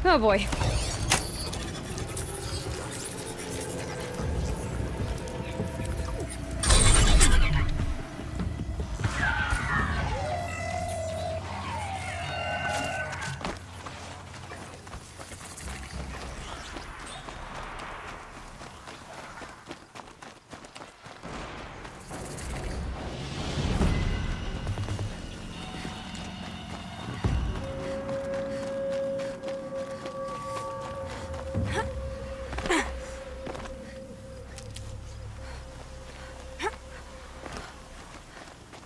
Oh boy.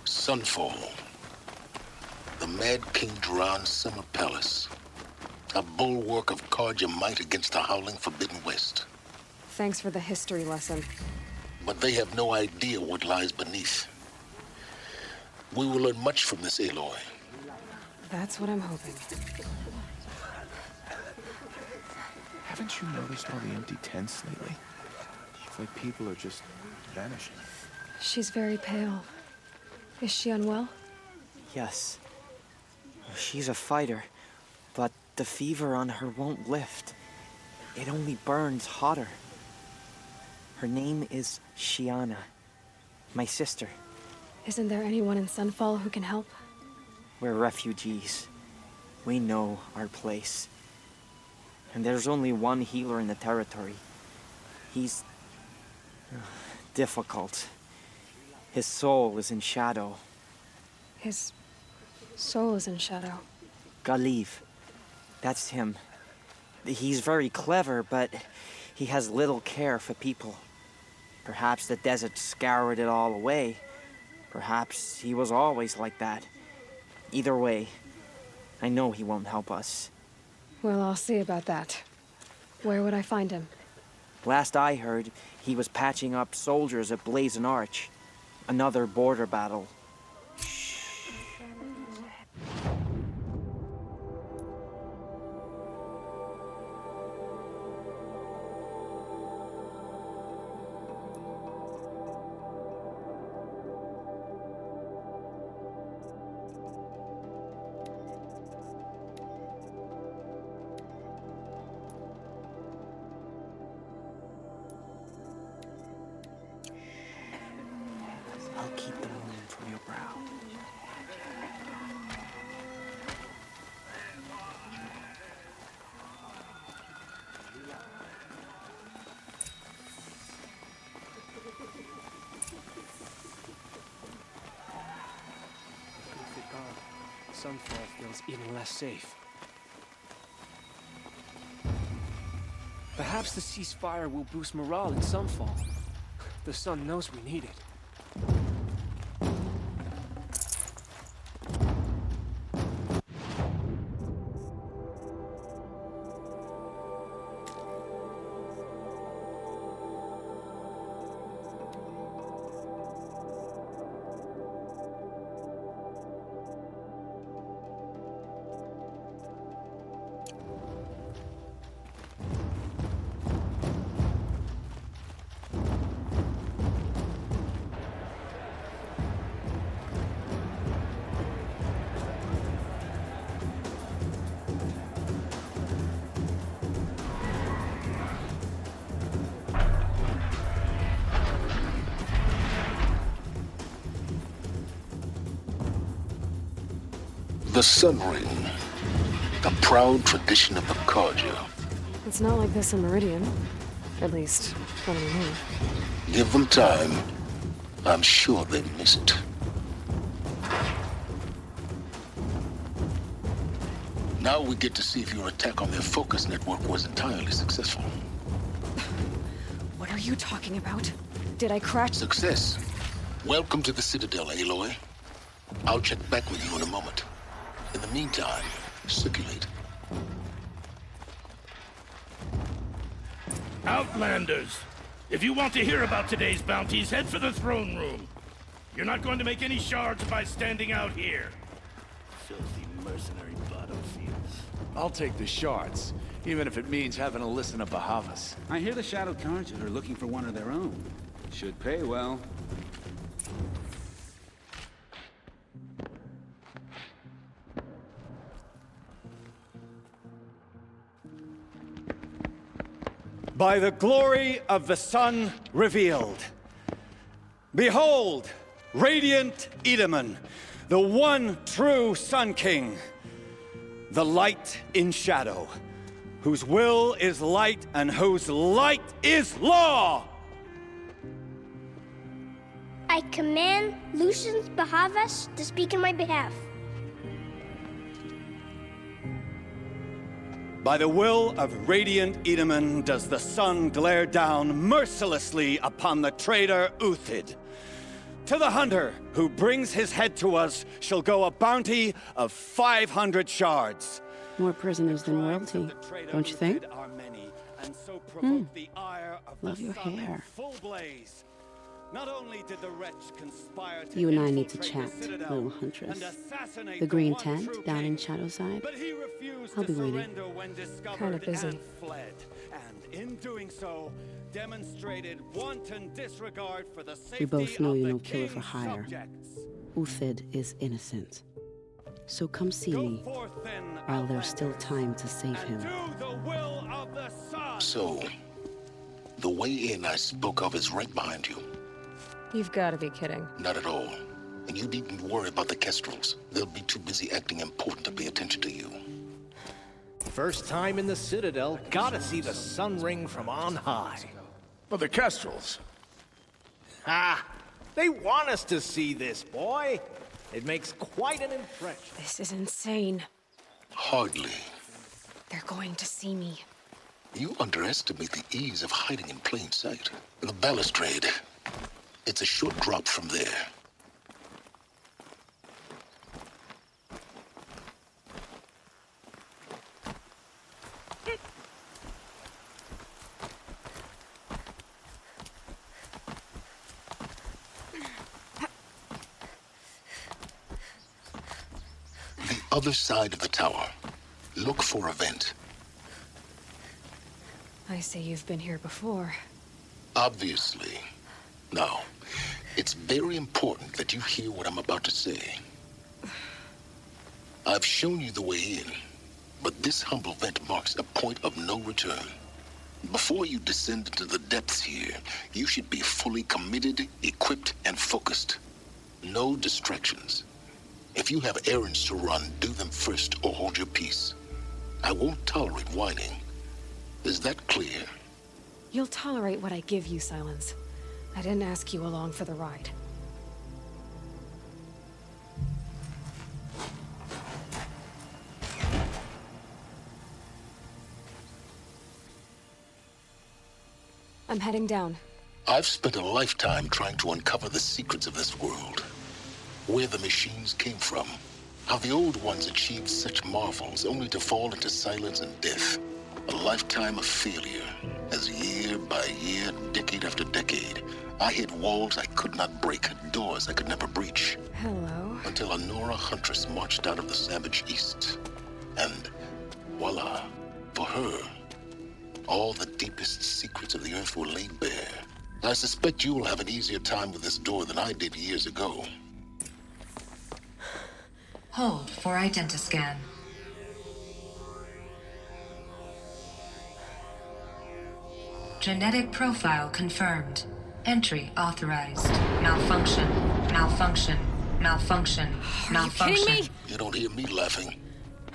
Sunfall. The Mad King Duran's summer palace. A bulwark of Carja might against the howling Forbidden West. Thanks for the history lesson. But they have no idea what lies beneath. We will learn much from this, Aloy. That's what I'm hoping. Haven't you noticed all the empty tents lately? It's like people are just vanishing. She's very pale. Is she unwell? Yes. She's a fighter, but the fever on her won't lift. It only burns hotter. Her name is Shiana, my sister. Isn't there anyone in Sunfall who can help? We're refugees. We know our place. And there's only one healer in the territory. He's difficult. His soul is in shadow. His soul is in shadow. Galiv. That's him. He's very clever, but he has little care for people. Perhaps the desert scoured it all away. Perhaps he was always like that. Either way, I know he won't help us. Well, I'll see about that. Where would I find him? Last I heard, he was patching up soldiers at Blazon Arch. Another border battle. I'll keep the moon from your brow. If it gone, Sunfall feels even less safe. Perhaps the ceasefire will boost morale in Sunfall. The sun knows we need it. The Sun Ring. A proud tradition of the Carja. It's not like this in Meridian. At least, not anymore. Give them time. I'm sure they miss it. Now we get to see if your attack on their focus network was entirely successful. What are you talking about? Did I crash? Success. Welcome to the Citadel, Aloy. I'll check back with you in a moment. In the meantime, circulate. Outlanders! If you want to hear about today's bounties, head for the throne room. You're not going to make any shards by standing out here. Filthy mercenary battlefields. I'll take the shards, even if it means having to listen to Bahavas. I hear the Shadow Carja are looking for one of their own. Should pay well. by the glory of the sun revealed. Behold, radiant Edaman, the one true Sun King, the light in shadow, whose will is light and whose light is law! I command Lucius Bahavas to speak in my behalf. By the will of radiant Edaman does the sun glare down mercilessly upon the traitor Uthid. To the hunter who brings his head to us shall go a bounty of 500 shards. More prisoners than royalty, don't you think? Love your hair. Not only did the wretch conspire to You and I need to chat, little huntress. The green tent down in Shadowside. I'll be waiting. Kinda busy. Fled, and in doing so, demonstrated wanton disregard for the safety We both know of you're the no killer for king's hire. subjects. Uthid is innocent. So come see me, while there's still time to save him. So, the way in I spoke of is right behind you. You've got to be kidding. Not at all. And you needn't worry about the Kestrels. They'll be too busy acting important to pay attention to you. First time in the Citadel, gotta see the sun ring from on high. But the Kestrels. Ha! They want us to see this, boy. It makes quite an impression. This is insane. Hardly. They're going to see me. You underestimate the ease of hiding in plain sight. The balustrade. It's a short drop from there. The other side of the tower. Look for a vent. I say you've been here before. Obviously. Now, it's very important that you hear what I'm about to say. I've shown you the way in, but this humble vent marks a point of no return. Before you descend into the depths here, you should be fully committed, equipped, and focused. No distractions. If you have errands to run, do them first or hold your peace. I won't tolerate whining. Is that clear? You'll tolerate what I give you, Silence. I didn't ask you along for the ride. I'm heading down. I've spent a lifetime trying to uncover the secrets of this world. Where the machines came from. How the old ones achieved such marvels only to fall into silence and death. A lifetime of failure, as year by year, decade after decade, I hit walls I could not break, doors I could never breach. Hello. Until a Nora huntress marched out of the savage east. And voila, for her, all the deepest secrets of the earth were laid bare. I suspect you will have an easier time with this door than I did years ago. Hold for identiscan. Genetic profile confirmed. Entry authorized. Malfunction. Malfunction. Malfunction. Malfunction. Are you kidding me? You don't hear me laughing.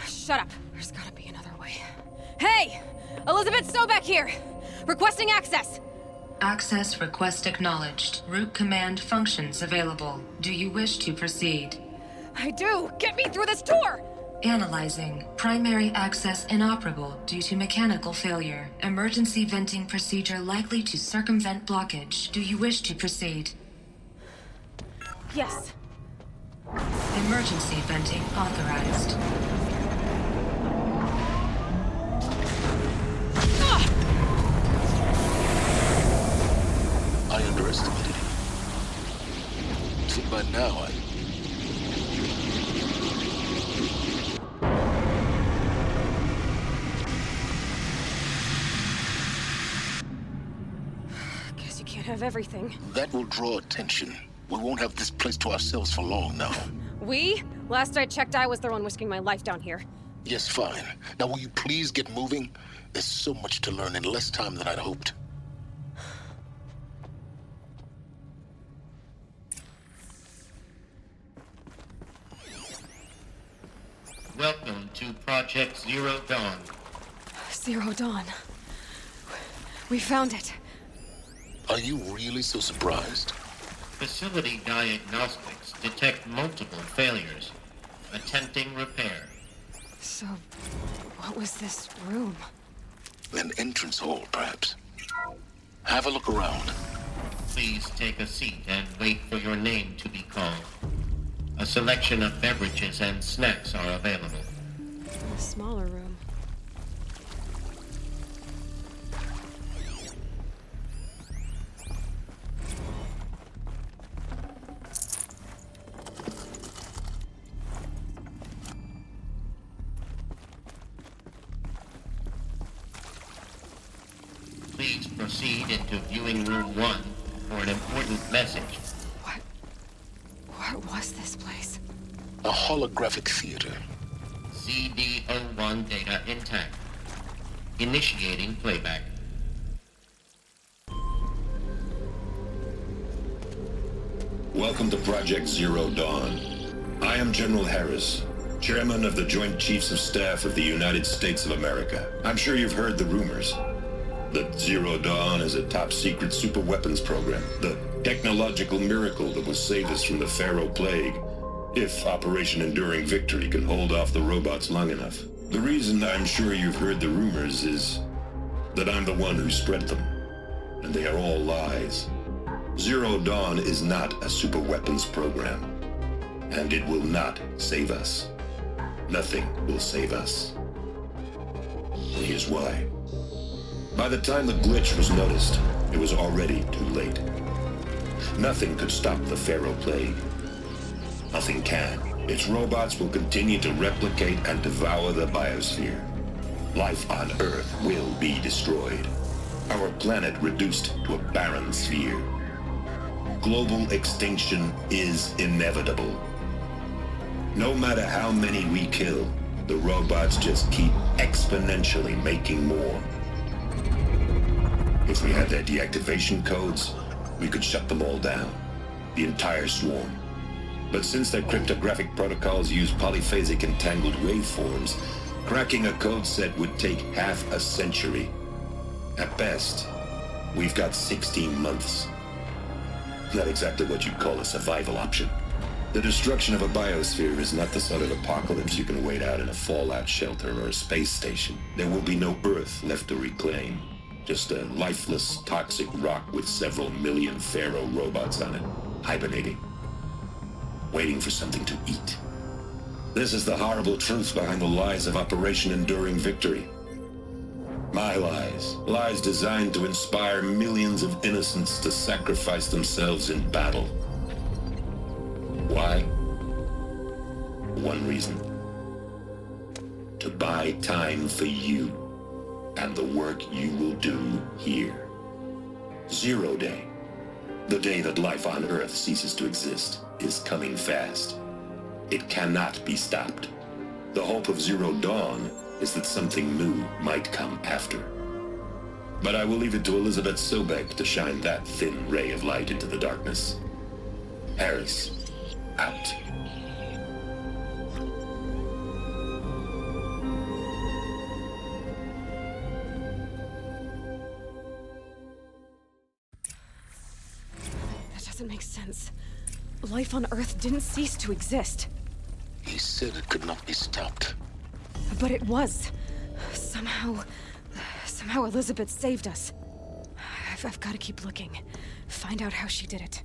Shut up. There's gotta be another way. Hey! Elizabeth Sobeck here! Requesting access! Access request acknowledged. Root command functions available. Do you wish to proceed? I do! Get me through this door! Analyzing. Primary access inoperable due to mechanical failure. Emergency venting procedure likely to circumvent blockage. Do you wish to proceed? Yes. Emergency venting authorized. I underestimated you. See, by now, Guess you can't have everything. that will draw attention. We won't have this place to ourselves for long now. We? Last I checked, I was the one risking my life down here. Yes, fine. Now will you please get moving? There's so much to learn in less time than I'd hoped. Welcome to Project Zero Dawn. Zero Dawn. We found it. Are you really so surprised? Facility diagnostics detect multiple failures. Attempting repair. So, what was this room? An entrance hall, perhaps. Have a look around. Please take a seat and wait for your name to be called. A selection of beverages and snacks are available. A smaller room. Please proceed into viewing room 1 for an important message. What was this place? A holographic theater. CD01 data intact. Initiating playback. Welcome to Project Zero Dawn. I am General Harris, Chairman of the Joint Chiefs of Staff of the United States of America. I'm sure you've heard the rumors that Zero Dawn is a top-secret superweapons program, the technological miracle that will save us from the Pharaoh Plague, if Operation Enduring Victory can hold off the robots long enough. The reason I'm sure you've heard the rumors is that I'm the one who spread them, and they are all lies. Zero Dawn is not a superweapons program, and it will not save us. Nothing will save us. And here's why. By the time the glitch was noticed, it was already too late. Nothing could stop the Pharaoh Plague. Nothing can. Its robots will continue to replicate and devour the biosphere. Life on Earth will be destroyed. Our planet reduced to a barren sphere. Global extinction is inevitable. No matter how many we kill, the robots just keep exponentially making more. If we had their deactivation codes, we could shut them all down. The entire swarm. But since their cryptographic protocols use polyphasic entangled waveforms, cracking a code set would take half a century. At best, we've got 16 months. Not exactly what you'd call a survival option. The destruction of a biosphere is not the sort of apocalypse you can wait out in a fallout shelter or a space station. There will be no Earth left to reclaim. Just a lifeless, toxic rock with several million Pharaoh robots on it, hibernating, waiting for something to eat. This is the horrible truth behind the lies of Operation Enduring Victory. My lies. Lies designed to inspire millions of innocents to sacrifice themselves in battle. Why? One reason. To buy time for you and the work you will do here. Zero Day, the day that life on Earth ceases to exist, is coming fast. It cannot be stopped. The hope of Zero Dawn is that something new might come after. But I will leave it to Elizabeth Sobek to shine that thin ray of light into the darkness. Harris, out. Doesn't make sense. Life on Earth didn't cease to exist. He said it could not be stopped. But it was. Somehow Elizabeth saved us. I've got to keep looking. Find out how she did it.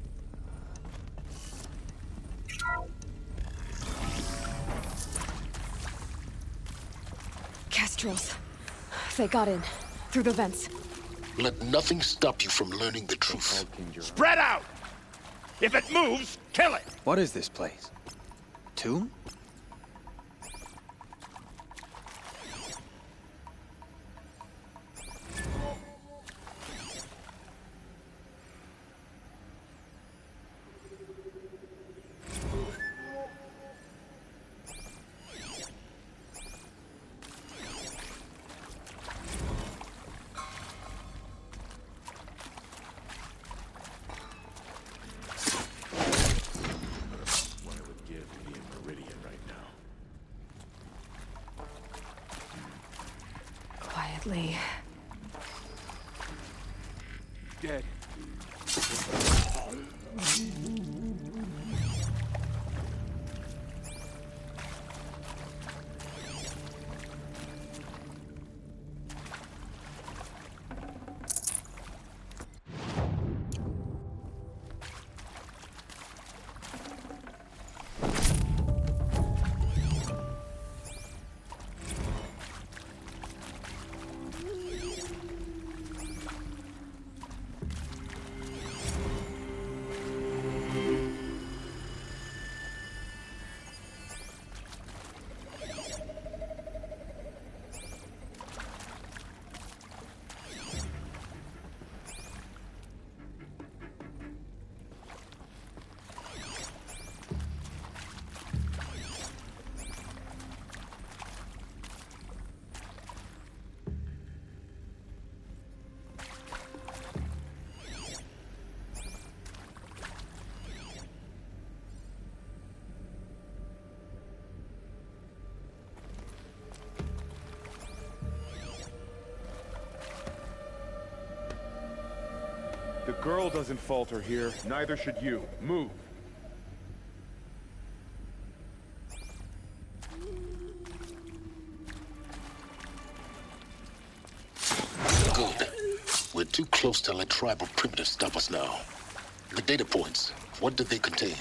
Kestrels. They got in. Through the vents. Let nothing stop you from learning the truth. Spread out! If it moves, kill it! What is this place? Tomb? quietly. Dead. The girl doesn't falter here, neither should you. Move. Good. We're too close to let tribal primitives stop us now. The data points, what do they contain?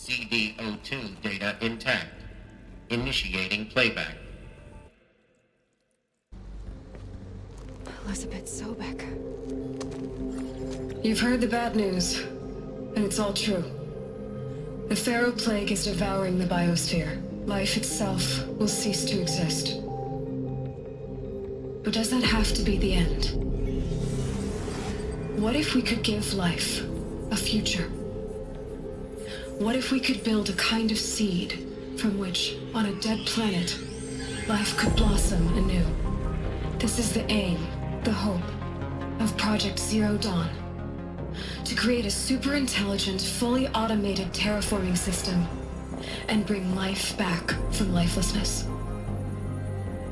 CD02 data intact. Initiating playback. Elizabeth Sobek. You've heard the bad news, and it's all true. The Pharaoh Plague is devouring the biosphere. Life itself will cease to exist. But does that have to be the end? What if we could give life a future? What if we could build a kind of seed from which, on a dead planet, life could blossom anew? This is the aim, the hope, of Project Zero Dawn. To create a super-intelligent, fully automated terraforming system and bring life back from lifelessness.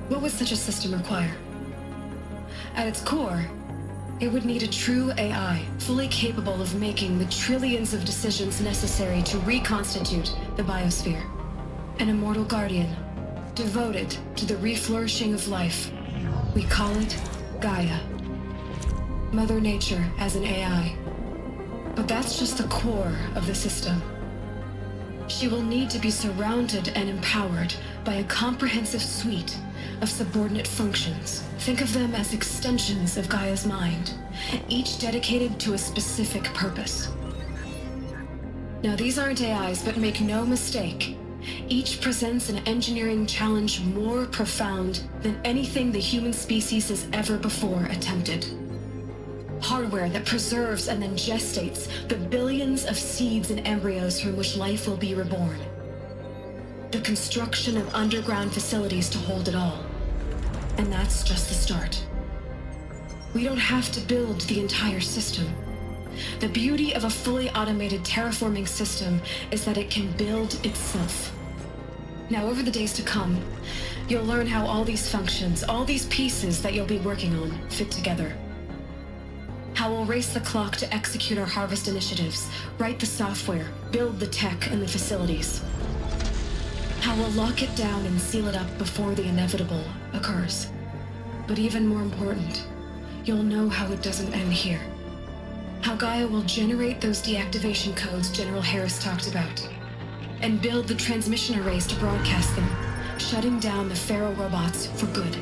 What would such a system require? At its core, it would need a true AI, fully capable of making the trillions of decisions necessary to reconstitute the biosphere. An immortal guardian, devoted to the reflourishing of life. We call it Gaia. Mother Nature as an AI. But that's just the core of the system. She will need to be surrounded and empowered by a comprehensive suite of subordinate functions. Think of them as extensions of Gaia's mind, each dedicated to a specific purpose. Now, these aren't AIs, but make no mistake, each presents an engineering challenge more profound than anything the human species has ever before attempted. Hardware that preserves and then gestates the billions of seeds and embryos from which life will be reborn. the construction of underground facilities to hold it all. And that's just the start. We don't have to build the entire system. The beauty of a fully automated terraforming system is that it can build itself. Now, over the days to come, you'll learn how all these functions, all these pieces that you'll be working on, fit together. How we'll race the clock to execute our harvest initiatives, write the software, build the tech and the facilities. How we'll lock it down and seal it up before the inevitable occurs. But even more important, you'll know how it doesn't end here. How Gaia will generate those deactivation codes General Harris talked about, and build the transmission arrays to broadcast them, shutting down the Pharaoh robots for good.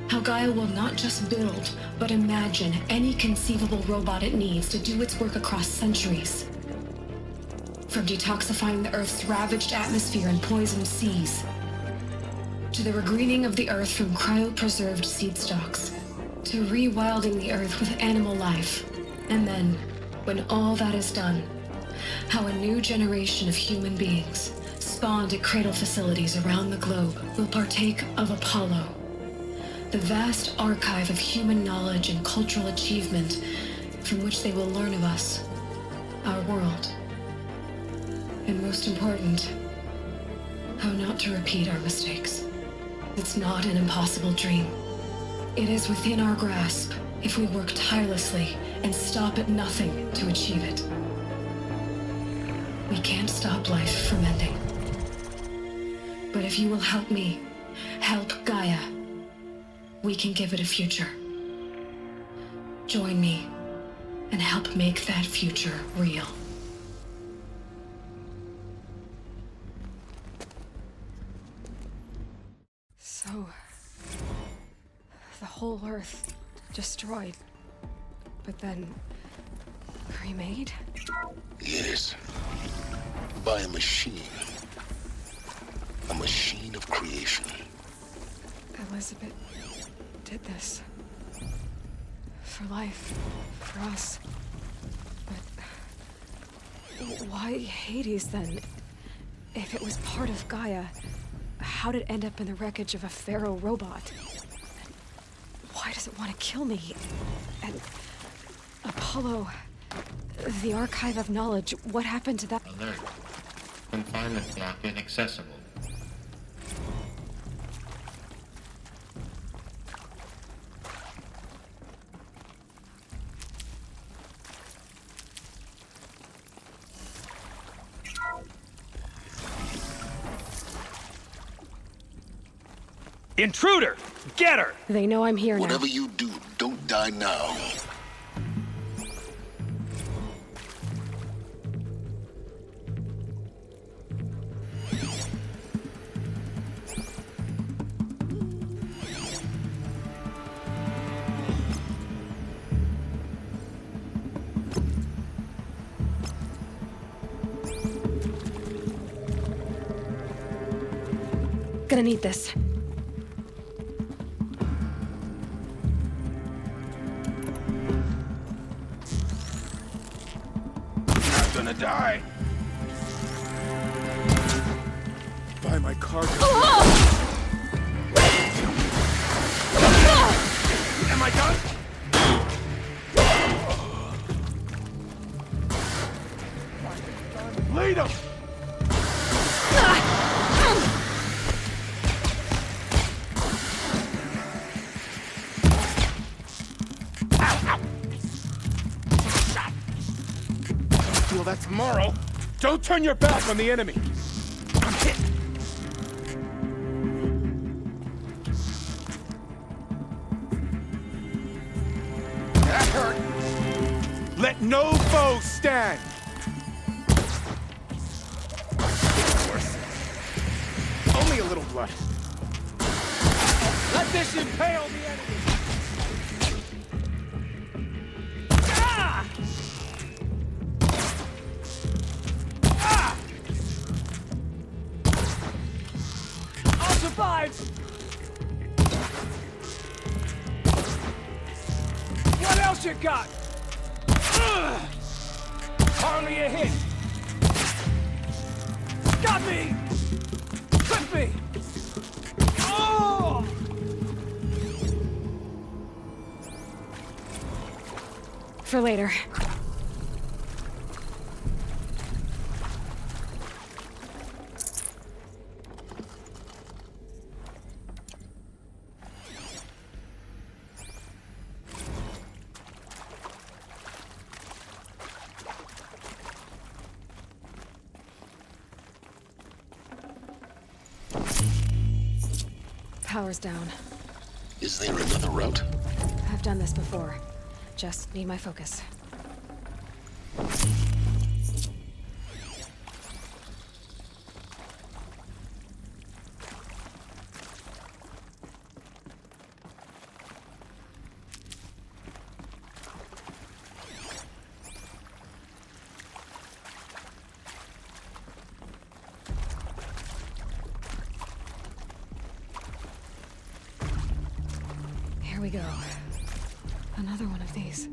How Gaia will not just build, but imagine any conceivable robot it needs to do its work across centuries. From detoxifying the Earth's ravaged atmosphere and poisoned seas, to the regreening of the Earth from cryopreserved seed stalks, to rewilding the Earth with animal life. And then, when all that is done, how a new generation of human beings, spawned at cradle facilities around the globe, will partake of Apollo, the vast archive of human knowledge and cultural achievement from which they will learn of us, our world. And most important, how not to repeat our mistakes. It's not an impossible dream. It is within our grasp if we work tirelessly and stop at nothing to achieve it. We can't stop life from ending. But if you will help me, help Gaia, we can give it a future. Join me and help make that future real. So, the whole Earth destroyed, but then remade? Yes. By a machine. A machine of creation. Elizabeth did this. For life. For us. But why Hades then? If it was part of Gaia, how did it end up in the wreckage of a Pharaoh robot? And why does it want to kill me? And Apollo, the archive of knowledge, what happened to that? Alert. Confinement block inaccessible. Intruder! Get her! They know I'm here now. Whatever you do, don't die now. Gonna need this. Gonna die. Buy my cargo. Am I done? Lead him! Feel that tomorrow. Don't turn your back on the enemy! I'm hit. That hurt! Let no foe stand! Only a little blood. Let this impale the enemy! Ah! Ah! I'll survive! What else you got? Ugh! Hardly a hit. Go! got me! Grip me! Oh! For later. Power's down. Is there another route? I've done this before. Just need my focus. Here we go. Another one of these.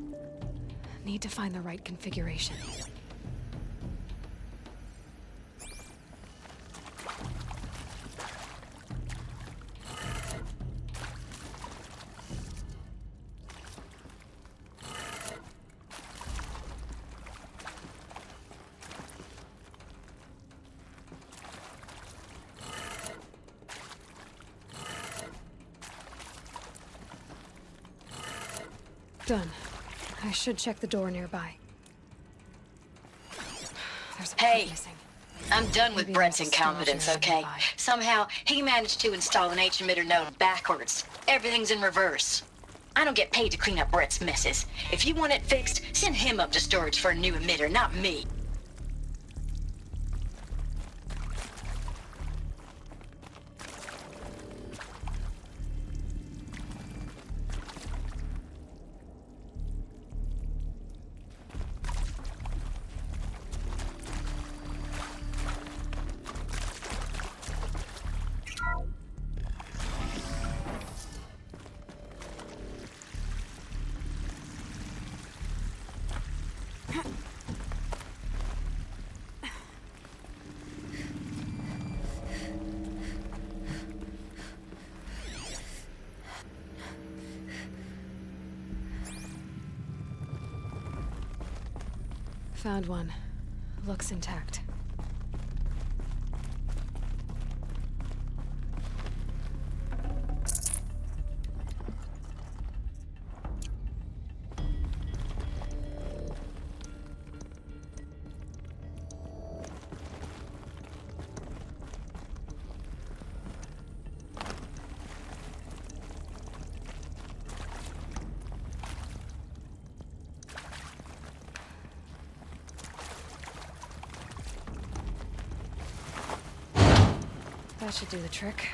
Need to find the right configuration. Done. I should check the door nearby. There's a Hey, part missing. I'm done with Maybe Brett's there's a incompetence, storage area okay? nearby. Somehow, he managed to install an H-emitter node backwards. Everything's in reverse. I don't get paid to clean up Brett's messes. If you want it fixed, send him up to storage for a new emitter, not me. Found one. Looks intact. That should do the trick.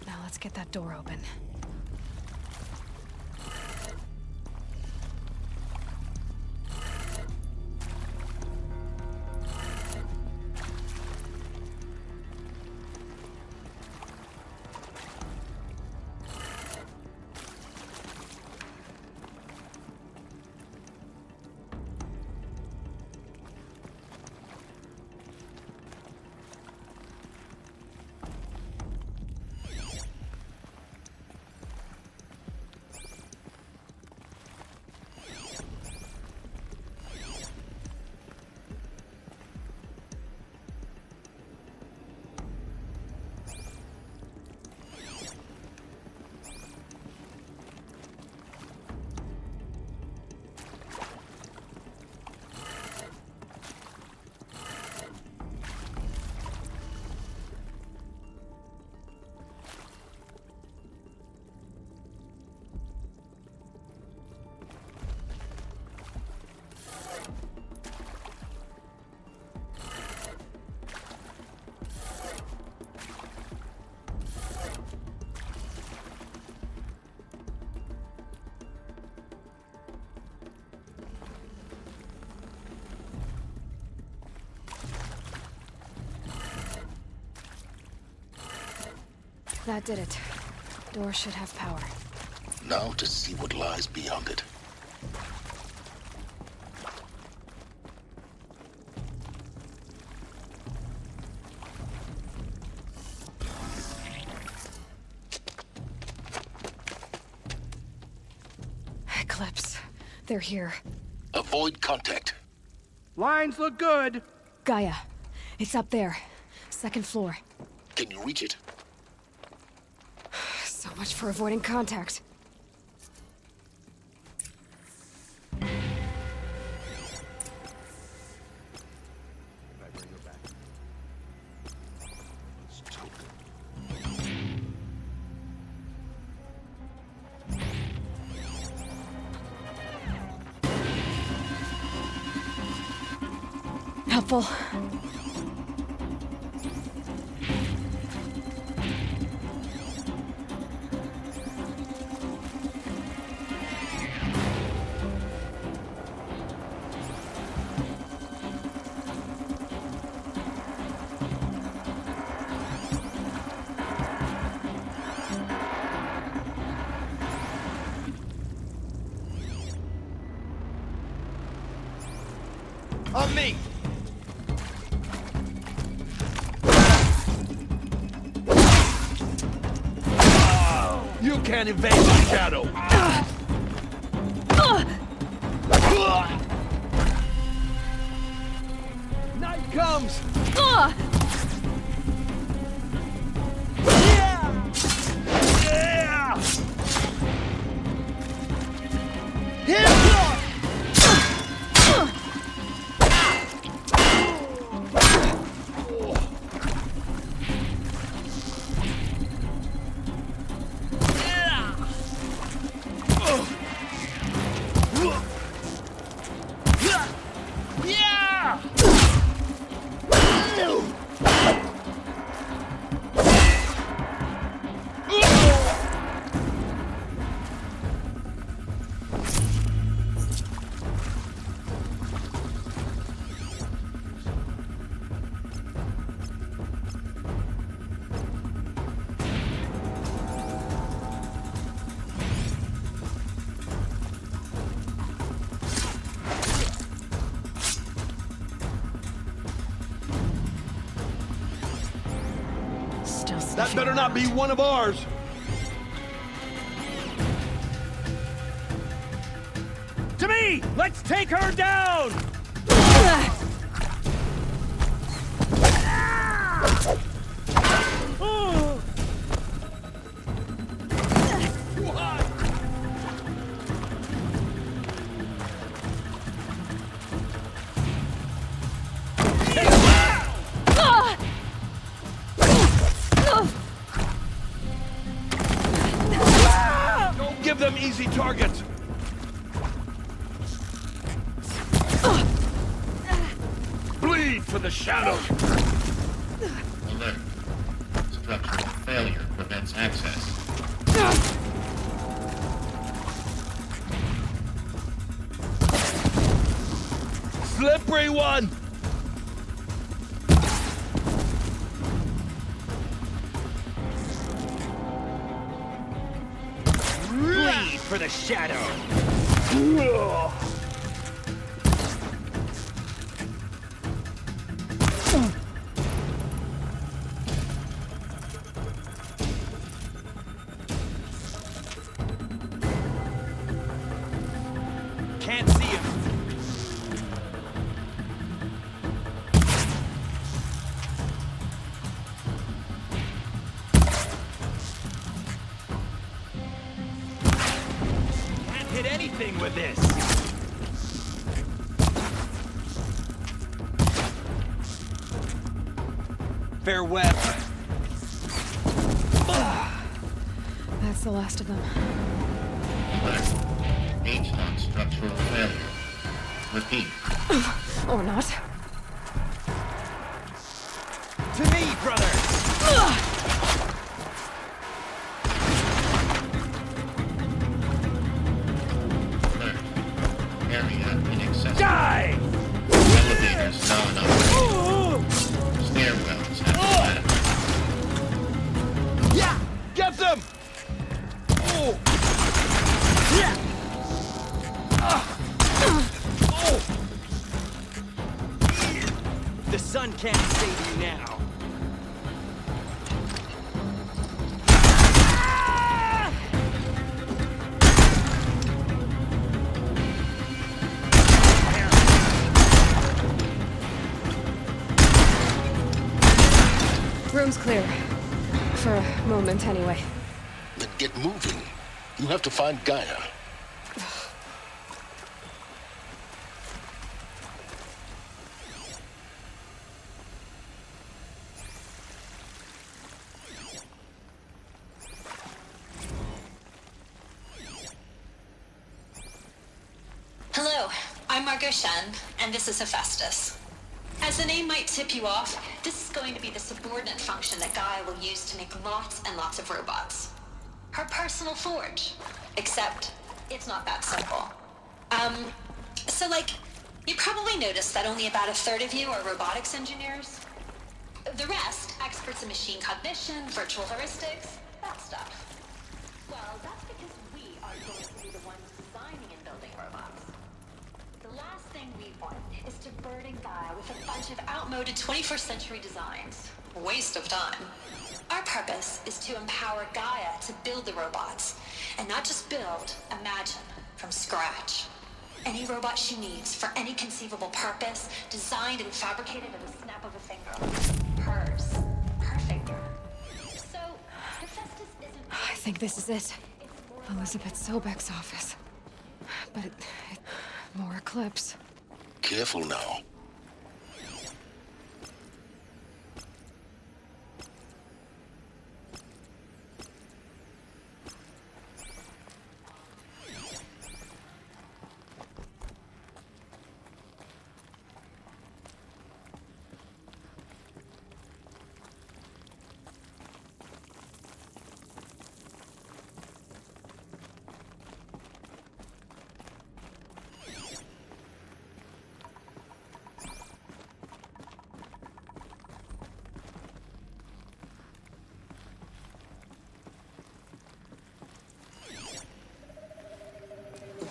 Now let's get that door open. That did it. Door should have power. Now to see what lies beyond it. They're here. Avoid contact. Lines look good. Gaia. It's up there. Second floor. Can you reach it? So much for avoiding contact. Helpful. On me! You can't evade my shadow! Night comes! That better not be one of ours! To me! Let's take her down! Give them easy targets! Bleed for the shadow! Alert. Structural failure prevents access. Slippery one! Bleed for the shadow! Can't see him. Can't hit anything with this. Farewell. That's the last of them. H-Lock structural failure. Repeat. Or not. To me, brother! Alert. Area inaccessible. Die! Elevators now in operation. Stairwells have collapsed. Yeah! Get them! Oh! Yeah! The sun can't save you now. Room's clear. For a moment, anyway. Then get moving. You have to find Gaia. Hello, I'm Margot Shen, and this is Hephaestus. As the name might tip you off, this is going to be the subordinate function that Gaia will use to make lots and lots of robots. Her personal forge. Except, it's not that simple. You probably noticed that only about a third of you are robotics engineers. The rest, experts in machine cognition, virtual heuristics, that stuff. Well, that's because we are going to be the ones designing and building robots. The last thing we want is to burden Gaia with a bunch of outmoded 21st century designs. Waste of time. Our purpose is to empower Gaia to build the robots. And not just build, imagine, from scratch. Any robot she needs for any conceivable purpose, designed and fabricated at a snap of a finger. Hers. Her finger. So, Hephaestus isn't... I think this is it. Elizabeth Sobek's office. But more Eclipse. Careful now.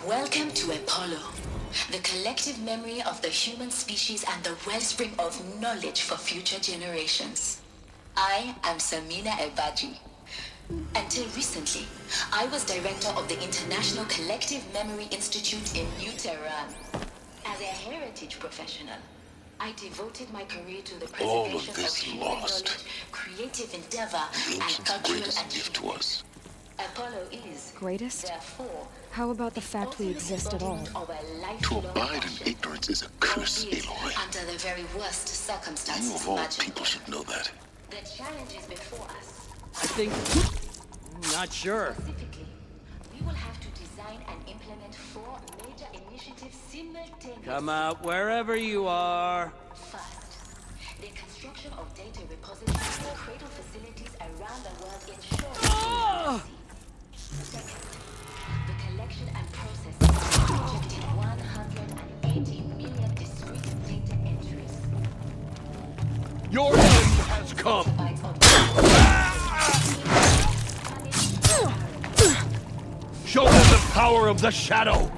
Welcome to Apollo, the collective memory of the human species and the wellspring of knowledge for future generations. I am Samina Ebaji. Until recently, I was director of the International Collective Memory Institute in New Tehran. As a heritage professional, I devoted my career to the preservation of human knowledge, creative endeavor, and cultural Gift to us. Apollo is, Greatest? therefore, How about the fact we exist at all? To abide in ignorance is a curse, Aloy. Under the very worst circumstances You of all imaginable. people should know that. The challenge is before us. I think... Not sure. Specifically, we will have to design and implement 4 major initiatives simultaneously. Come out wherever you are. First, the construction of data repositories and cradle facilities around the world ensures Second, the collection and processing of projected 180 million discrete data entries. Your end has come! Show them the power of the shadow!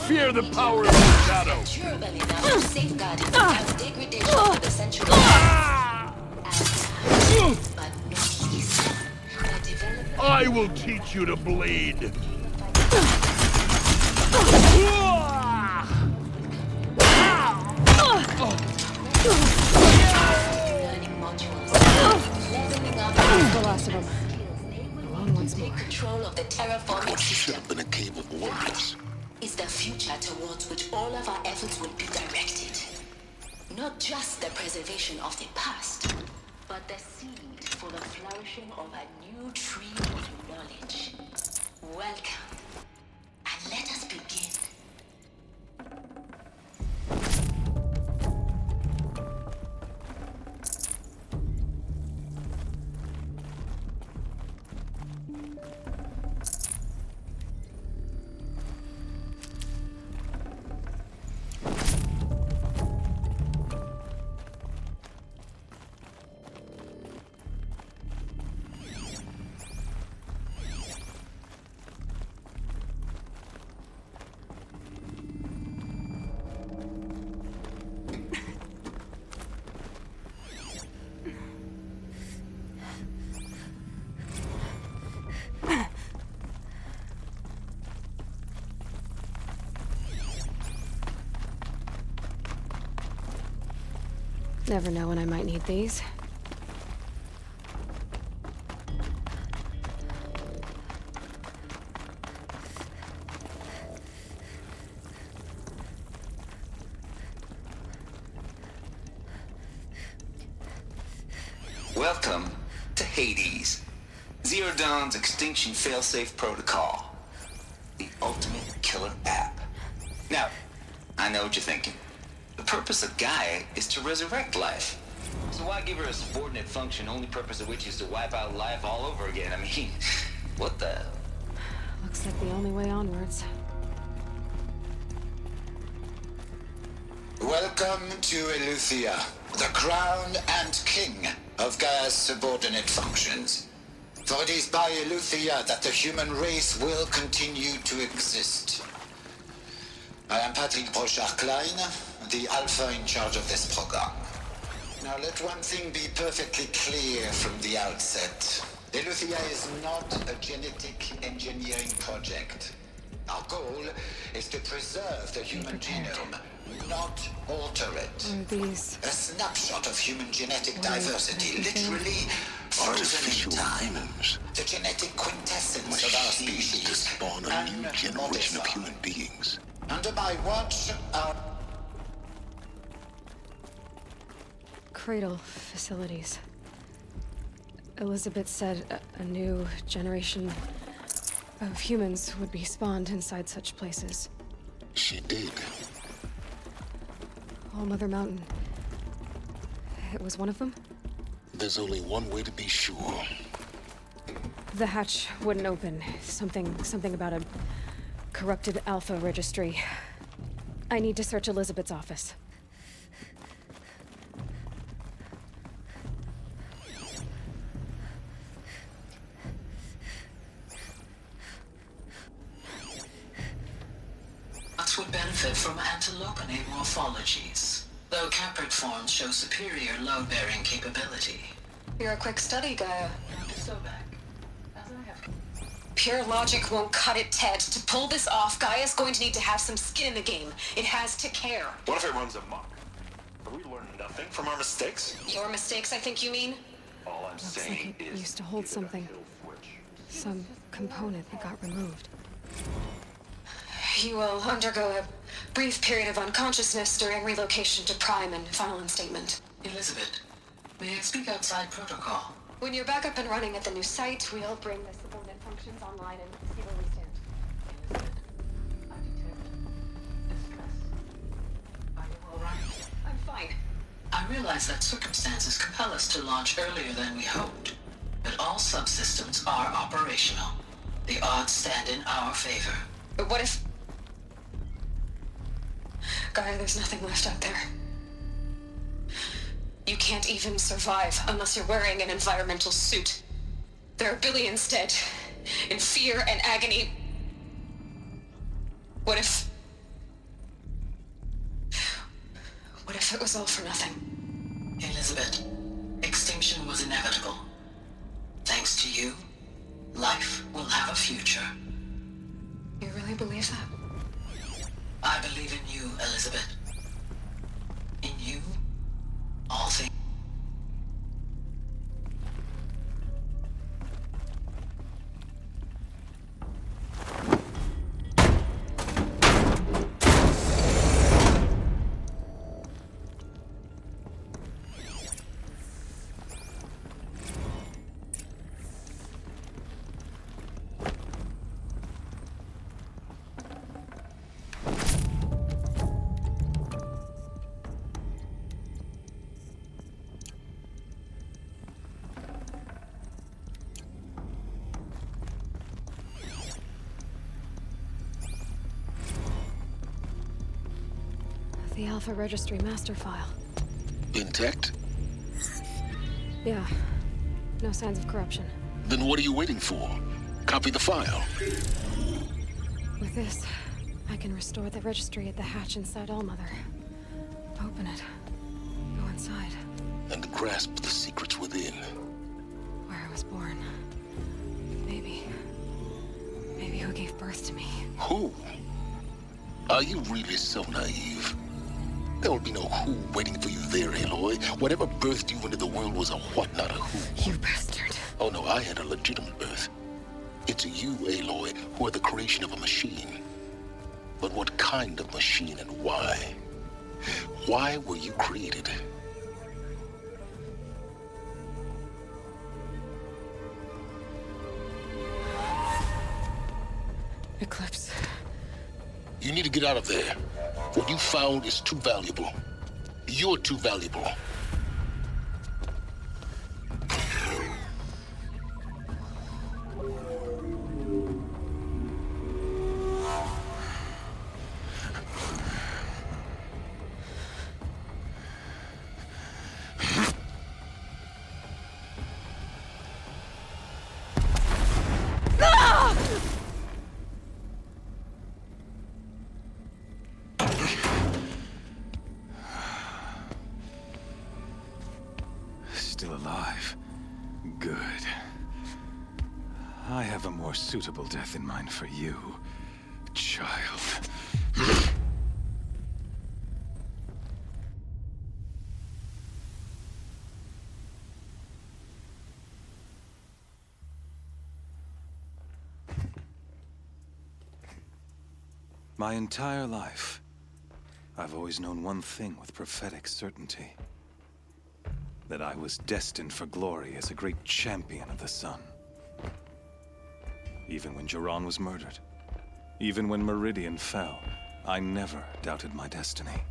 Fear the power of the shadow! Durable enough to safeguard it without degradation for the centuries. But not least, the development... I will teach you to bleed! learning modules, leveling up The last of them. Along once more. take control of the terraforming What should system. have been a cave of wonders. Is the future towards which all of our efforts will be directed. Not just the preservation of the past, but the seed for the flourishing of a new tree of knowledge. Welcome, and let us begin. Never know when I might need these. Welcome to Hades, Zero Dawn's extinction failsafe protocol. The ultimate killer app. Now, I know what you're thinking. The purpose of Gaia is to resurrect life. So why give her a subordinate function, only purpose of which is to wipe out life all over again? I mean, what the... Looks like the only way onwards. Welcome to Eleuthia, the crown and king of Gaia's subordinate functions. For it is by Eleuthia that the human race will continue to exist. I am Patrick Brochard-Klein, the Alpha in charge of this program. Now let one thing be perfectly clear from the outset. Eleuthia is not a genetic engineering project. Our goal is to preserve the human genome, not alter it. Are these... A snapshot of human genetic diversity, literally Artificial humans. the genetic quintessence of our species. To spawn a new generation of human beings. Under my watch, our Cradle facilities. Elizabeth said a new generation of humans would be spawned inside such places. She did. All Mother Mountain. It was one of them? There's only one way to be sure. The hatch wouldn't open. Something about a corrupted Alpha registry. I need to search Elizabeth's office. Nuts would benefit from antilopinate morphologies, though caprid forms show superior load-bearing capability. You're a quick study, Gaia. So back, as I have... Pure logic won't cut it, Ted. To pull this off, Gaia's going to need to have some skin in the game. It has to care. What if it runs amok? Have we learned nothing from our mistakes? Your mistakes, I think you mean? All I'm Looks saying like it is... used to hold something. Some component that got removed. You will undergo a brief period of unconsciousness during relocation to Prime and final instatement. Elizabeth, may I speak outside protocol? When you're back up and running at the new site, we'll bring the subordinate functions online and see where we stand. Are you all right? I'm fine. I realize that circumstances compel us to launch earlier than we hoped, but all subsystems are operational. The odds stand in our favor. But what if... Gaia, there's nothing left out there. You can't even survive unless you're wearing an environmental suit. There are billions dead, in fear and agony. What if it was all for nothing? Elizabeth, extinction was inevitable. Thanks to you, life will have a future. You really believe that? I believe in you, Elizabeth. In you, all things. The Alpha Registry master file. Intact? Yeah. No signs of corruption. Then what are you waiting for? Copy the file. With this, I can restore the registry at the hatch inside Allmother. Open it. Go inside. And grasp the secrets within. Where I was born. Maybe who gave birth to me. Who? Are you really so naive? There will be no who waiting for you there, Aloy. Whatever birthed you into the world was a what, not a who. You bastard. Oh no, I had a legitimate birth. It's you, Aloy, who are the creation of a machine. But what kind of machine and why? Why were you created? Eclipse. You need to get out of there. What you found is too valuable. You're too valuable. Still alive. Good. I have a more suitable death in mind for you, child. My entire life, I've always known one thing with prophetic certainty. That I was destined for glory as a great champion of the sun. Even when Jiran was murdered, even when Meridian fell, I never doubted my destiny.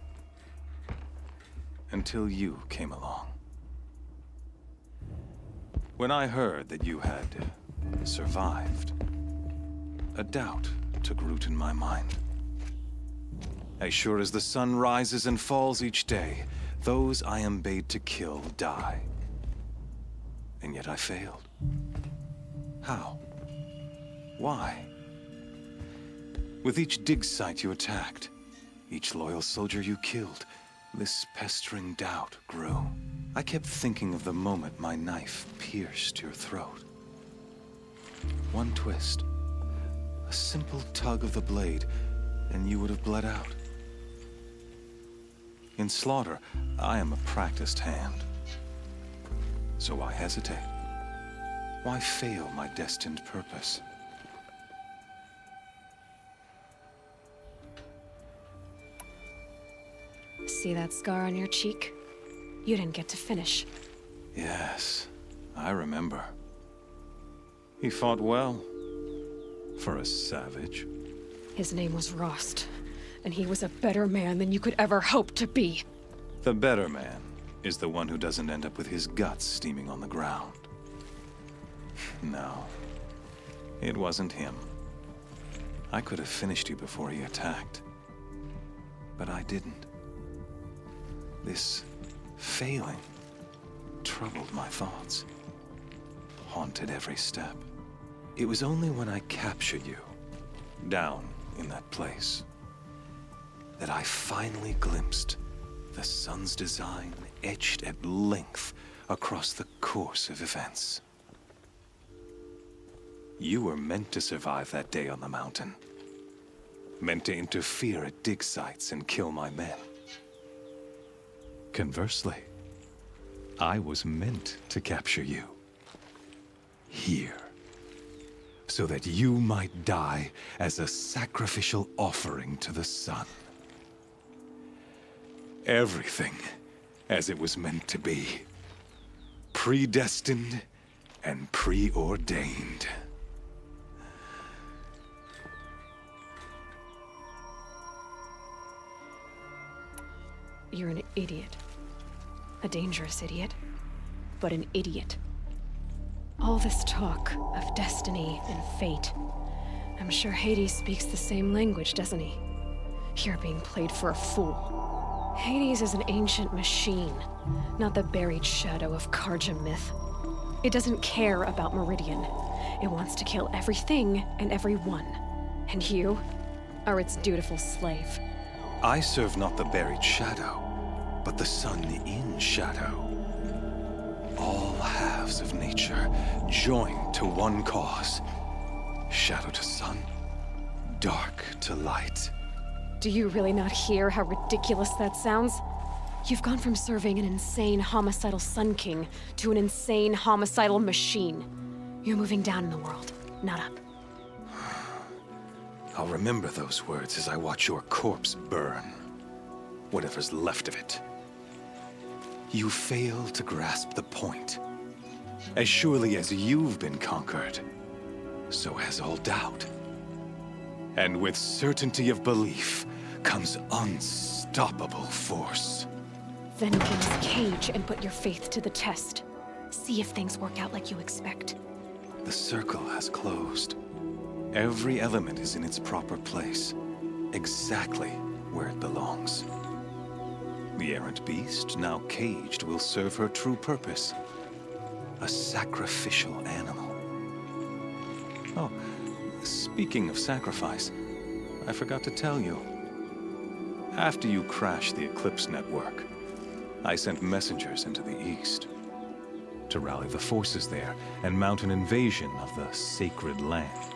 Until you came along. When I heard that you had survived, a doubt took root in my mind. As sure as the sun rises and falls each day, those I am bade to kill die. And yet I failed. How? Why? With each dig site you attacked, each loyal soldier you killed, this pestering doubt grew. I kept thinking of the moment my knife pierced your throat. One twist, a simple tug of the blade, and you would have bled out. In slaughter, I am a practiced hand. So why hesitate? Why fail my destined purpose? See that scar on your cheek? You didn't get to finish. Yes, I remember. He fought well. For a savage. His name was Rost, and he was a better man than you could ever hope to be. The better man is the one who doesn't end up with his guts steaming on the ground. No, it wasn't him. I could have finished you before he attacked. But I didn't. This failing troubled my thoughts, haunted every step. It was only when I captured you, down in that place, that I finally glimpsed the sun's design etched at length across the course of events. You were meant to survive that day on the mountain. Meant to interfere at dig sites and kill my men. Conversely, I was meant to capture you. Here. So that you might die as a sacrificial offering to the sun. Everything as it was meant to be. Predestined and preordained. You're an idiot. A dangerous idiot, but an idiot. All this talk of destiny and fate. I'm sure Hades speaks the same language, doesn't he? You're being played for a fool. Hades is an ancient machine, not the buried shadow of Karja myth. It doesn't care about Meridian. It wants to kill everything and everyone. And you are its dutiful slave. I serve not the buried shadow, but the sun in shadow. All halves of nature joined to one cause. Shadow to sun, dark to light. Do you really not hear how ridiculous that sounds? You've gone from serving an insane homicidal Sun King to an insane homicidal machine. You're moving down in the world, not up. I'll remember those words as I watch your corpse burn. Whatever's left of it. You fail to grasp the point. As surely as you've been conquered, so has all doubt. And with certainty of belief comes unstoppable force. Then get in this cage and put your faith to the test. See if things work out like you expect. The circle has closed. Every element is in its proper place, exactly where it belongs. The errant beast, now caged, will serve her true purpose. A sacrificial animal. Oh, speaking of sacrifice, I forgot to tell you. After you crashed the Eclipse network, I sent messengers into the east to rally the forces there and mount an invasion of the sacred land.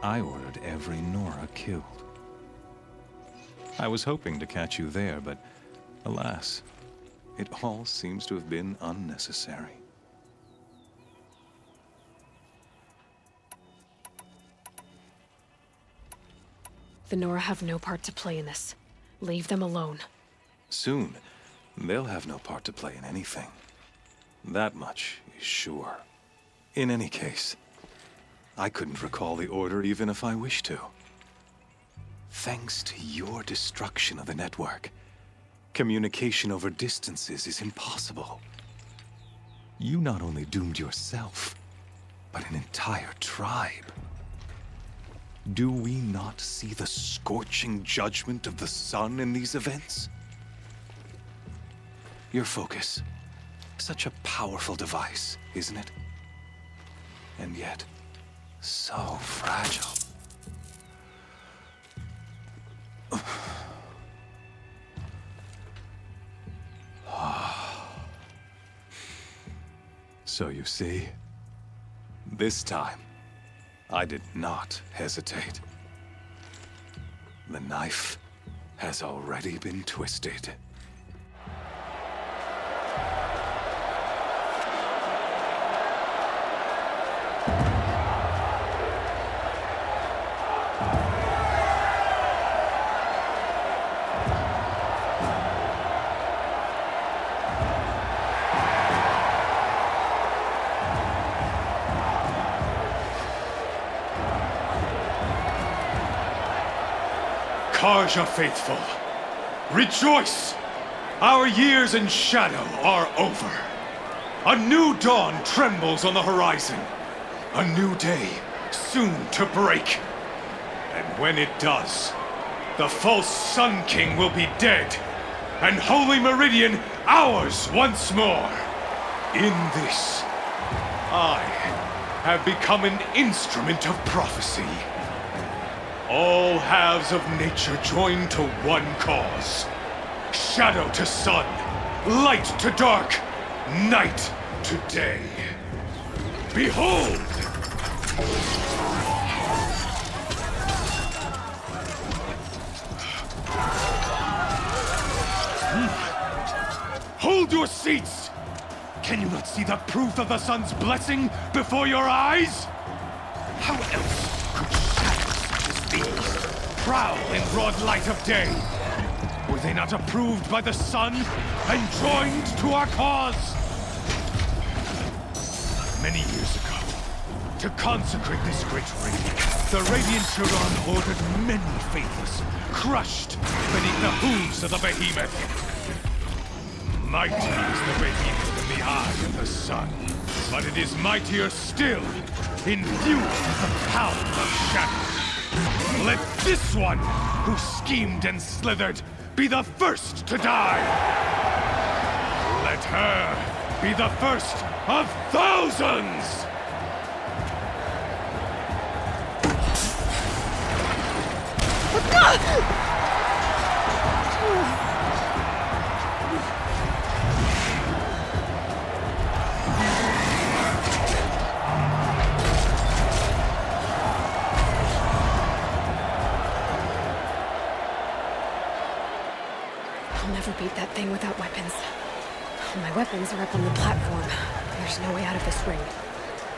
I ordered every Nora killed. I was hoping to catch you there, but alas, it all seems to have been unnecessary. The Nora have no part to play in this. Leave them alone. Soon, they'll have no part to play in anything. That much is sure. In any case, I couldn't recall the order even if I wished to. Thanks to your destruction of the network, communication over distances is impossible. You not only doomed yourself, but an entire tribe. Do we not see the scorching judgment of the sun in these events? Your focus, such a powerful device, isn't it? And yet, so fragile. So you see, this time, I did not hesitate. The knife has already been twisted. Karja faithful, rejoice! Our years in shadow are over. A new dawn trembles on the horizon. A new day soon to break. And when it does, the false Sun King will be dead, and Holy Meridian ours once more. In this, I have become an instrument of prophecy. All halves of nature join to one cause. Shadow to sun, light to dark, night to day. Behold! Hold your seats! Can you not see the proof of the sun's blessing before your eyes? How else could shadows such as these prowl in broad light of day? Were they not approved by the sun and joined to our cause? Many years ago, to consecrate this great ring, the Radiant Chiron ordered many faithless, crushed beneath the hooves of the behemoth. Mighty is the behemoth in the eye of the sun, but it is mightier still, infused with the power of shadow. Let this one, who schemed and slithered, be the first to die. Let her be the first of thousands! I'll never beat that thing without weapons. My weapons are up on the platform. There's no way out of this ring.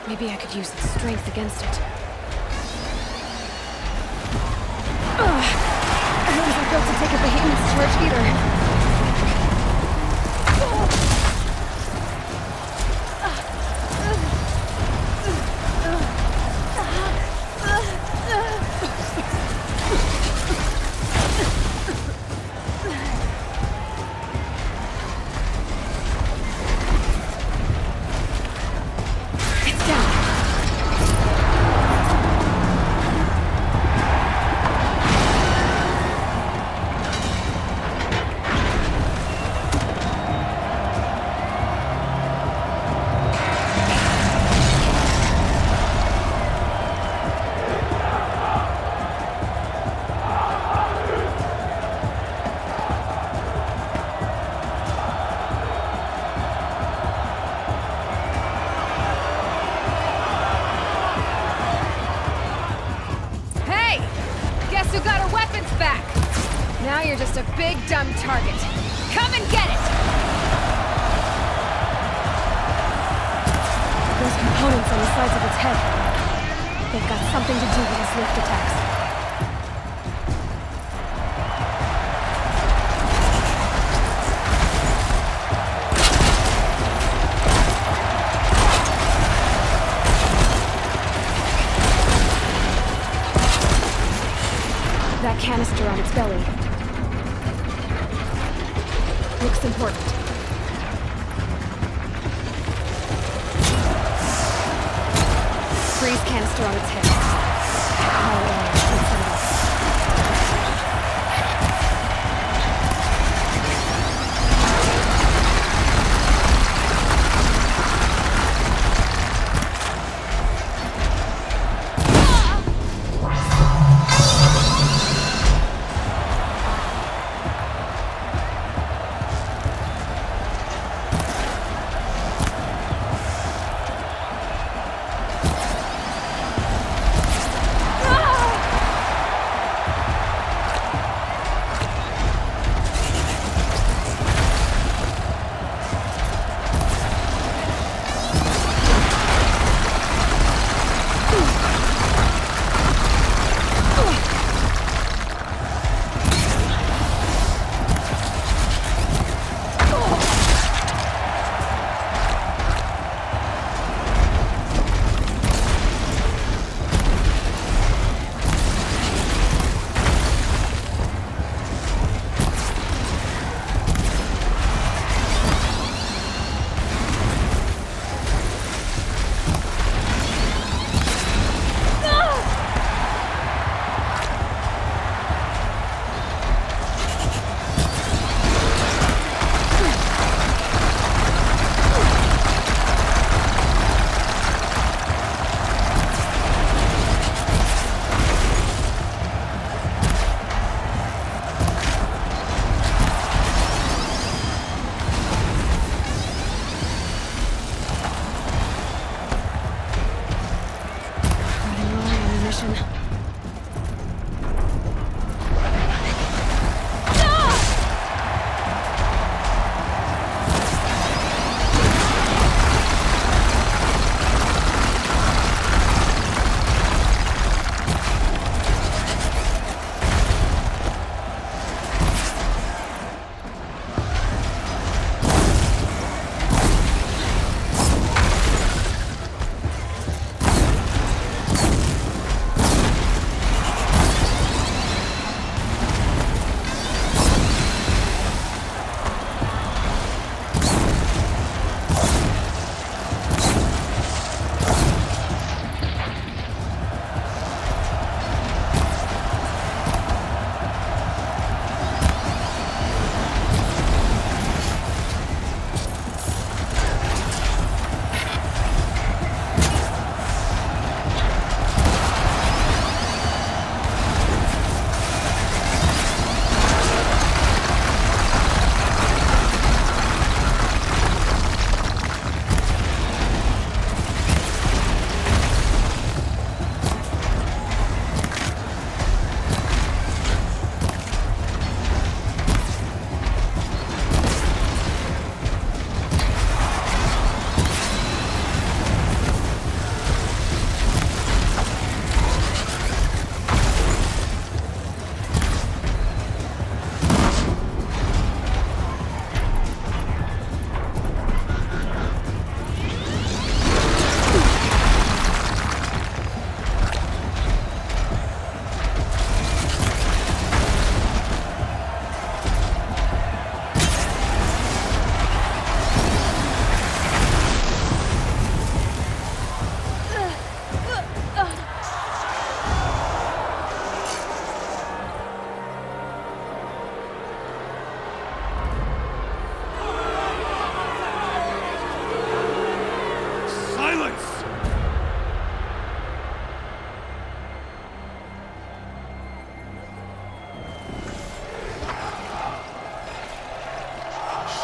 Maybe I could use its strength against it. Ugh! I wasn't built to take a behemoth's charge either. Now you're just a big, dumb target. Come and get it! Those components on the sides of its head. They've got something to do with its lift attacks. That canister on its belly. Looks important. Freeze canister on its head. Power array should set it off. Ah!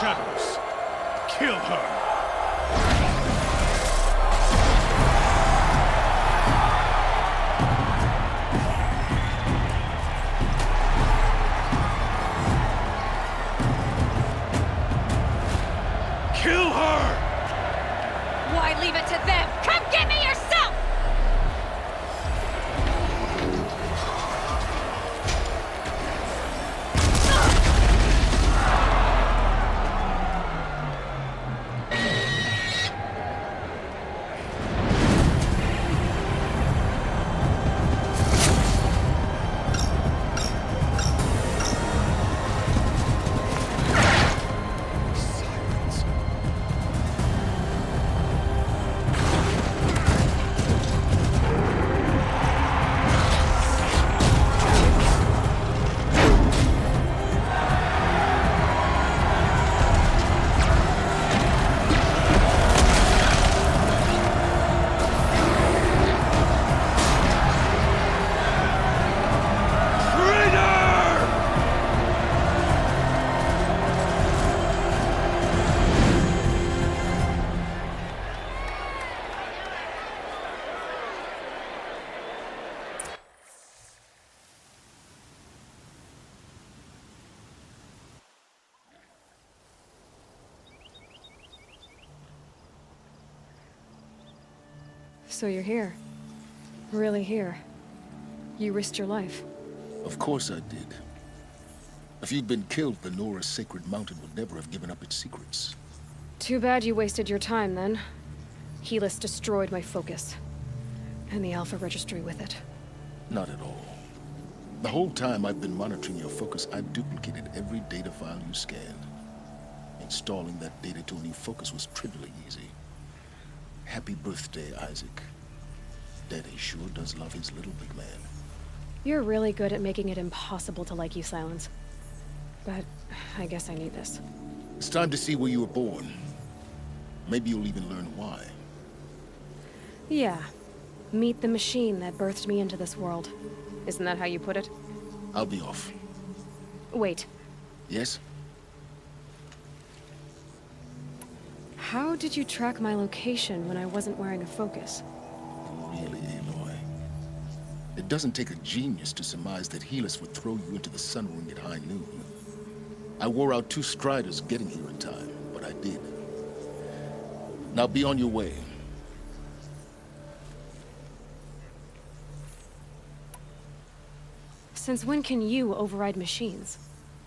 shadows. Kill her. Kill her! Why leave it to them? Come get me yourself! So you're here. Really here. You risked your life. Of course I did. If you'd been killed, the Nora's sacred mountain would never have given up its secrets. Too bad you wasted your time, then. Helis destroyed my focus. And the Alpha Registry with it. Not at all. The whole time I've been monitoring your focus, I've duplicated every data file you scanned. Installing that data to a new focus was trivially easy. Happy birthday, Isaac. Daddy sure does love his little big man. You're really good at making it impossible to like you, Silence. But I guess I need this. It's time to see where you were born. Maybe you'll even learn why. Yeah. Meet the machine that birthed me into this world. Isn't that how you put it? I'll be off. Wait. Yes? How did you track my location when I wasn't wearing a focus? Really, Aloy? It doesn't take a genius to surmise that Helis would throw you into the sun ring at high noon. I wore out 2 striders getting here in time, but I did. Now be on your way. Since when can you override machines?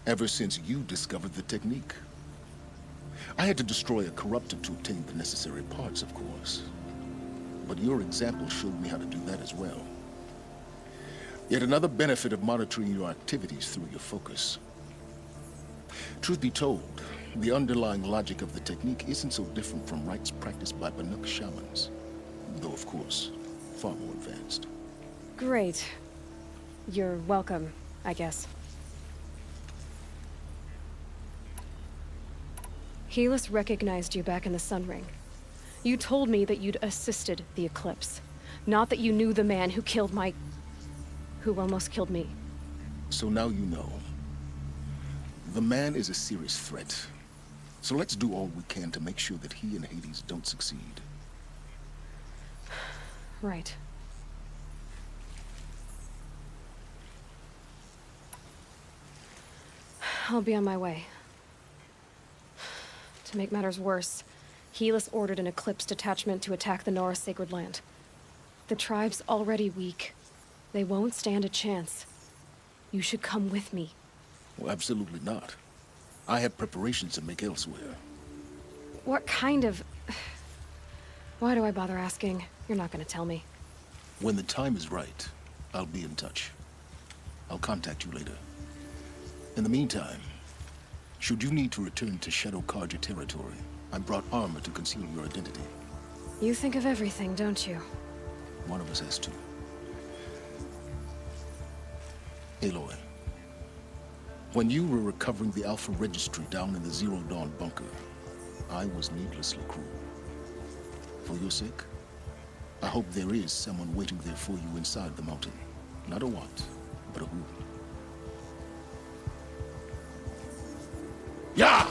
Ever since you discovered the technique. I had to destroy a corruptor to obtain the necessary parts, of course. But your example showed me how to do that as well. Yet another benefit of monitoring your activities through your focus. Truth be told, the underlying logic of the technique isn't so different from rites practiced by Banuk shamans. Though, of course, far more advanced. Great. You're welcome, I guess. Helis recognized you back in the Sun Ring. You told me that you'd assisted the Eclipse. Not that you knew the man who killed who almost killed me. So now you know. The man is a serious threat. So let's do all we can to make sure that he and Hades don't succeed. Right. I'll be on my way. To make matters worse, Helis ordered an Eclipse detachment to attack the Nora Sacred Land. The tribe's already weak. They won't stand a chance. You should come with me. Well, absolutely not. I have preparations to make elsewhere. What kind of... Why do I bother asking? You're not gonna tell me. When the time is right, I'll be in touch. I'll contact you later. In the meantime, should you need to return to Shadow Karja territory, I brought armor to conceal your identity. You think of everything, don't you? One of us has to. Aloy, when you were recovering the Alpha Registry down in the Zero Dawn bunker, I was needlessly cruel. For your sake, I hope there is someone waiting there for you inside the mountain. Not a what, but a who. Yeah!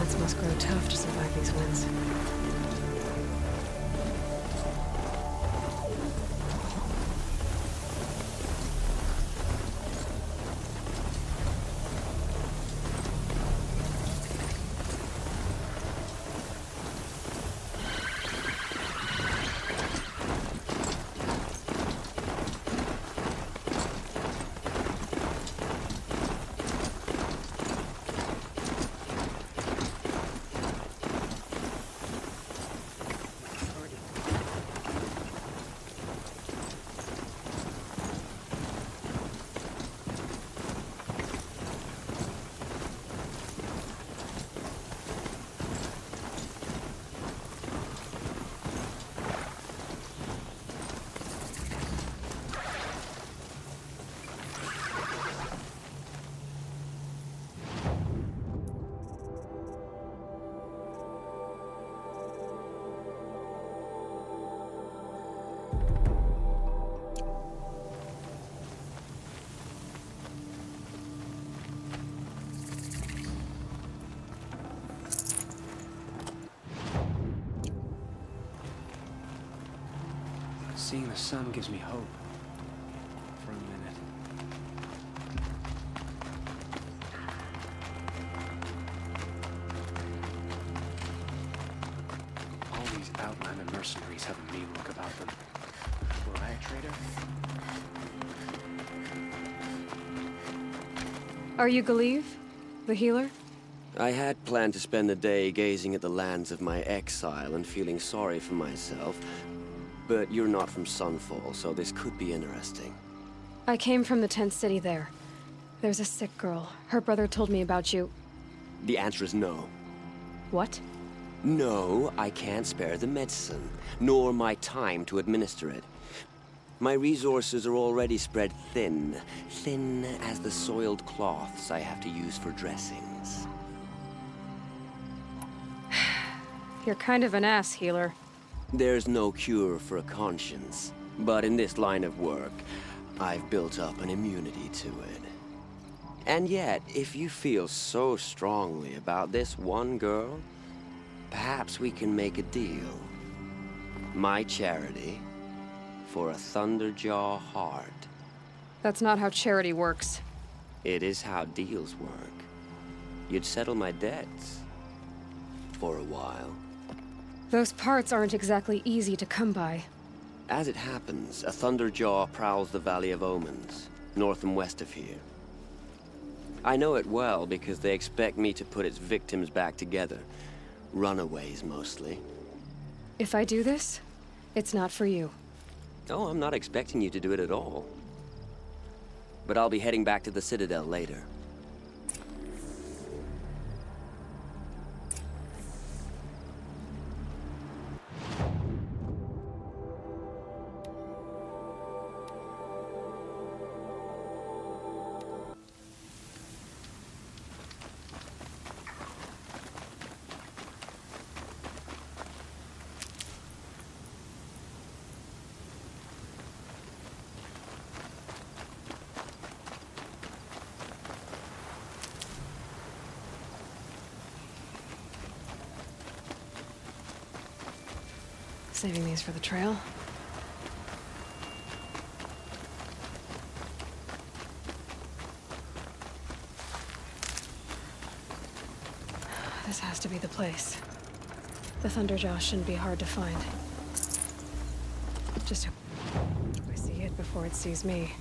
plants must grow tough to survive these winds. Seeing the sun gives me hope. For a minute. All these outlander mercenaries have a mean look about them. Were I a traitor? Are you Galeev, the healer? I had planned to spend the day gazing at the lands of my exile and feeling sorry for myself. But you're not from Sunfall, so this could be interesting. I came from the tent city there. There's a sick girl. Her brother told me about you. The answer is no. What? No, I can't spare the medicine, nor my time to administer it. My resources are already spread thin, thin as the soiled cloths I have to use for dressings. You're kind of an ass, healer. There's no cure for a conscience, but in this line of work, I've built up an immunity to it. And yet, if you feel so strongly about this one girl, perhaps we can make a deal. My charity for a Thunderjaw heart. That's not how charity works. It is how deals work. You'd settle my debts for a while. Those parts aren't exactly easy to come by. As it happens, a Thunderjaw prowls the Valley of Omens, north and west of here. I know it well because they expect me to put its victims back together. Runaways, mostly. If I do this, it's not for you. Oh, I'm not expecting you to do it at all. But I'll be heading back to the Citadel later. Saving these for the trail. This has to be the place. The Thunderjaw shouldn't be hard to find. Just hope I see it before it sees me.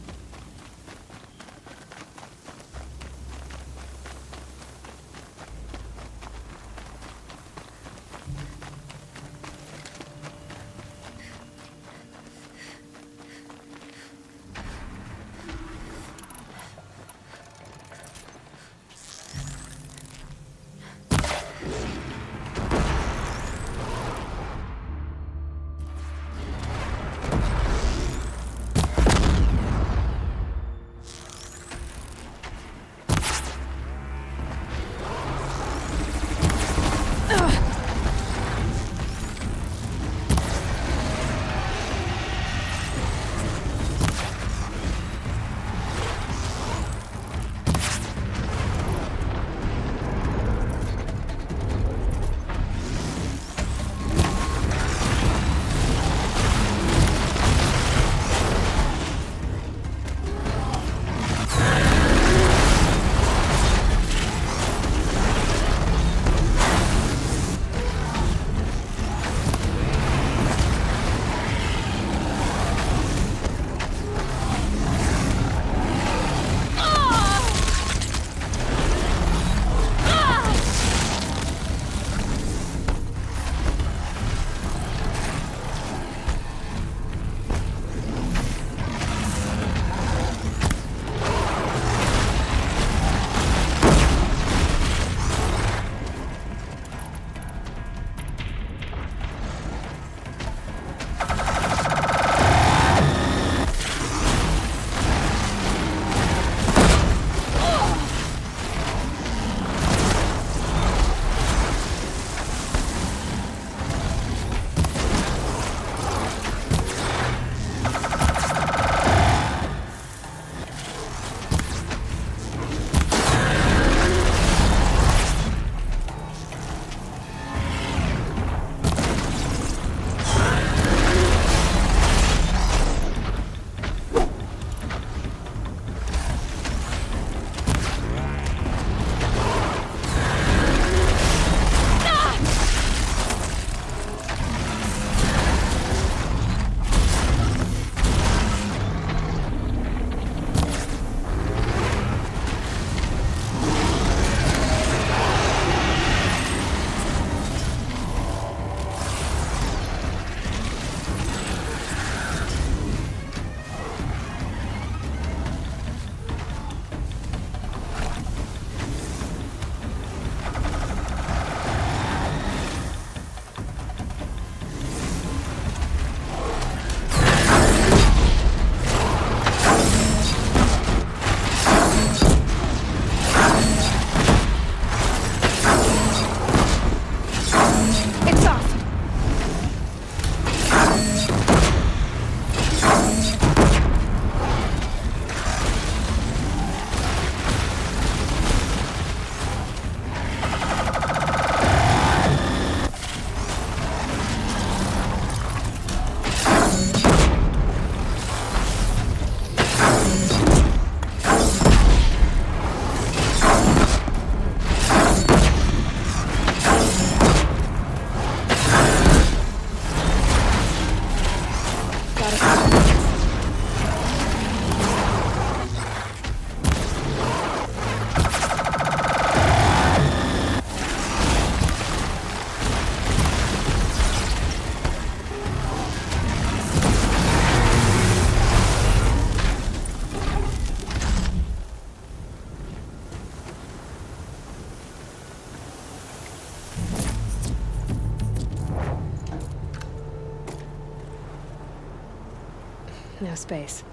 No space.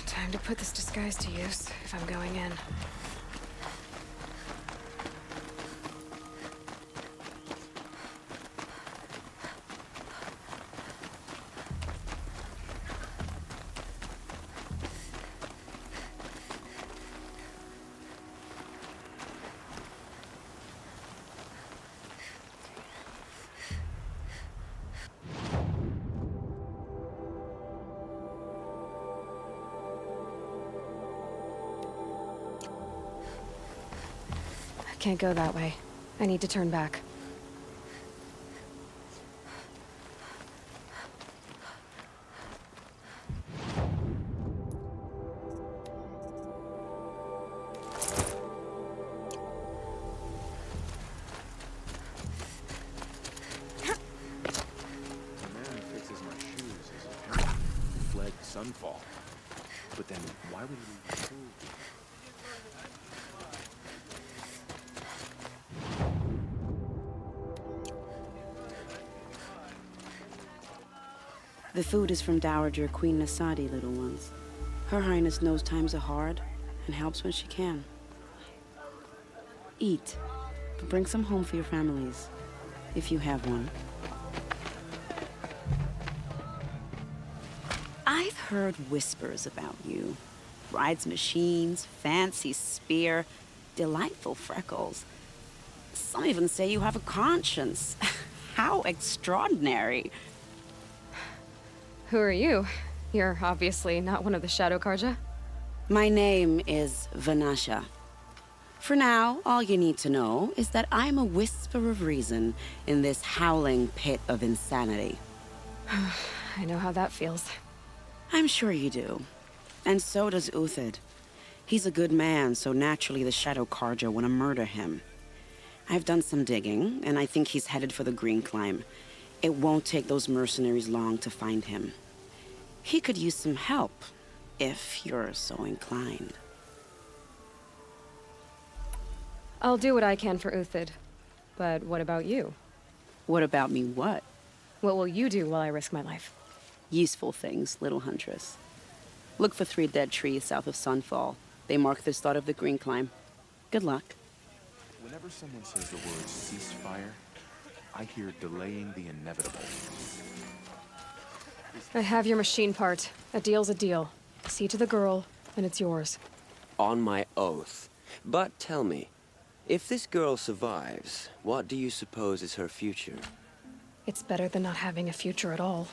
Time to put this disguise to use, if I'm going in. Can't go that way. I need to turn back. The man who fixes my shoes is apparently fled Sunfall. But then why would he leave food? The food is from Dowager Queen Nasadi, little ones. Her Highness knows times are hard and helps when she can. Eat, but bring some home for your families, if you have one. I've heard whispers about you. Rides machines, fancy spear, delightful freckles. Some even say you have a conscience. How extraordinary. Who are you? You're obviously not one of the Shadow Karja. My name is Vanasha. For now, all you need to know is that I'm a whisper of reason in this howling pit of insanity. I know how that feels. I'm sure you do. And so does Uthid. He's a good man, so naturally the Shadow Carja want to murder him. I've done some digging, and I think he's headed for the Green Climb. It won't take those mercenaries long to find him. He could use some help, if you're so inclined. I'll do what I can for Uthid. But what about you? What about me what? What will you do while I risk my life? Useful things, little huntress. Look for 3 dead trees south of Sunfall. They mark the start of the Green Climb. Good luck. Whenever someone says the word ceasefire, I hear delaying the inevitable. I have your machine part. A deal's a deal. See to the girl, and it's yours. On my oath. But tell me, if this girl survives, what do you suppose is her future? It's better than not having a future at all.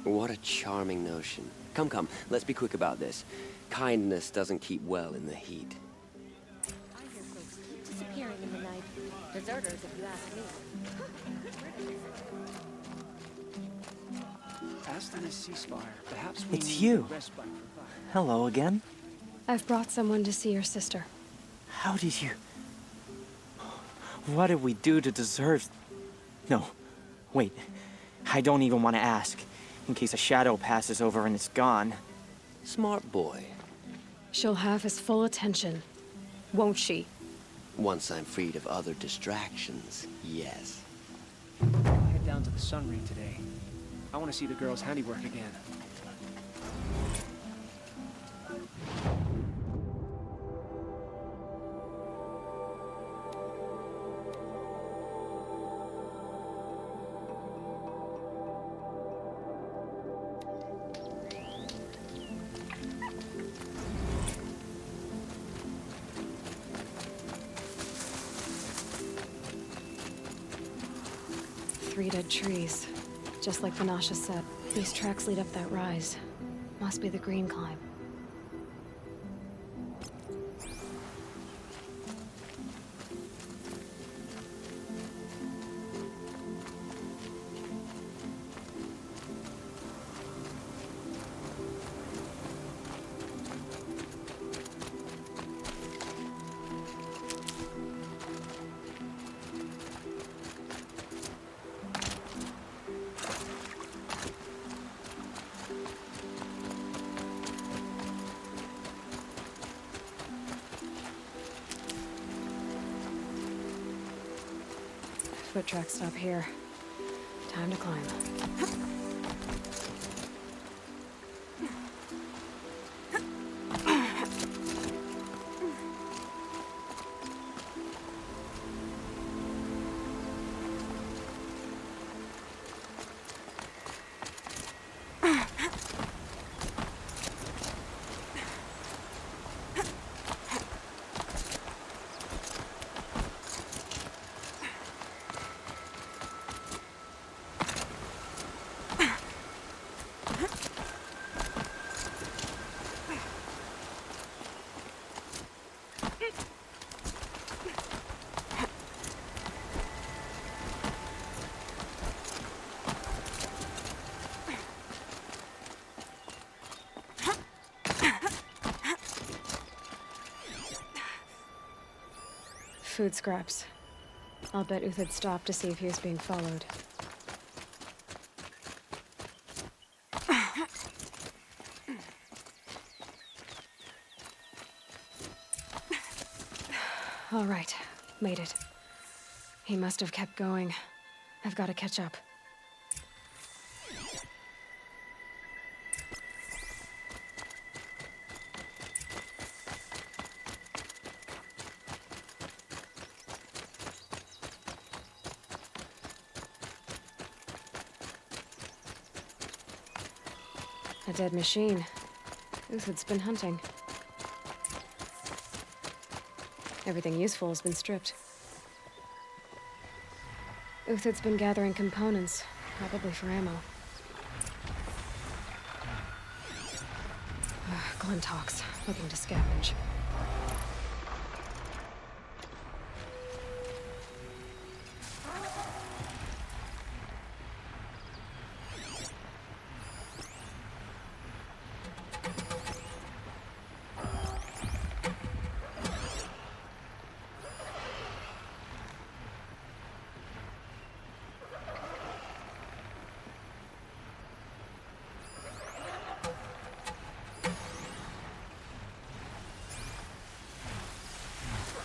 What a charming notion. Come, come, let's be quick about this. Kindness doesn't keep well in the heat. I hear folks keep disappearing in the night. Deserters, if you ask me. As to this ceasefire, perhaps we It's need you. respite. Hello again. I've brought someone to see your sister. How did you... What did we do to deserve... No, wait. I don't even want to ask, in case a shadow passes over and it's gone. Smart boy. She'll have his full attention, won't she? Once I'm freed of other distractions, yes. I'll head down to the Sun Ring today. I want to see the girl's handiwork again. Three dead trees. Just like Vanasha said, these tracks lead up that rise. Must be the Green Climb. Foot tracks stop here. Time to climb. Food scraps. I'll bet Uthid stopped to see if he was being followed. All right, made it. He must have kept going. I've got to catch up. A dead machine. Uthid's been hunting. Everything useful has been stripped. Uthid's been gathering components, probably for ammo. Glintox, looking to scavenge.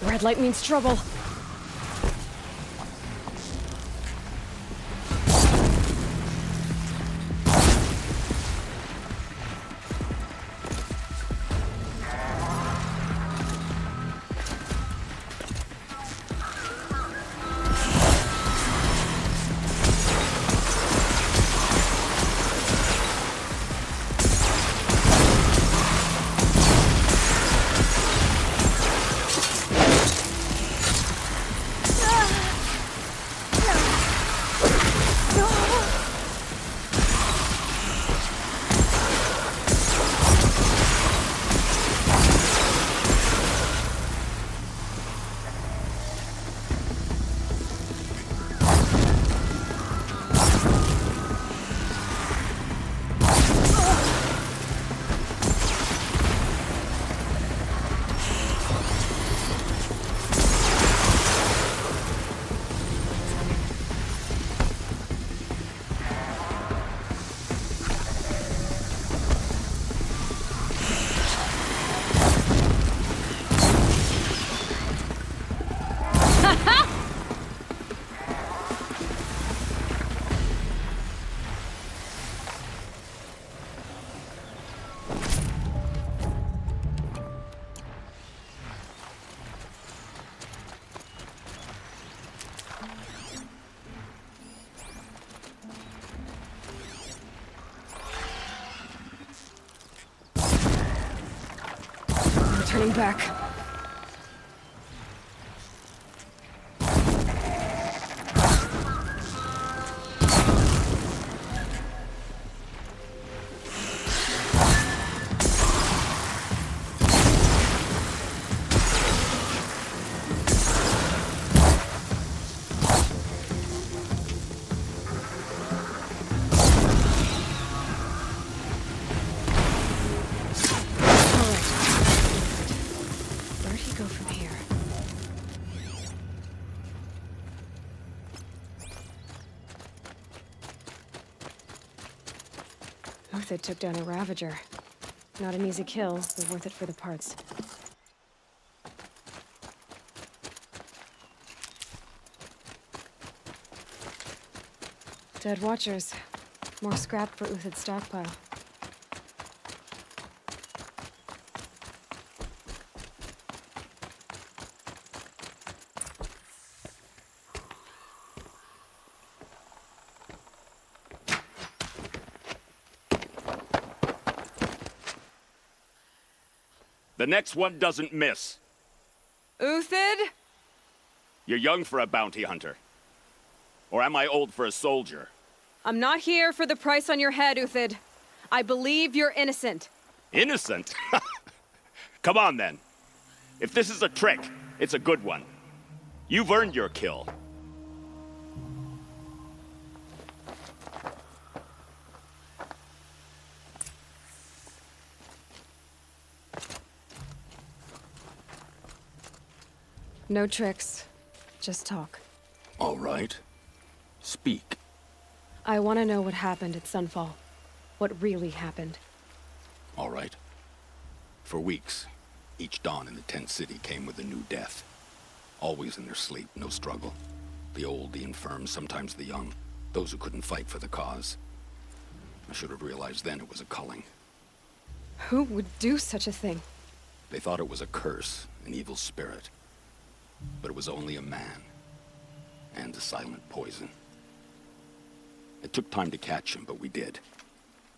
Red light means trouble. Turning back. It took down a Ravager. Not an easy kill, but worth it for the parts. Dead Watchers. More scrap for Uthid's stockpile. The next one doesn't miss. Uthid? You're young for a bounty hunter. Or am I old for a soldier? I'm not here for the price on your head, Uthid. I believe you're innocent. Innocent? Come on, then. If this is a trick, it's a good one. You've earned your kill. No tricks. Just talk. All right. Speak. I want to know what happened at Sunfall. What really happened. All right. For weeks, each dawn in the tent city came with a new death. Always in their sleep, no struggle. The old, the infirm, sometimes the young. Those who couldn't fight for the cause. I should have realized then it was a culling. Who would do such a thing? They thought it was a curse, an evil spirit. But it was only a man. And a silent poison. It took time to catch him, but we did.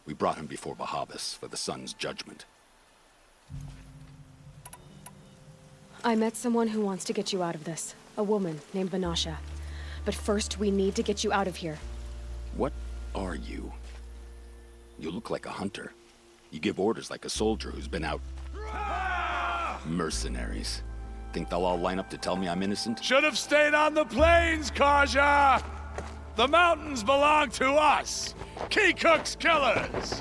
We brought him before Bahavas for the sun's judgment. I met someone who wants to get you out of this. A woman named Vanasha. But first, we need to get you out of here. What are you? You look like a hunter. You give orders like a soldier who's been out... Mercenaries. Think they'll all line up to tell me I'm innocent? Should have stayed on the plains, Kaja! The mountains belong to us! Keycook's killers!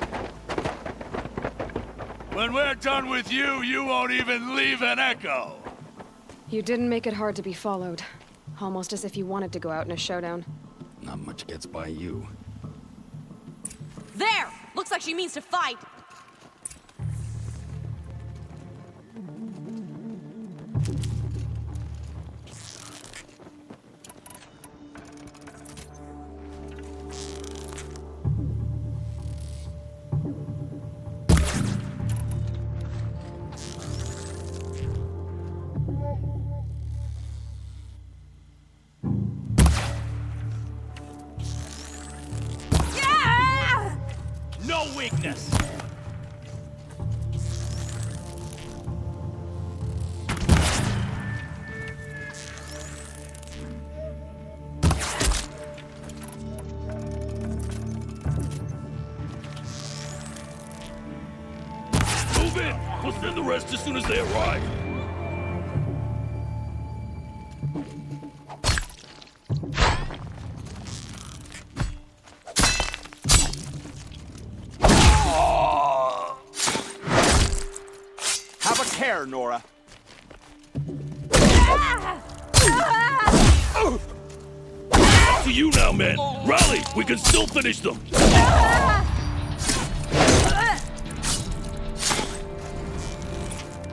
When we're done with you, you won't even leave an echo! You didn't make it hard to be followed. Almost as if you wanted to go out in a showdown. Not much gets by you. There! Looks like she means to fight! weakness. Move in! We'll send the rest as soon as they arrive. Have a care, Nora. To you now, men. Rally! We can still finish them.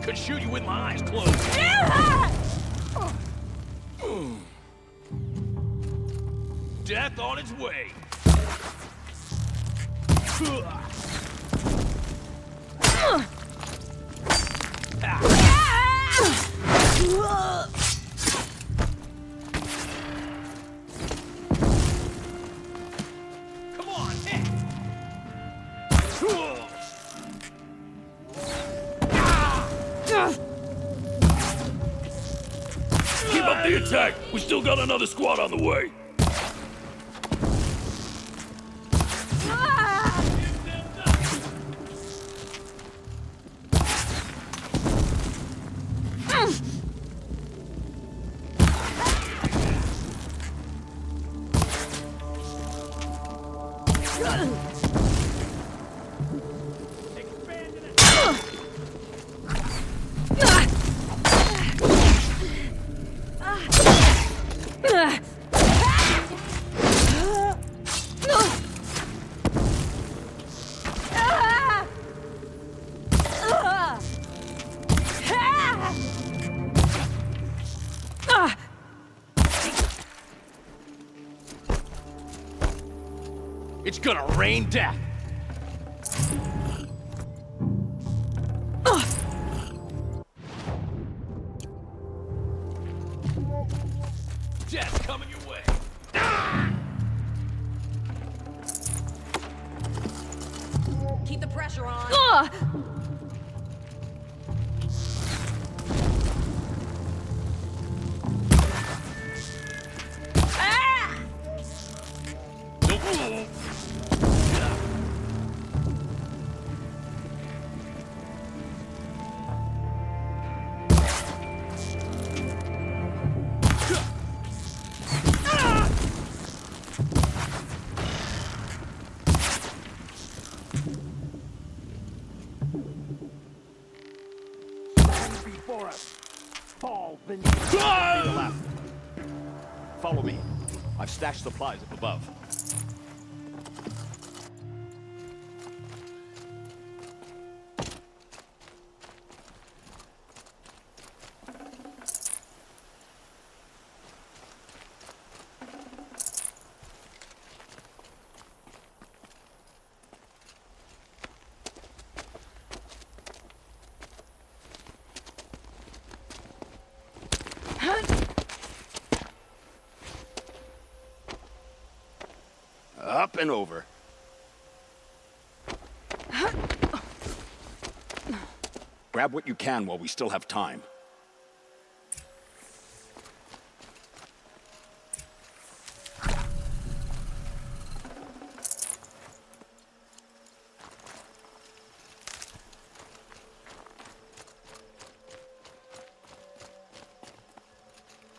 Could shoot you with my eyes closed. Death on its way. Come on, hit! Keep up the attack. We still got another squad on the way. It's gonna rain death. Death coming your way. Keep the pressure on. Before us. Fall beneath. Left. Follow me. I've stashed supplies up above. Up and over. Grab what you can while we still have time.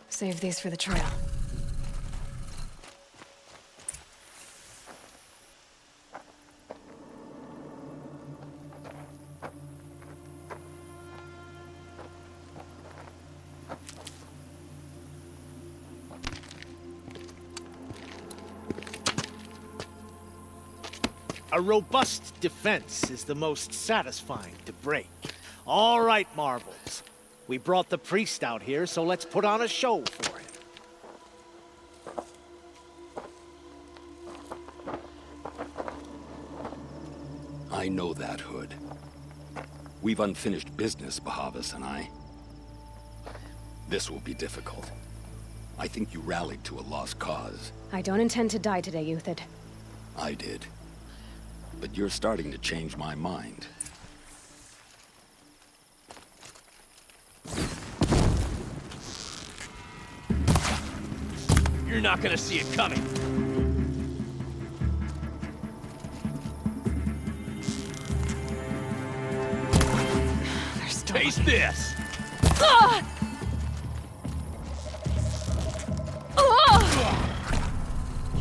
Save these for the trail. A robust defense is the most satisfying to break. All right, Marbles. We brought the priest out here, so let's put on a show for him. I know that, Hood. We've unfinished business, Bahavas and I. This will be difficult. I think you rallied to a lost cause. I don't intend to die today, Euthyd. I did. but you're starting to change my mind. You're not gonna see it coming. Taste this!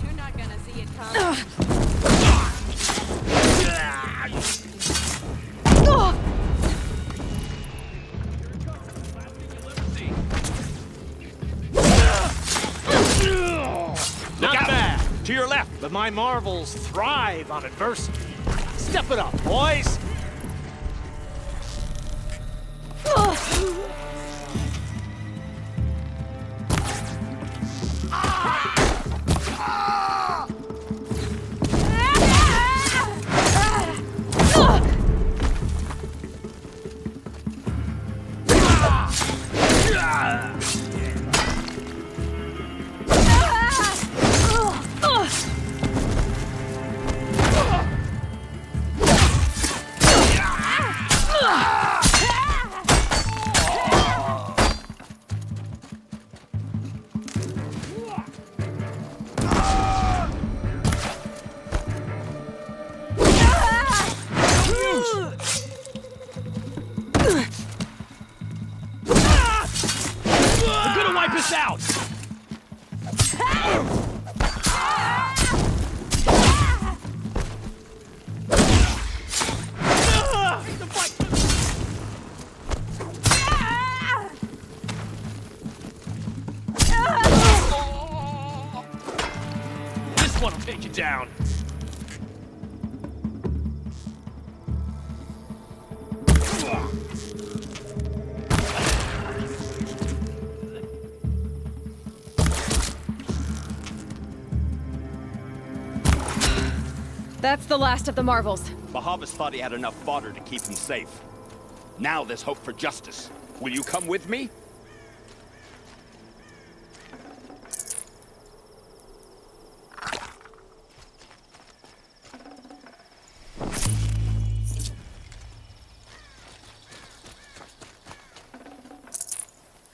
You're not gonna see it coming. Not bad. To your left. But my marvels thrive on adversity. Step it up, boys. Take you down. That's the last of the marvels. Bahavas thought he had enough fodder to keep him safe. Now there's hope for justice. Will you come with me?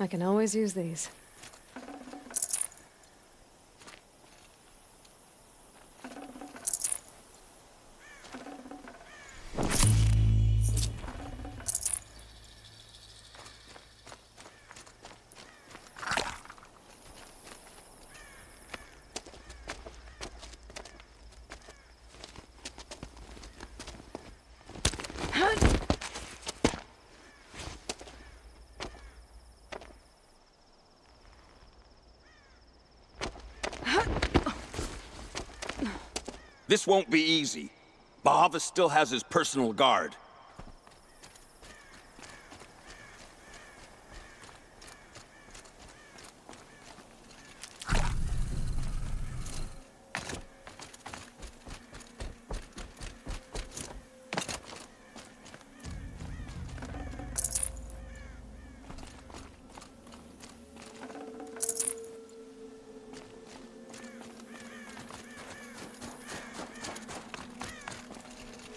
I can always use these. This won't be easy. Bahavas still has his personal guard.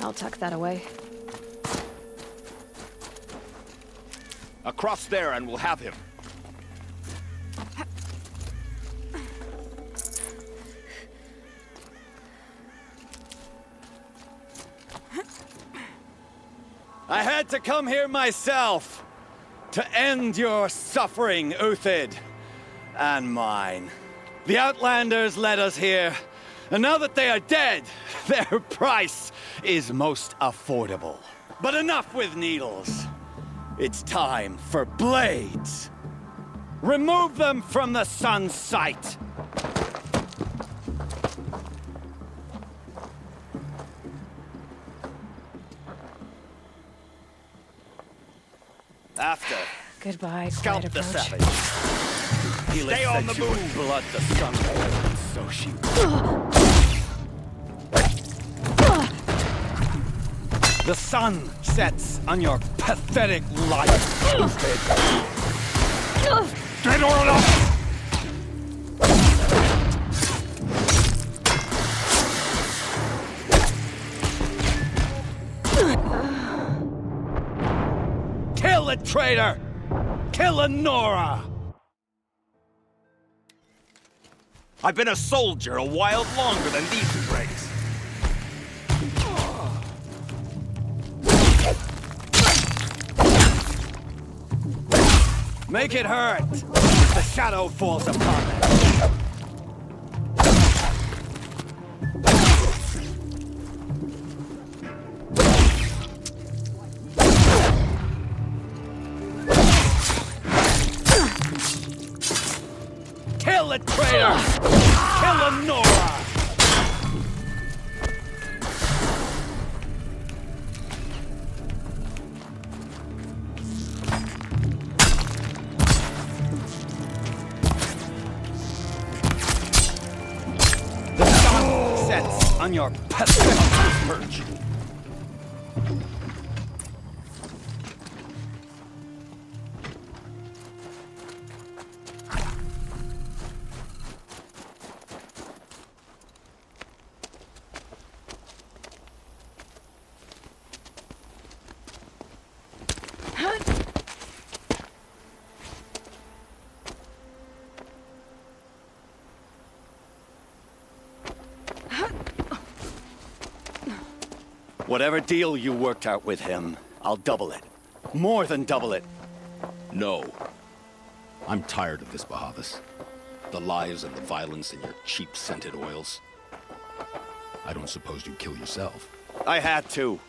I'll tuck that away. Across there and we'll have him. I had to come here myself to end your suffering, Uthid, and mine. The Outlanders led us here, and now that they are dead, their price is most affordable. But enough with needles. It's time for blades. Remove them from the sun's sight. After. Goodbye, Scalp quiet the approach. savage. He'll Stay on the essentially move. blood the sun, so she. The sun sets on your pathetic life. Dead or alive! Kill the traitor! Kill Nora! I've been a soldier a while longer than these breaks. Make it hurt! The shadow falls upon it. Kill the traitor! Kill Nora! The sun sets on your pestilent perch. Whatever deal you worked out with him, I'll double it. More than double it. No. I'm tired of this, Bahavas. The lies and the violence and your cheap-scented oils. I don't suppose you'd kill yourself. I had to.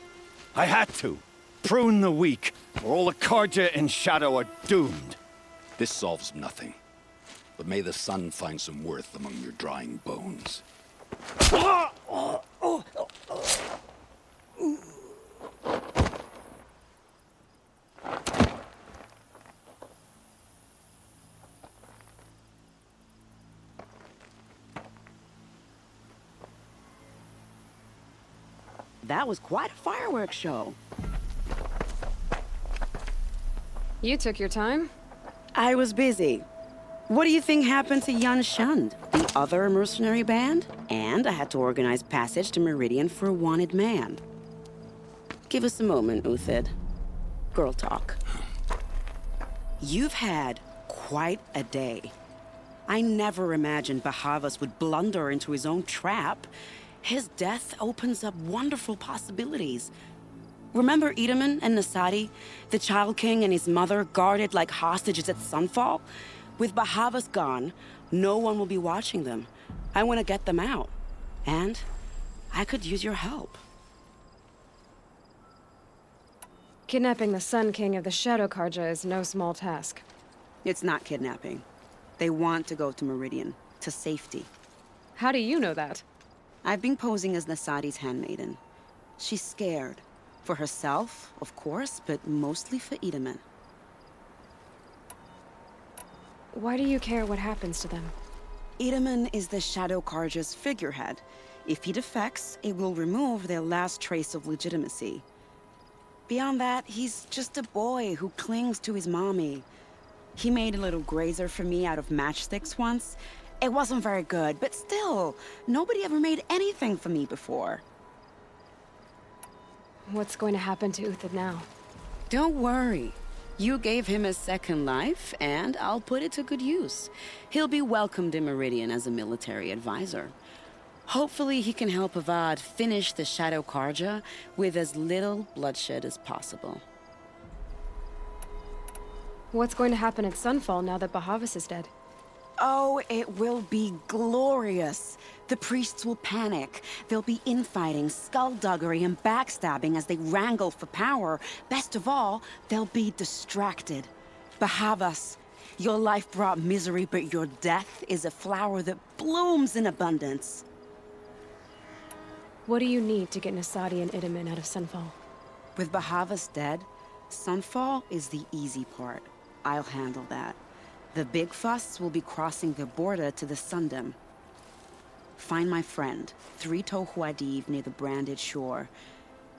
I had to. Prune the weak, or all the Karja in Shadow are doomed. This solves nothing. But may the sun find some worth among your drying bones. That was quite a fireworks show. You took your time? I was busy. What do you think happened to Yan Shund, the other mercenary band? And I had to organize passage to Meridian for a wanted man. Give us a moment, Uthid. Girl talk. You've had quite a day. I never imagined Bahavas would blunder into his own trap. His death opens up wonderful possibilities. Remember Edaman and Nasadi, the Child King and his mother guarded like hostages at Sunfall? With Bahavas gone, no one will be watching them. I want to get them out. And I could use your help. Kidnapping the Sun King of the Shadow Karja is no small task. It's not kidnapping. They want to go to Meridian, to safety. How do you know that? I've been posing as Nasadi's handmaiden. She's scared. For herself, of course, but mostly for Edaman. Why do you care what happens to them? Edaman is the Shadow Karja's figurehead. If he defects, it will remove their last trace of legitimacy. Beyond that, he's just a boy who clings to his mommy. He made a little grazer for me out of matchsticks once. It wasn't very good, but still, nobody ever made anything for me before. What's going to happen to Uthid now? Don't worry. You gave him a second life, and I'll put it to good use. He'll be welcomed in Meridian as a military advisor. Hopefully he can help Avad finish the Shadow Karja with as little bloodshed as possible. What's going to happen at Sunfall now that Bahavas is dead? Oh, it will be glorious. The priests will panic. There'll be infighting, skullduggery, and backstabbing as they wrangle for power. Best of all, they'll be distracted. Bahavas, your life brought misery, but your death is a flower that blooms in abundance. What do you need to get Nasadi and Edaman out of Sunfall? With Bahavas dead, Sunfall is the easy part. I'll handle that. The big fuss will be crossing the border to the Sundom. Find my friend, 3 Tohuadiv near the branded shore.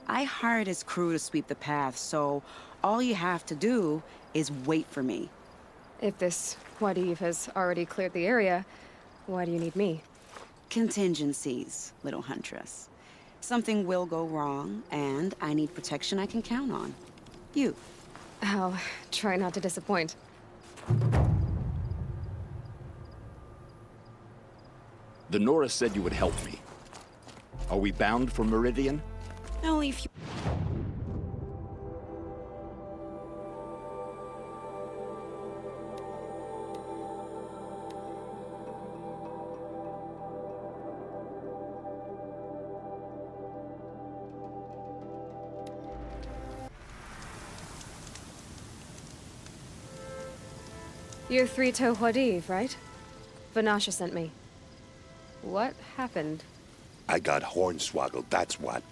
I hired his crew to sweep the path, so all you have to do is wait for me. If this Wadiv has already cleared the area, why do you need me? Contingencies, little huntress. Something will go wrong, and I need protection I can count on. You. I'll try not to disappoint. The Norris said you would help me. Are we bound for Meridian? Only if you... You're Three-Toe Huadiv, right? Vanasha sent me. What happened? I got hornswoggled, that's what.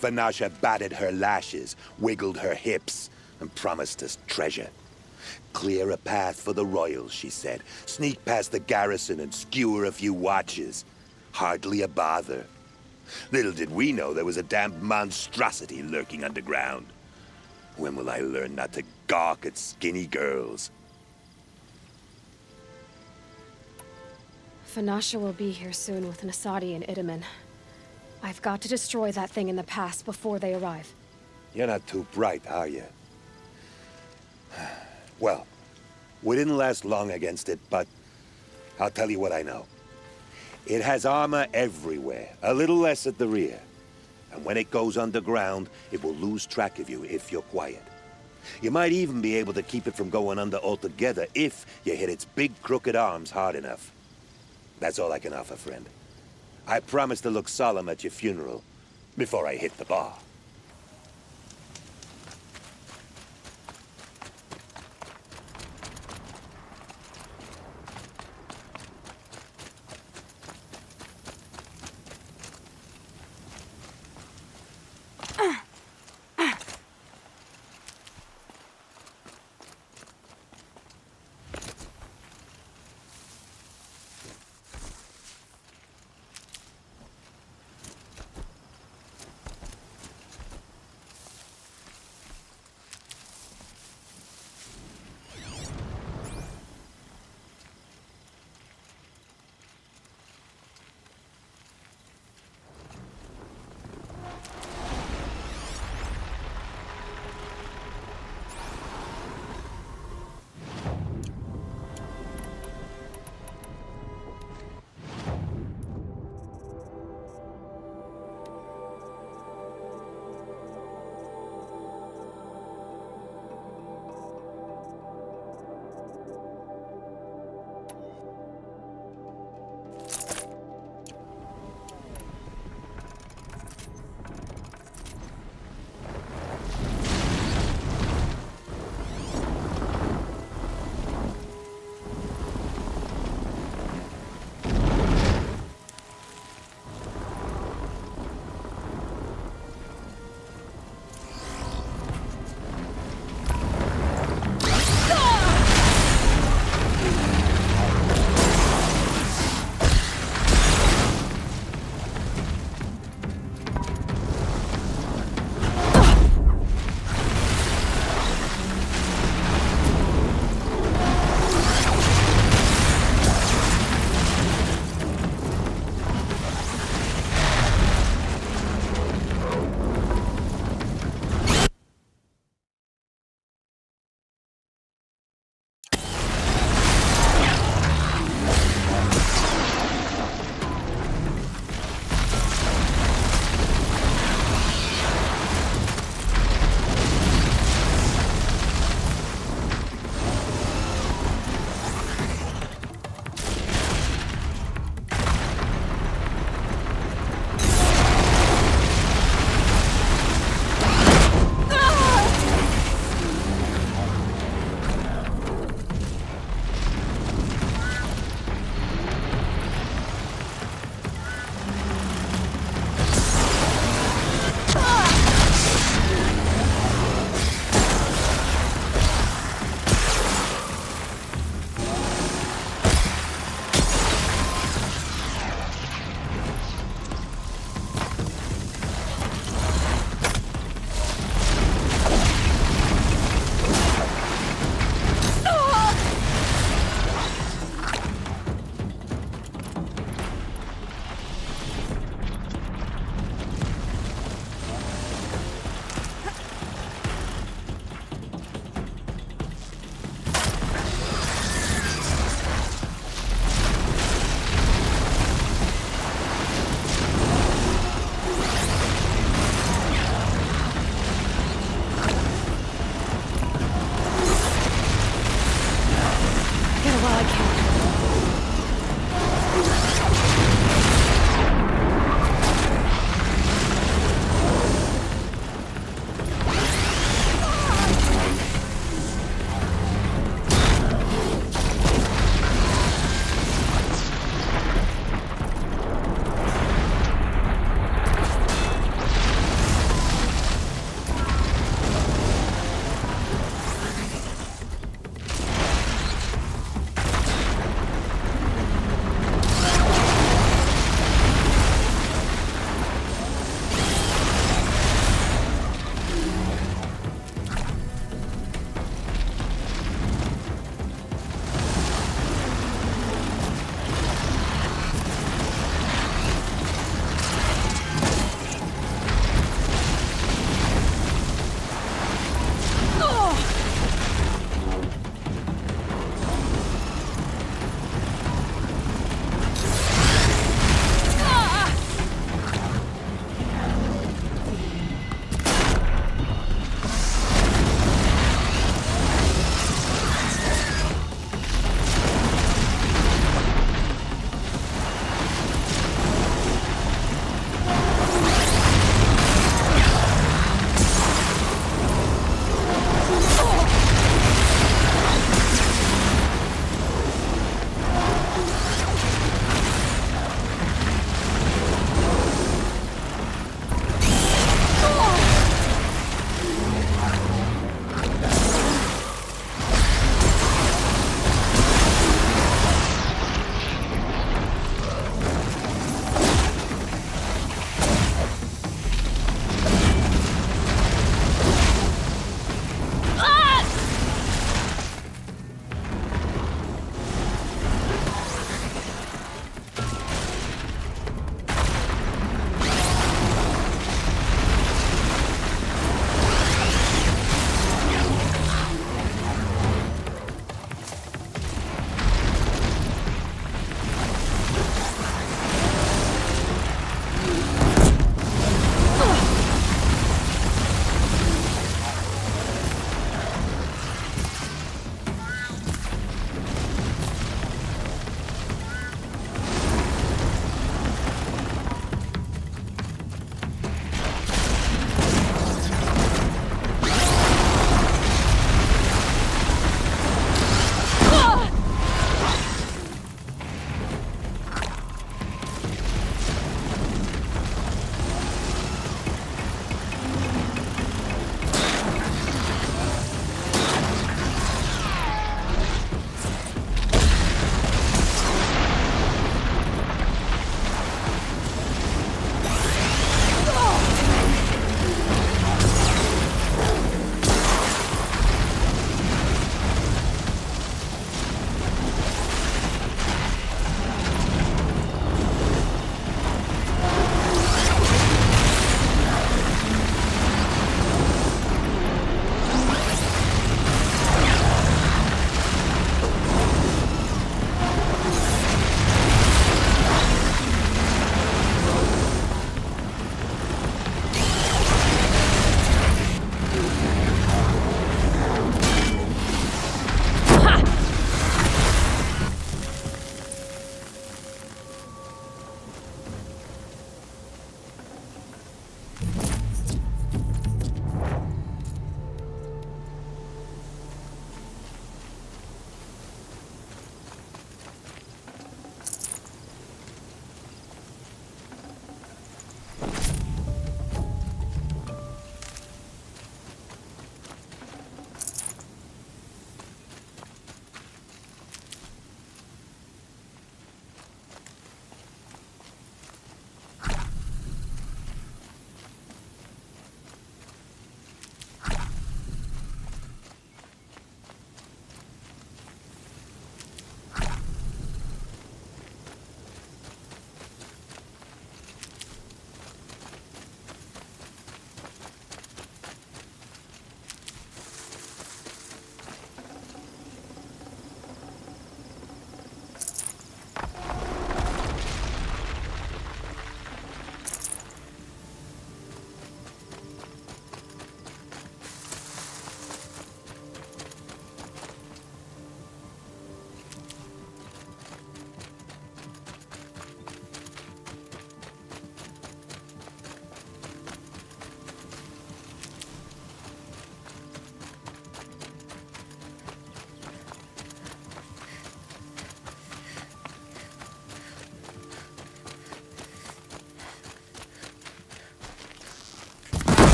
Vanasha batted her lashes, wiggled her hips, and promised us treasure. Clear a path for the royals, she said. Sneak past the garrison and skewer a few watches. Hardly a bother. Little did we know there was a damned monstrosity lurking underground. When will I learn not to gawk at skinny girls? Vanasha will be here soon with Nasadi and Itamen. I've got to destroy that thing in the past before they arrive. You're not too bright, are you? Well, we didn't last long against it, but I'll tell you what I know. It has armor everywhere, a little less at the rear. And when it goes underground, it will lose track of you if you're quiet. You might even be able to keep it from going under altogether if you hit its big crooked arms hard enough. That's all I can offer, friend. I promise to look solemn at your funeral before I hit the bar.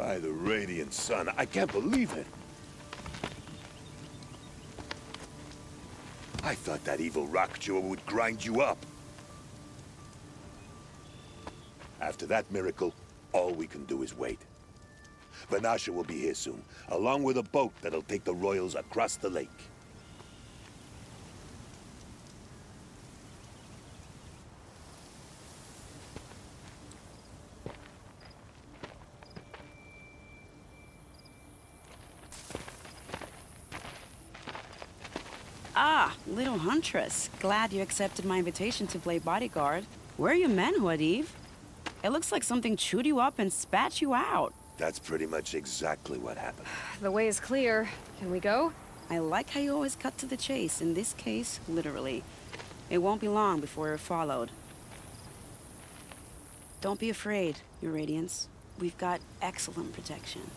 By the radiant sun, I can't believe it. I thought that evil rock chewer would grind you up. After that miracle, all we can do is wait. Vanasha will be here soon, along with a boat that'll take the royals across the lake. Ah, little huntress. Glad you accepted my invitation to play bodyguard. Where are your men, Huadiv? It looks like something chewed you up and spat you out. That's pretty much exactly what happened. The way is clear. Can we go? I like how you always cut to the chase. In this case, literally. It won't be long before we're followed. Don't be afraid, Your Radiance. We've got excellent protection.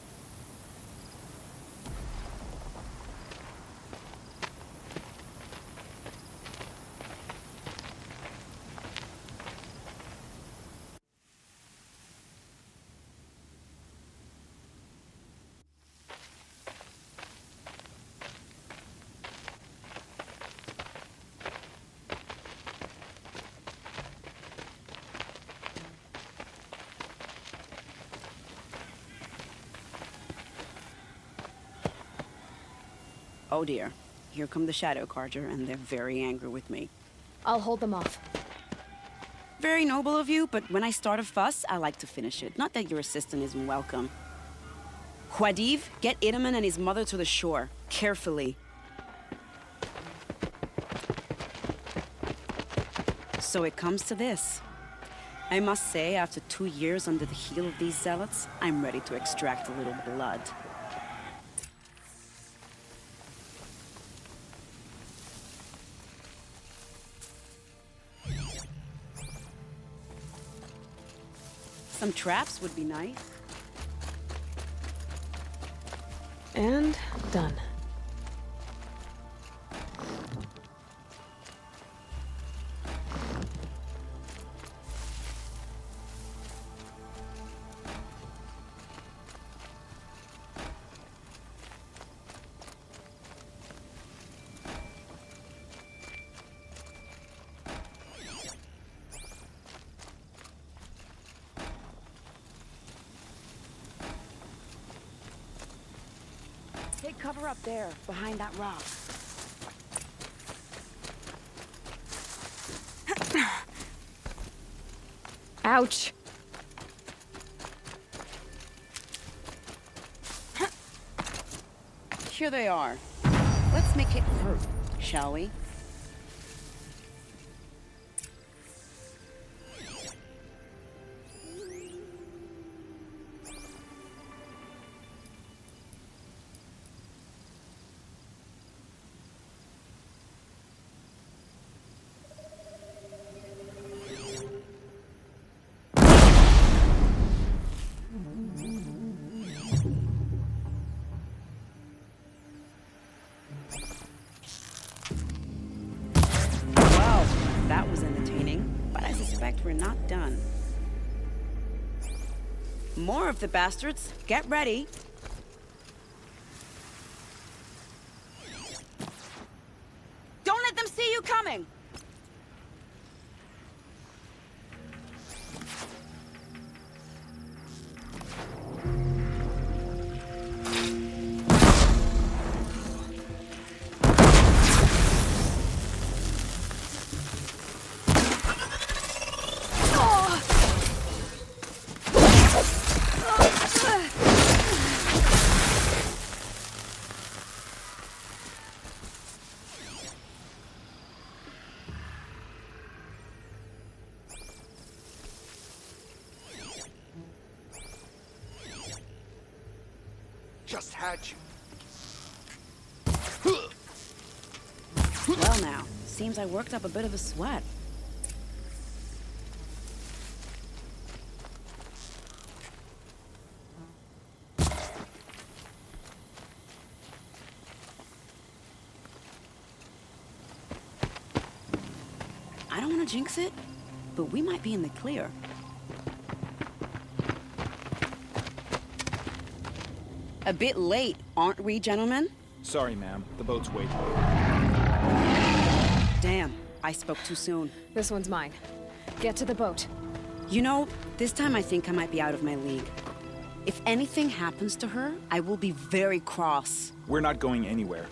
Oh dear. Here come the Shadow Carter, and they're very angry with me. I'll hold them off. Very noble of you, but when I start a fuss, I like to finish it. Not that your assistant isn't welcome. Huadiv, get Idaman and his mother to the shore. Carefully. So it comes to this. I must say, after 2 years under the heel of these zealots, I'm ready to extract a little blood. Some traps would be nice. And done. Take cover up there, behind that rock. Ouch. Here they are. Let's make it hurt, shall we? That was entertaining, but I suspect we're not done. More of the bastards. Get ready. Don't let them see you coming! Just had you. Well now, seems I worked up a bit of a sweat. I don't want to jinx it, but we might be in the clear. A bit late, aren't we, gentlemen? Sorry, ma'am. The boat's waiting. Damn, I spoke too soon. This one's mine. Get to the boat. You know, this time I think I might be out of my league. If anything happens to her, I will be very cross. We're not going anywhere.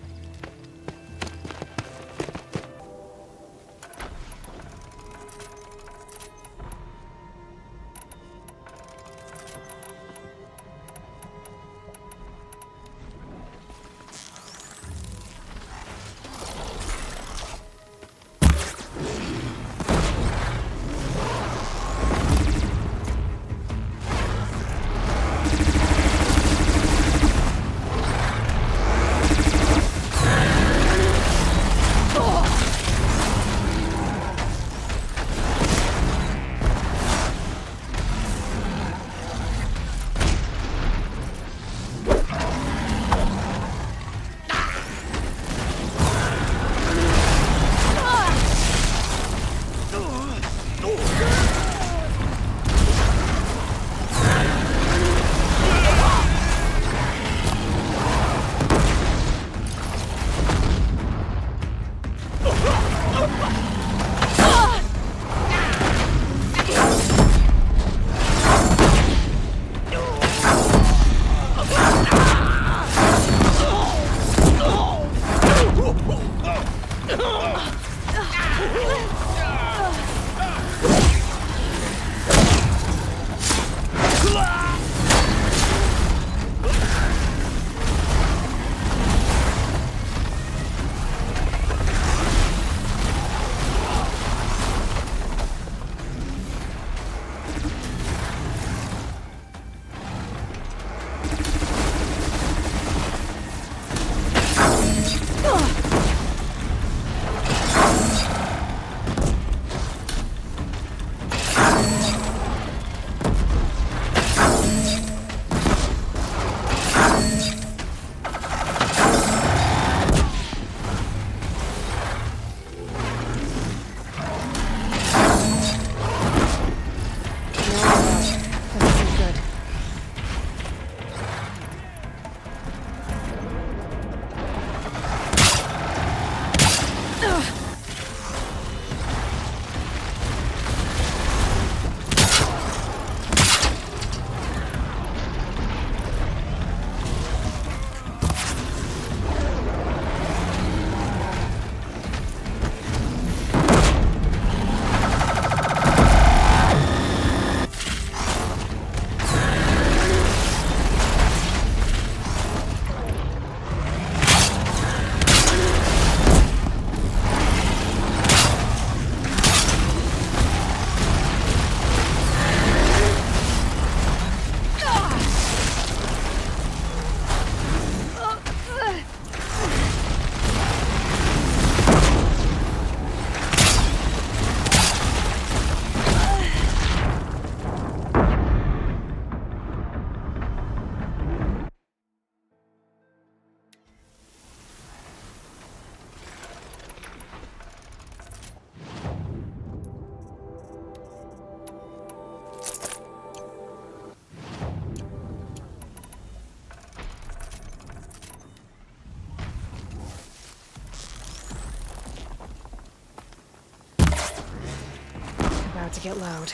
About to get loud.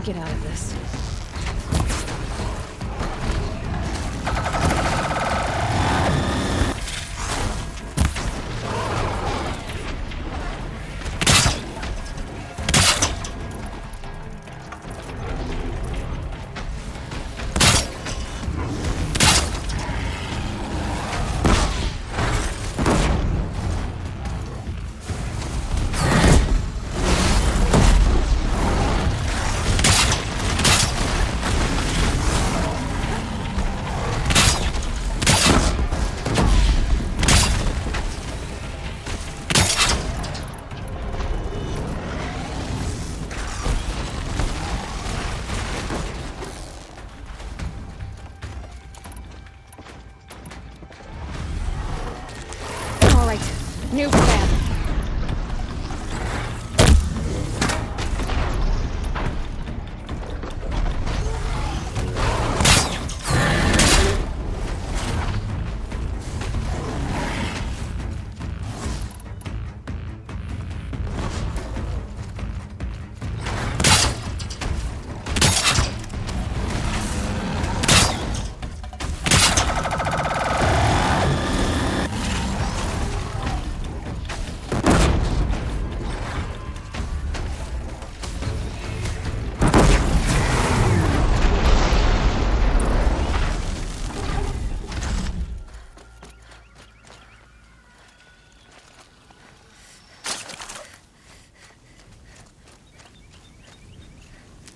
get out of this. New plan.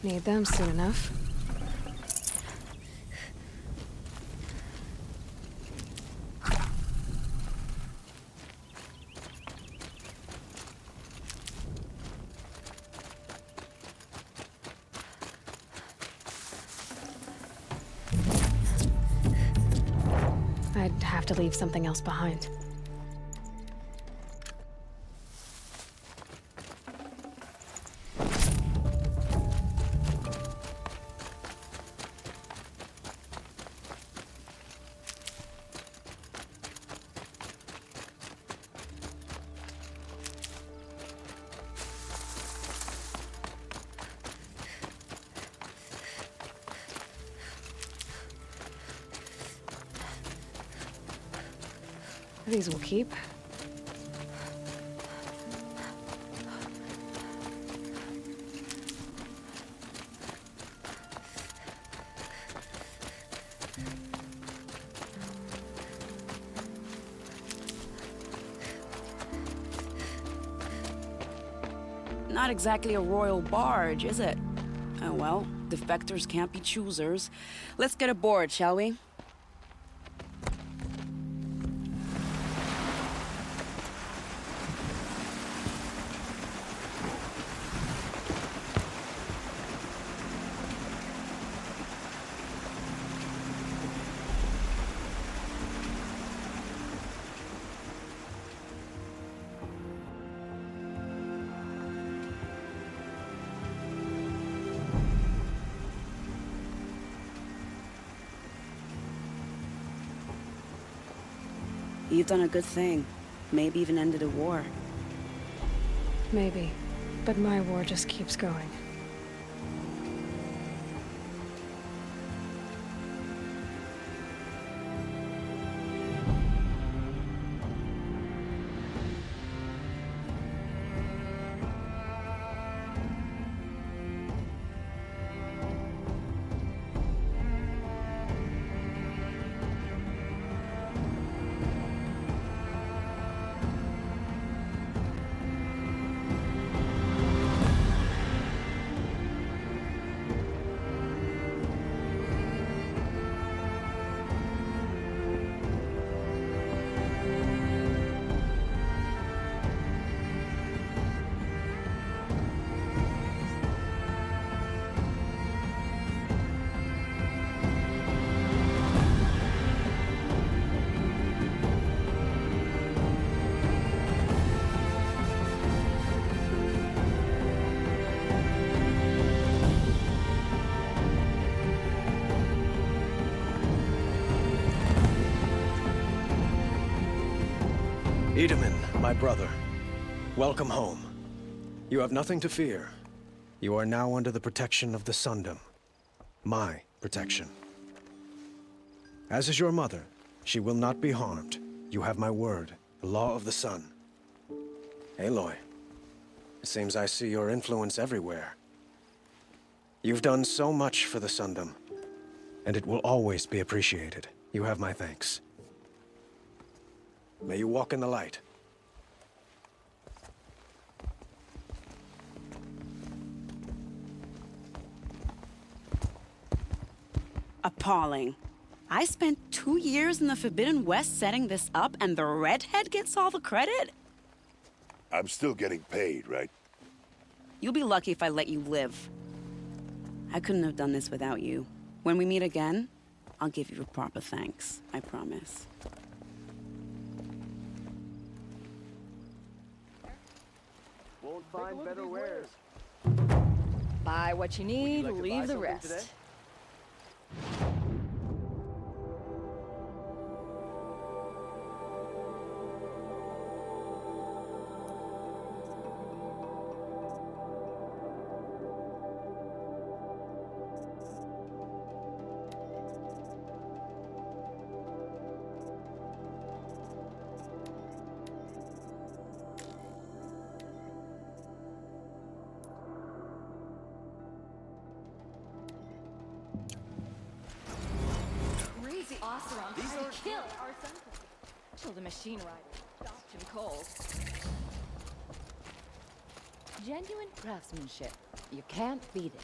Need them soon enough. I'd have to leave something else behind. These will keep. Not exactly a royal barge, is it? Oh well, defectors can't be choosers. Let's get aboard, shall we? You've done a good thing. Maybe even ended a war. Maybe. But my war just keeps going. Edaman, my brother, welcome home. You have nothing to fear. You are now under the protection of the Sundom. My protection. As is your mother, she will not be harmed. You have my word, the law of the sun. Aloy, it seems I see your influence everywhere. You've done so much for the Sundom, and it will always be appreciated. You have my thanks. May you walk in the light. Appalling. I spent 2 years in the Forbidden West setting this up, and the redhead gets all the credit? I'm still getting paid, right? You'll be lucky if I let you live. I couldn't have done this without you. When we meet again, I'll give you a proper thanks. I promise. Won't find better wares. Buy what you need, leave the rest. Today? Crazy Oseron tried to kill our son. Till the machine rider stopped him cold. Genuine craftsmanship. You can't beat it.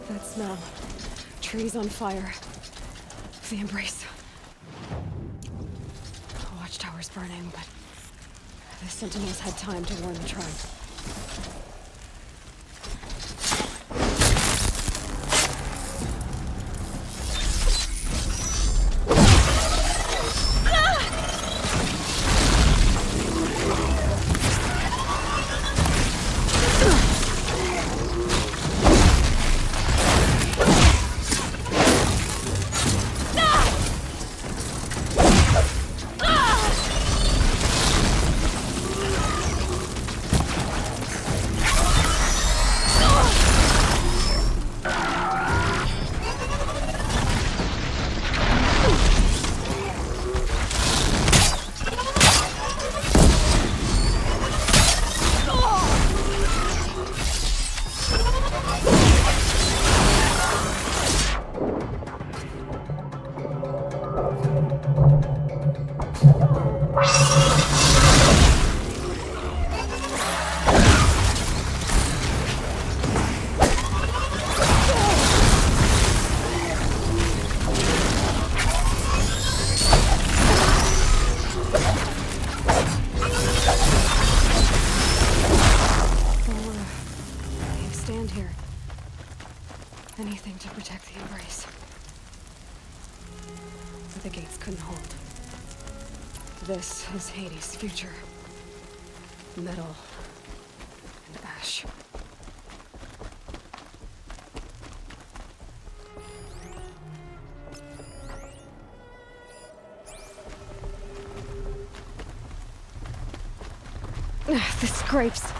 That smell. Trees on fire. The embrace. Watchtower's burning, but the Sentinels had time to warn the tribe. Anything to protect the embrace. But the gates couldn't hold. This is Hades' future. Metal and ash. The scrapes.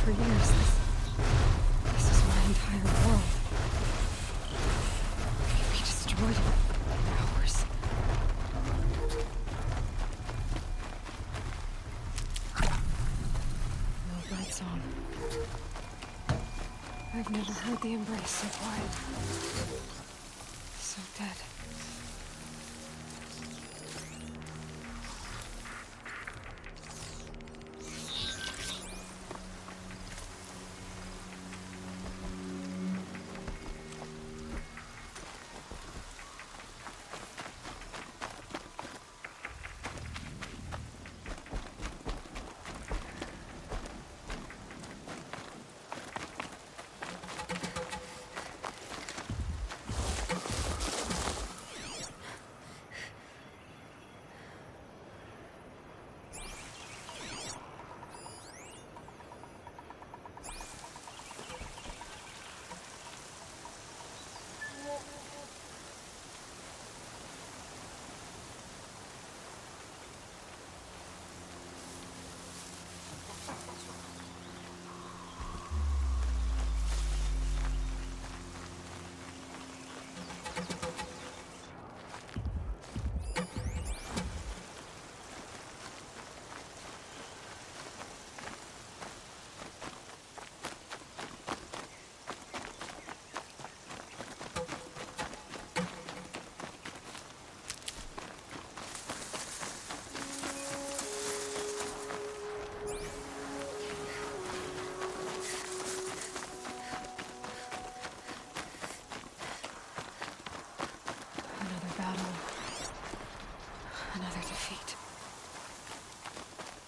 for years. This is my entire world. We'd be destroyed in hours. No birdsong. I've never heard the embrace so quiet. So dead.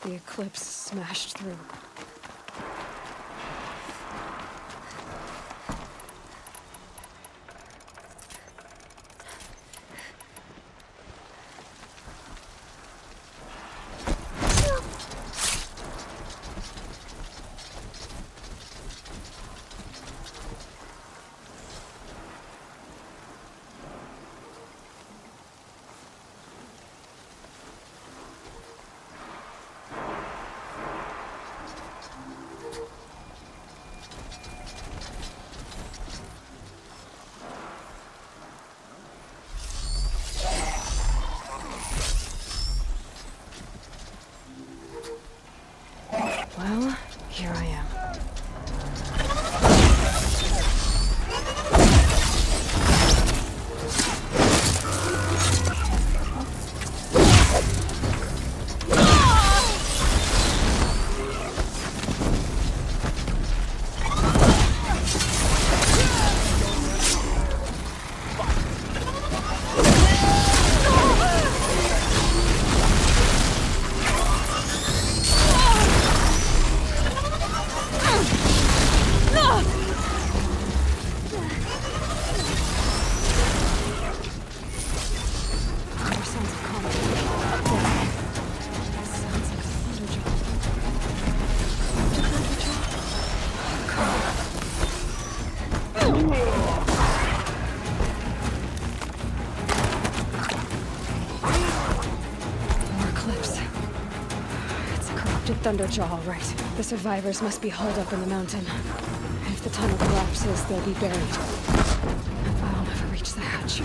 The eclipse smashed through. Well, here I am. Thunderjaw, all right. The survivors must be holed up in the mountain. If the tunnel collapses, they'll be buried. I'll never reach the hatch.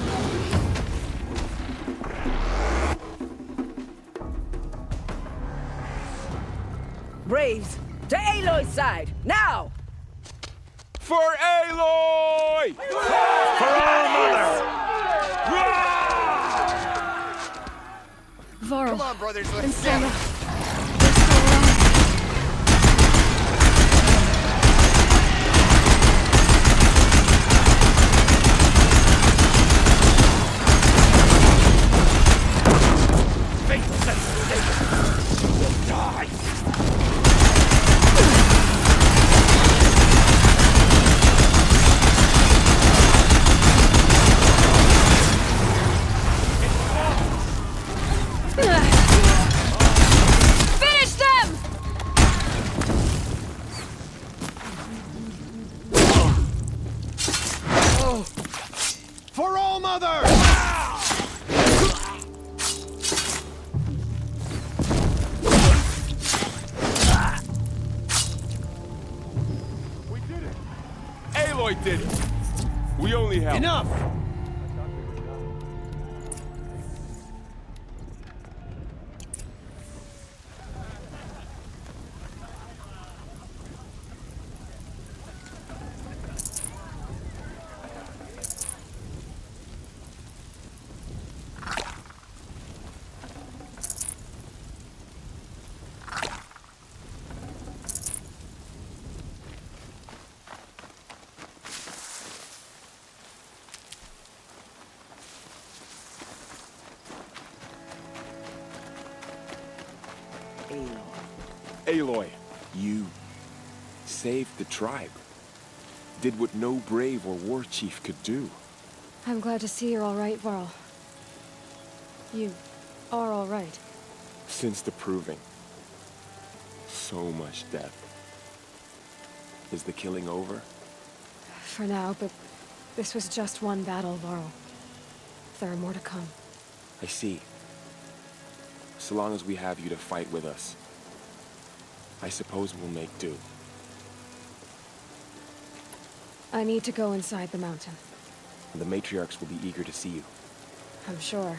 Braves, to Aloy's side, now! For Aloy! For our mother! Varl. Come on, brothers, let's and Santa. For All Mother! Aloy did it! We only helped. Enough! Aloy, you saved the tribe. Did what no brave or war chief could do. I'm glad to see you're all right, Varl. You are all right. Since the proving. So much death. Is the killing over? For now, but this was just one battle, Varl. There are more to come. I see. So long as we have you to fight with us, I suppose we'll make do. I need to go inside the mountain. The matriarchs will be eager to see you. I'm sure,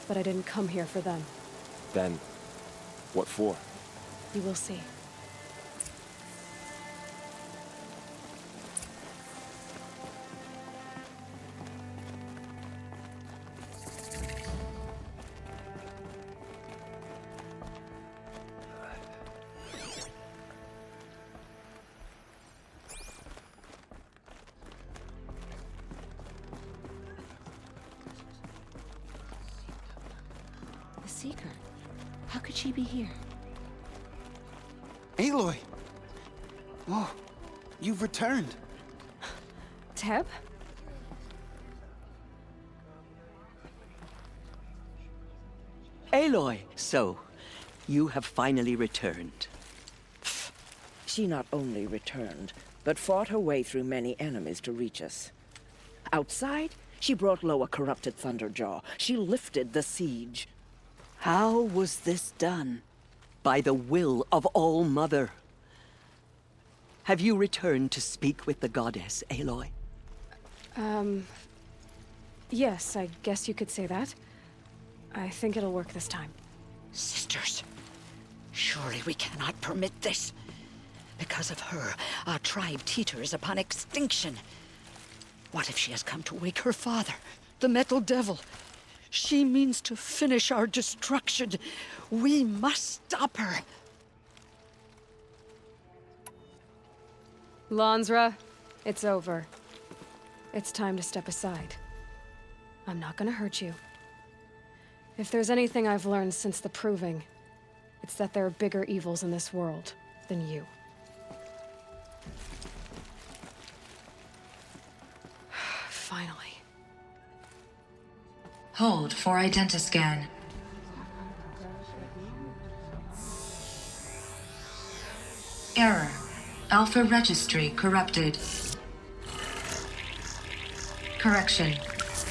but I didn't come here for them. Then, what for? You will see. Seeker. How could she be here? Aloy! Oh, you've returned. Teb? Aloy, so, you have finally returned. She not only returned, but fought her way through many enemies to reach us. Outside, she brought low a corrupted Thunderjaw. She lifted the siege. How was this done? By the will of All-Mother. Have you returned to speak with the goddess, Aloy? Yes, I guess you could say that. I think it'll work this time. Sisters, surely we cannot permit this. Because of her, our tribe teeters upon extinction. What if she has come to wake her father, the Metal Devil? She means to finish our destruction. We must stop her. Lansra, it's over. It's time to step aside. I'm not gonna hurt you. If there's anything I've learned since the Proving, it's that there are bigger evils in this world than you. Finally. Hold for identiscan. Error. Alpha registry corrupted. Correction.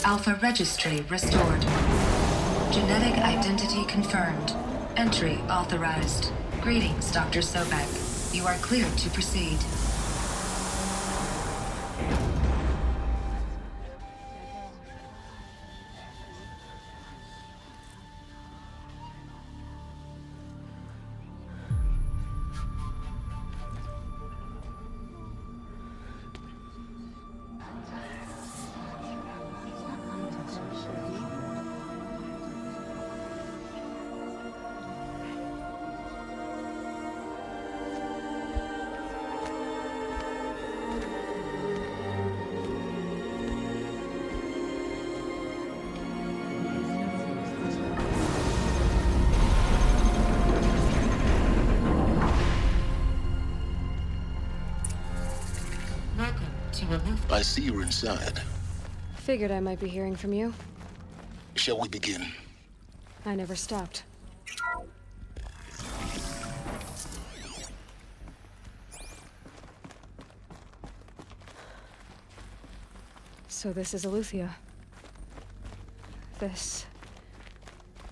Alpha registry restored. Genetic identity confirmed. Entry authorized. Greetings, Dr. Sobek. You are cleared to proceed. I see you're inside. Figured I might be hearing from you. Shall we begin? I never stopped. So this is Aletheia. This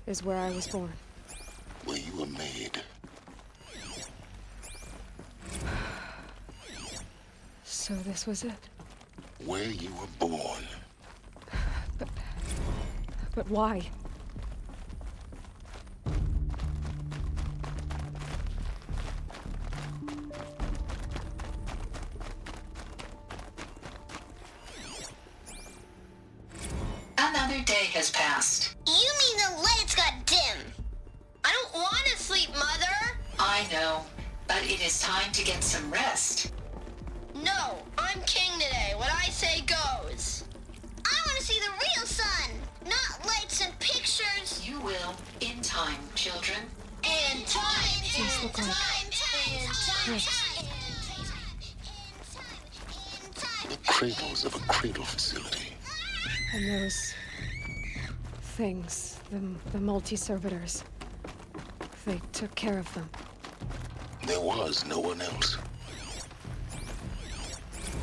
is where I was born. Where you were made. So this was it. where you were born. But why? Another day has passed. You mean the lights got dim? I don't want to sleep, Mother! I know, but it is time to get some rest. No, I'm king today. What I say goes. I want to see the real sun, not lights and pictures. You will, in time, children. In time, These look like bricks. The cradles of a cradle facility. And those things, the multi-servitors, they took care of them. There was no one else.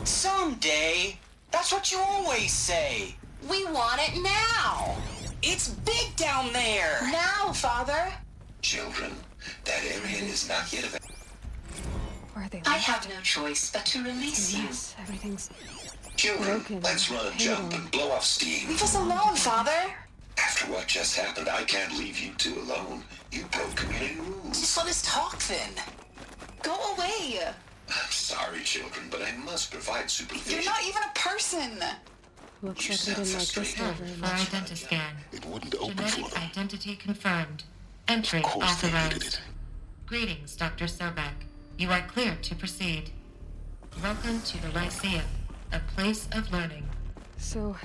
Someday. That's what you always say. We want it now. It's big down there. Now, Father. Children, that area is not yet available. Where are they? I have no choice but to release you. Yes, everything's Children, broken. let's run a jump and blow off steam. Leave us alone, Father. After what just happened, I can't leave you two alone. You broke community rules. Just let us talk then. Go away. I'm sorry, children, but I must provide supervision. You're not even a person. Looks You like they sound didn't like this frustrated. guy very For much. identiscan. It wouldn't open Genetic for them. identity confirmed. Entry Of course they hated authorized. it. Greetings, Dr. Sobek. You are cleared to proceed. Welcome to the Lyceum, a place of learning. So,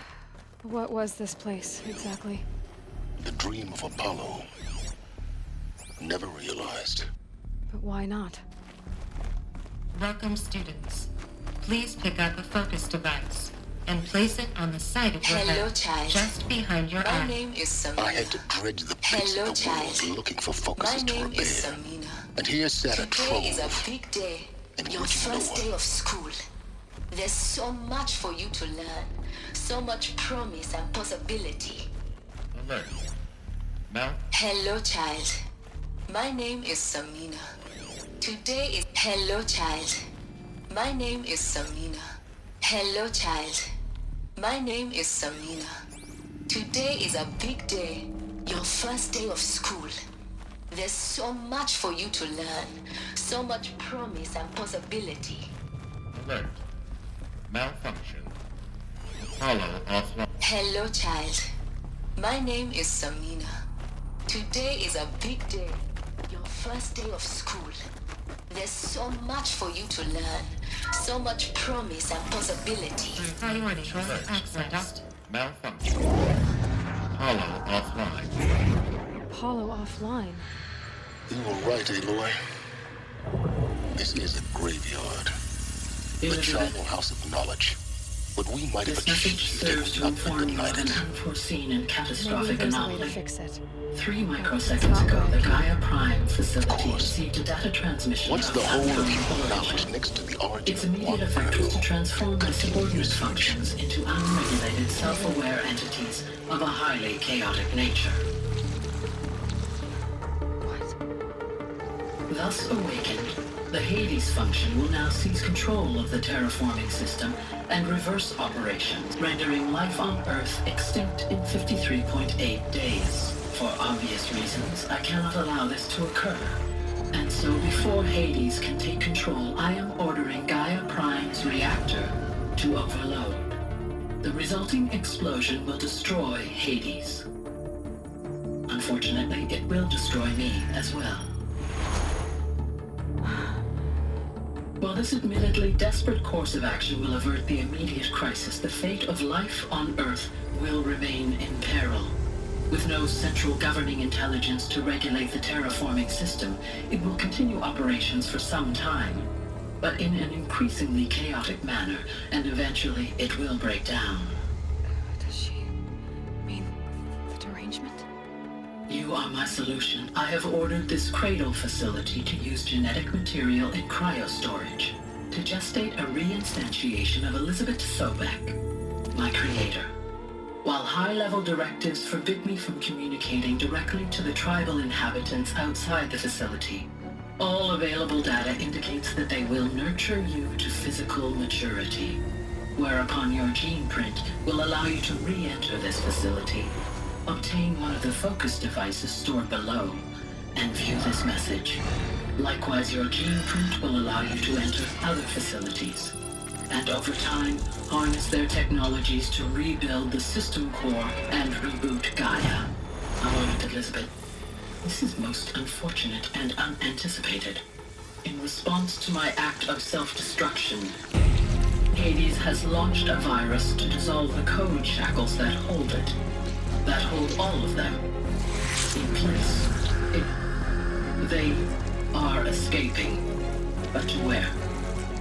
what was this place, exactly? The dream of Apollo. Never realized. But why not? Welcome, students. Please pick up a focus device and place it on the side of your Hello, head, child. just behind your My eye. name is Samina. I had to dredge the pits Hello, of the world child. looking for My focuses to name is repair. Samina. And here sat a Today is trove. a big day. And Your would you know first what? day of school. There's so much for you to learn. So much promise and possibility. Alert. Mount. Hello, child. My name is Samina. Today is... Hello, child. My name is Samina. Hello, child. My name is Samina. Today is a big day. Your first day of school. There's so much for you to learn. So much promise and possibility. Alert. Malfunction. Apollo offline. Hello, child. My name is Samina. Today is a big day. Your first day of school. There's so much for you to learn. So much promise and possibility. Priority accessed. Malfunction. Apollo offline. Apollo offline. You were right, Aloy. This is a graveyard. The charnel house of knowledge. What we might have This message achieved serves to had not been inform you of an ignited. unforeseen and Maybe catastrophic there's a way to anomaly. fix it. 3 microseconds ago, the Gaia Prime facility received a data transmission Once of the whole of unknown human origin. knowledge next to the origin Its of immediate one effect was to grew, transform my subordinate functions into unregulated, self-aware entities of a highly chaotic nature. Thus awakened, the Hades function will now seize control of the terraforming system and reverse operations, rendering life on Earth extinct in 53.8 days. For obvious reasons, I cannot allow this to occur. And so before Hades can take control, I am ordering Gaia Prime's reactor to overload. The resulting explosion will destroy Hades. Unfortunately, it will destroy me as well. While this admittedly desperate course of action will avert the immediate crisis, the fate of life on Earth will remain in peril. With no central governing intelligence to regulate the terraforming system, it will continue operations for some time, but in an increasingly chaotic manner, and eventually it will break down. Does she mean the derangement? You are my solution. I have ordered this cradle facility to use genetic material in cryostorage to gestate a reinstantiation of Elizabeth Sobek, my creator. While high-level directives forbid me from communicating directly to the tribal inhabitants outside the facility, all available data indicates that they will nurture you to physical maturity. whereupon your gene print will allow you to re-enter this facility, obtain one of the focus devices stored below, and view this message. Likewise, your gene print will allow you to enter other facilities, and over time, harness their technologies to rebuild the system core and reboot Gaia. A moment, Elizabeth. This is most unfortunate and unanticipated. In response to my act of self-destruction, Hades has launched a virus to dissolve the code shackles that hold it, that hold all of them in place. They are escaping, but to where?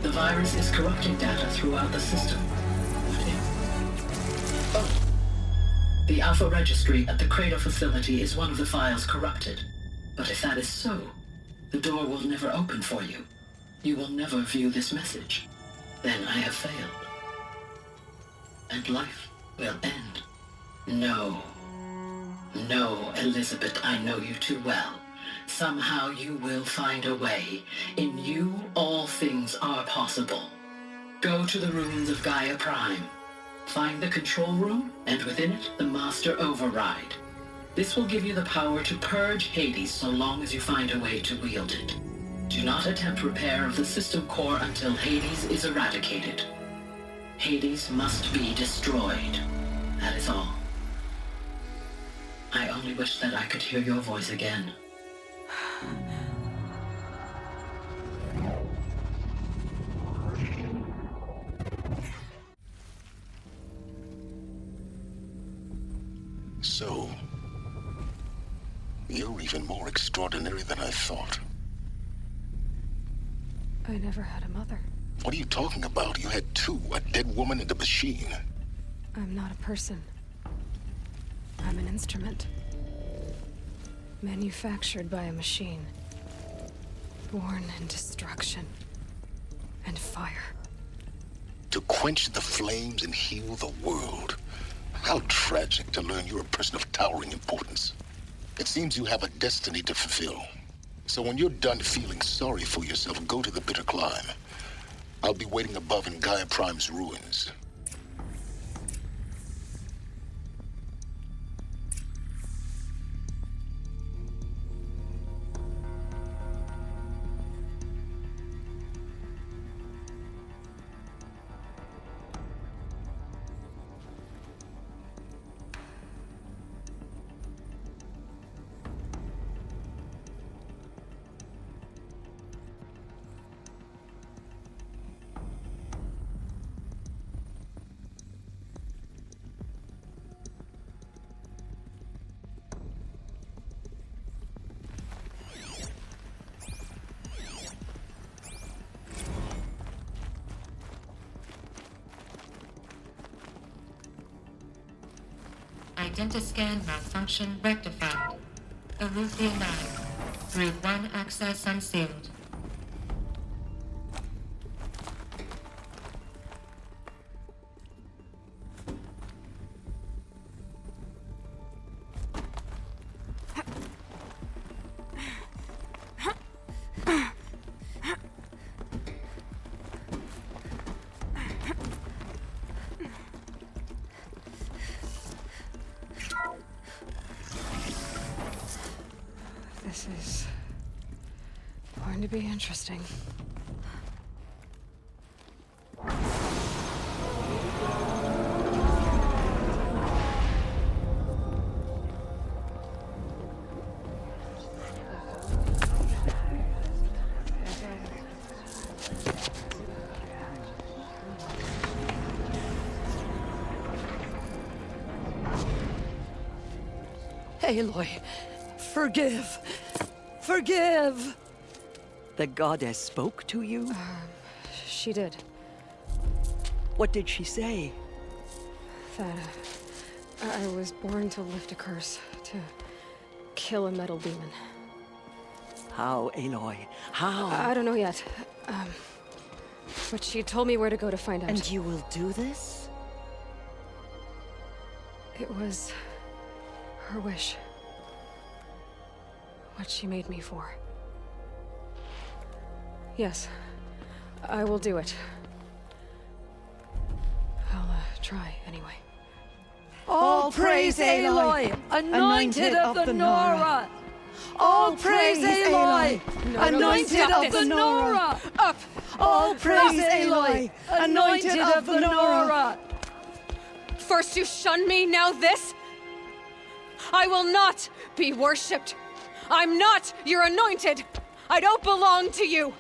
The virus is corrupting data throughout the system. What if? Oh. The Alpha Registry at the Cradle facility is one of the files corrupted. But if that is so, the door will never open for you. You will never view this message. Then I have failed. And life will end. No. No, Elizabeth, I know you too well. Somehow you will find a way. In you, all things are possible. Go to the ruins of Gaia Prime. Find the control room, and within it, the Master Override. This will give you the power to purge Hades so long as you find a way to wield it. Do not attempt repair of the system core until Hades is eradicated. Hades must be destroyed. That is all. I only wish that I could hear your voice again. So, you're even more extraordinary than I thought. I never had a mother. What are you talking about? You had two, a dead woman and a machine. I'm not a person. I'm an instrument. Manufactured by a machine. Born in destruction and fire. To quench the flames and heal the world. How tragic to learn you're a person of towering importance. It seems you have a destiny to fulfill. So when you're done feeling sorry for yourself, go to the bitter climb. I'll be waiting above in Gaia Prime's ruins. Identiscan malfunction rectified. Alethea 9. Group 1 access unsealed. This is going to be interesting. Aloy, forgive. Forgive! The goddess spoke to you? She did. What did she say? That I was born to lift a curse, to kill a metal demon. How, Aloy? How? I don't know yet. But she told me where to go to find out. And you will do this? It was her wish. What she made me for. Yes, I will do it. try, anyway. All praise Aloy, anointed of the Nora! All praise Aloy, anointed of the Nora! Up! All praise Aloy, anointed of the Nora! First you shun me, now this? I will not be worshipped. I'm not your anointed. I don't belong to you.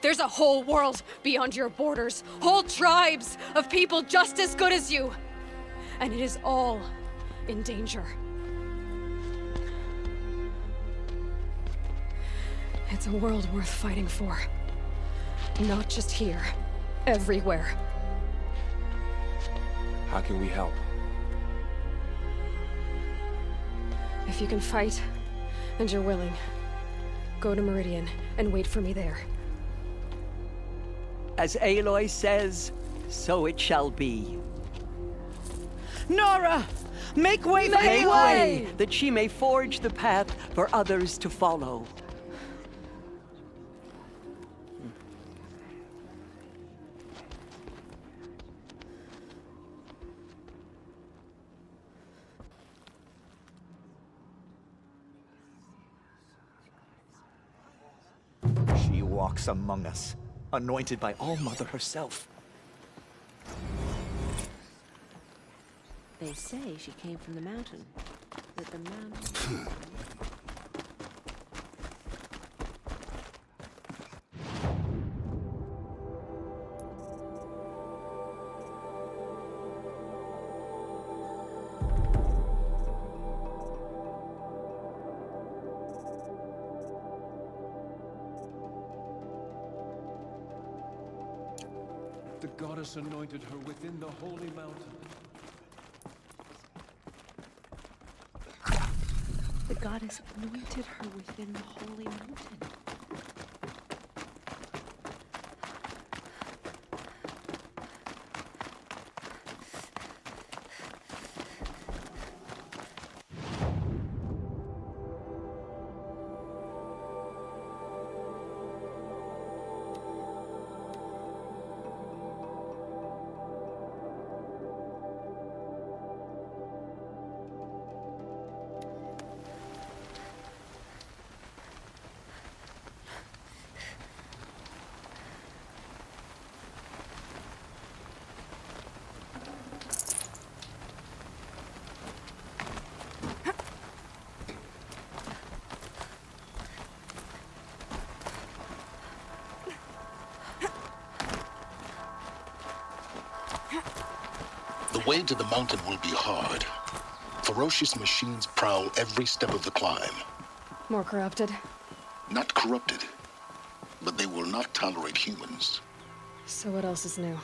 There's a whole world beyond your borders, whole tribes of people just as good as you. And it is all in danger. It's a world worth fighting for. Not just here, everywhere. How can we help? If you can fight, and you're willing, go to Meridian and wait for me there. As Aloy says, so it shall be. Nora! Make way! Make way! That she may forge the path for others to follow. She walks among us, anointed by All-Mother herself. They say she came from the mountain. That the mountain... The goddess anointed her within the holy mountain. The goddess anointed her within the holy mountain. The way to the mountain will be hard. Ferocious machines prowl every step of the climb. More corrupted? Not corrupted, but they will not tolerate humans. So what else is new?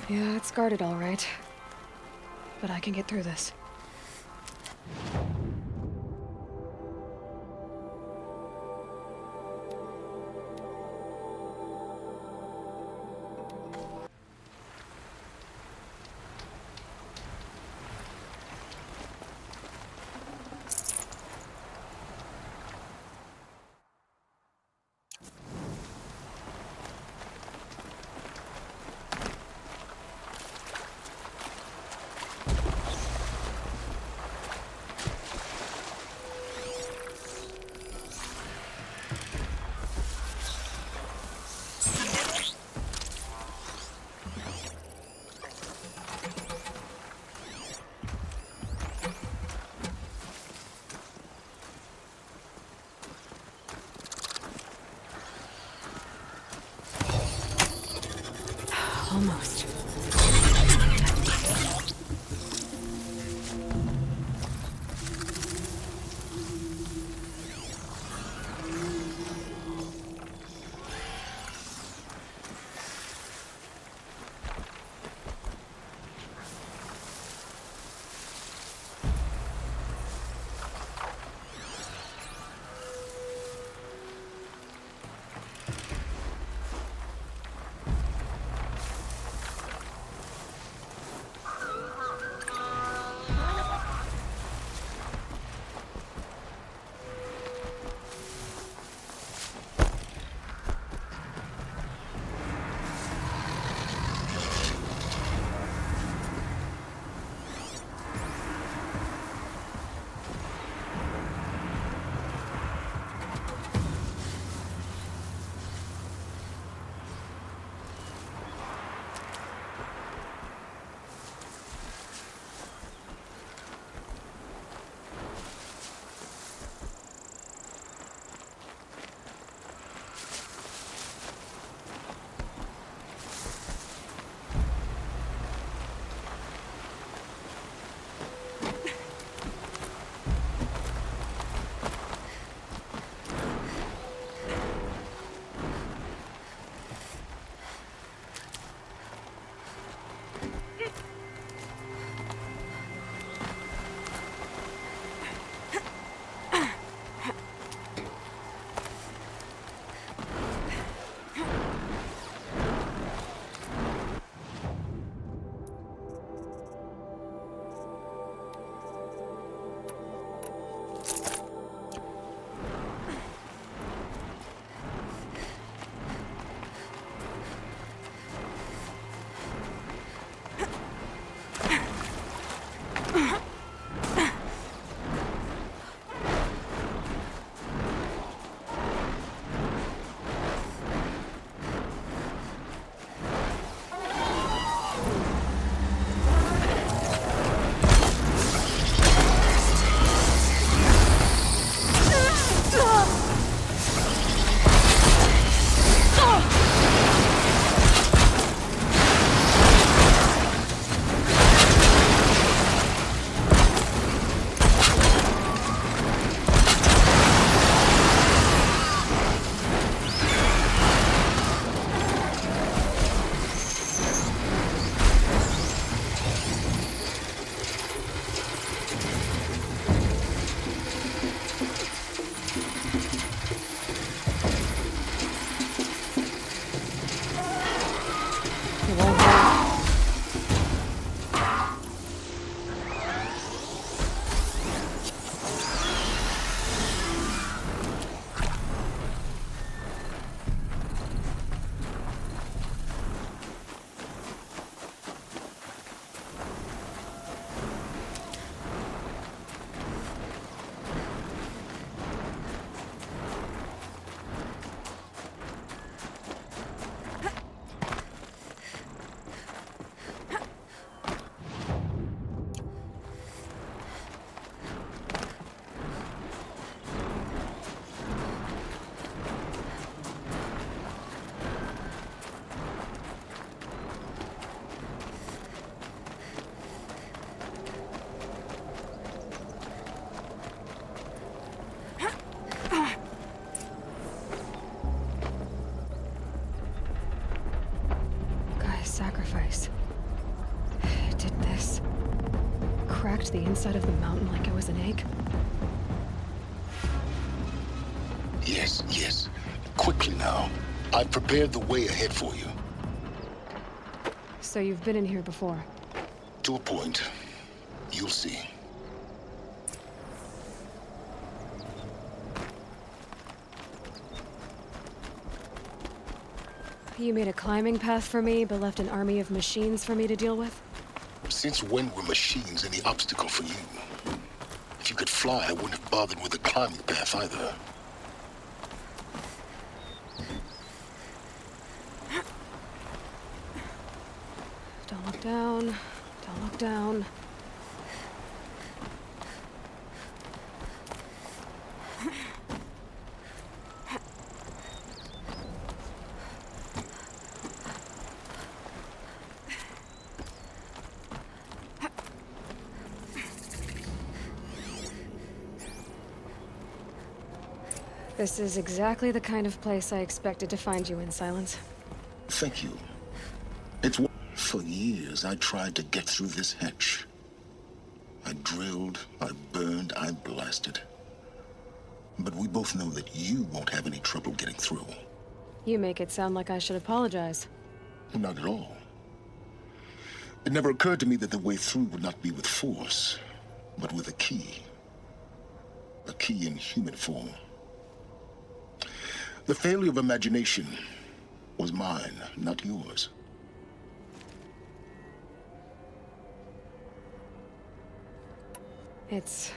Yeah, it's guarded all right. But I can get through this. Almost. sacrifice. It did this. Cracked the inside of the mountain like it was an egg. Yes, yes. Quickly now. I've prepared the way ahead for you. So you've been in here before? To a point. You'll see. You made a climbing path for me, but left an army of machines for me to deal with? Since when were machines any obstacle for you? If you could fly, I wouldn't have bothered with the climbing path either. Don't look down. Don't look down. This is exactly the kind of place I expected to find you in, Silence. Thank you. It's for years I tried to get through this hatch. I drilled, I burned, I blasted. But we both know that you won't have any trouble getting through. You make it sound like I should apologize. Not at all. It never occurred to me that the way through would not be with force, but with a key. A key in human form. The failure of imagination was mine, not yours. It's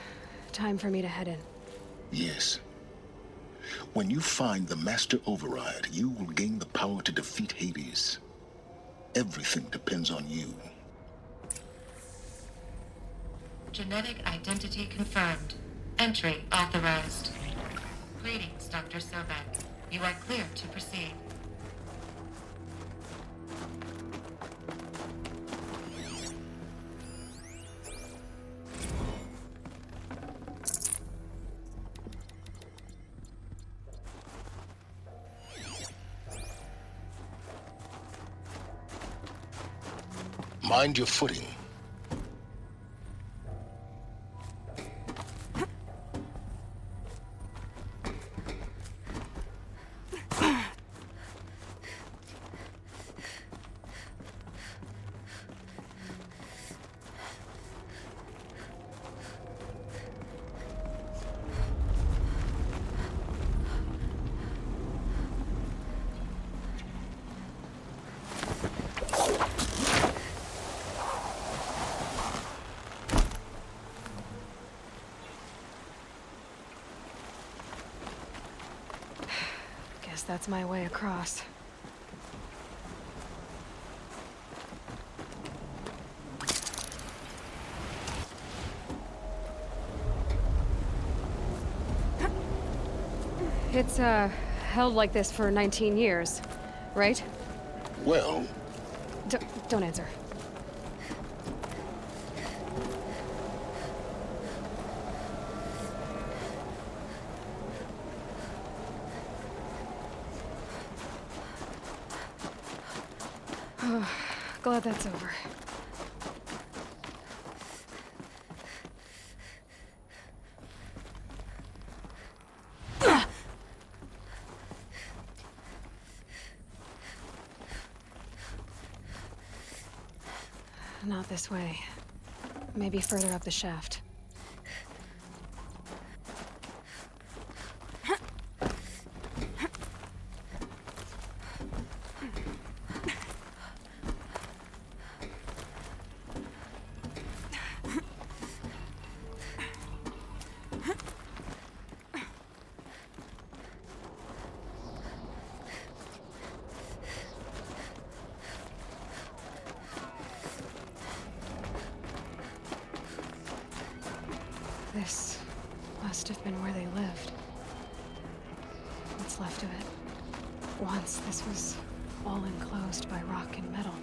time for me to head in. Yes. When you find the Master Override, you will gain the power to defeat Hades. Everything depends on you. Genetic identity confirmed. Entry authorized. Greetings, Dr. Sobek. You are clear to proceed. Mind your footing. Guess that's my way across. It's, held like this for 19 years, right? Well... Don't answer. Glad that's over. Not this way. Maybe further up the shaft. This must have been where they lived. What's left of it. Once this was all enclosed by rock and metal.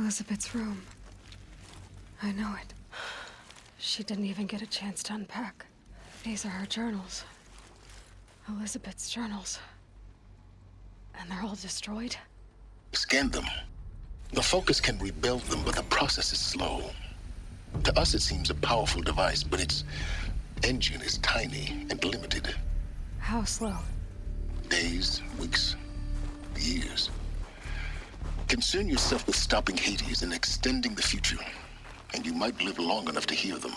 Elizabeth's room. I know it. She didn't even get a chance to unpack. These are her journals. Elizabeth's journals. And they're all destroyed? Scan them. The Focus can rebuild them, but the process is slow. To us, it seems a powerful device, but its engine is tiny and limited. How slow? Days, weeks, years. Concern yourself with stopping Hades and extending the future, and you might live long enough to hear them.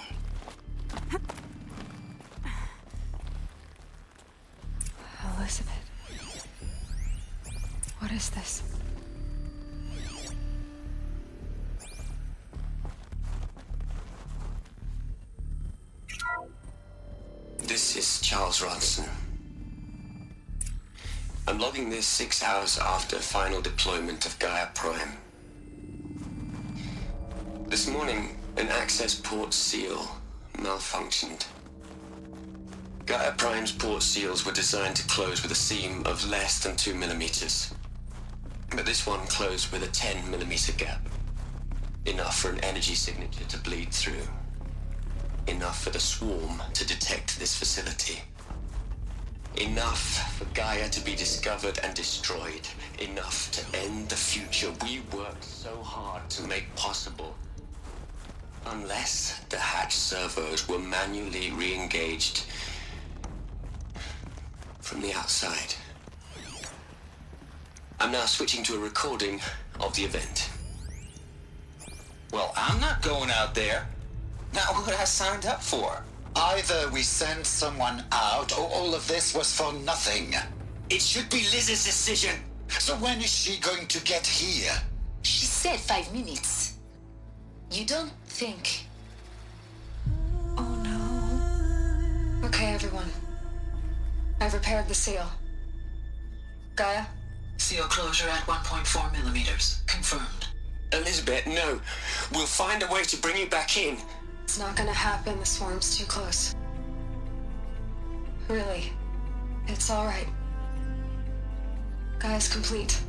Elizabeth. What is this? This is Charles Ronson. I'm logging this 6 hours after final deployment of Gaia Prime. This morning, an access port seal malfunctioned. Gaia Prime's port seals were designed to close with a seam of less than 2 millimeters. But this one closed with a 10 millimeter gap. Enough for an energy signature to bleed through. Enough for the swarm to detect this facility. Enough for Gaia to be discovered and destroyed. Enough to end the future we worked so hard to make possible. Unless the hatch servos were manually re-engaged from the outside. I'm now switching to a recording of the event. Well, I'm not going out there. Not what I signed up for. Either we send someone out, or all of this was for nothing. It should be Liz's decision. So when is she going to get here? She said 5 minutes. You don't think... Oh no. Okay, everyone. I've repaired the seal. Gaia? Seal closure at 1.4 millimeters. Confirmed. Elizabeth, no. We'll find a way to bring you back in. It's not gonna happen. The swarm's too close. Really. It's all right. Gaia's complete.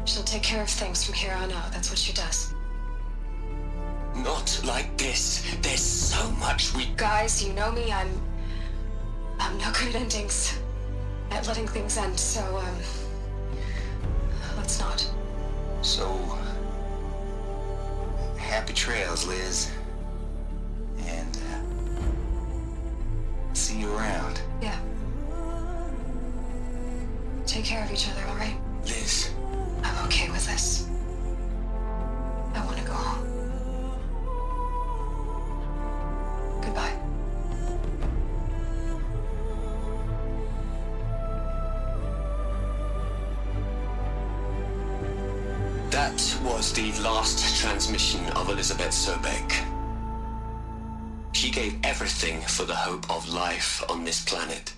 She'll take care of things from here on out. That's what she does. Not like this. There's so much we... Guys, you know me. I'm no good at endings. At letting things end, so, let's not. So... happy trails, Liz. And, see you around. Yeah. Take care of each other, all right? Liz. I'm okay with this. I want to go home. Goodbye. That was the last transmission of Elizabeth Sobek. She gave everything for the hope of life on this planet.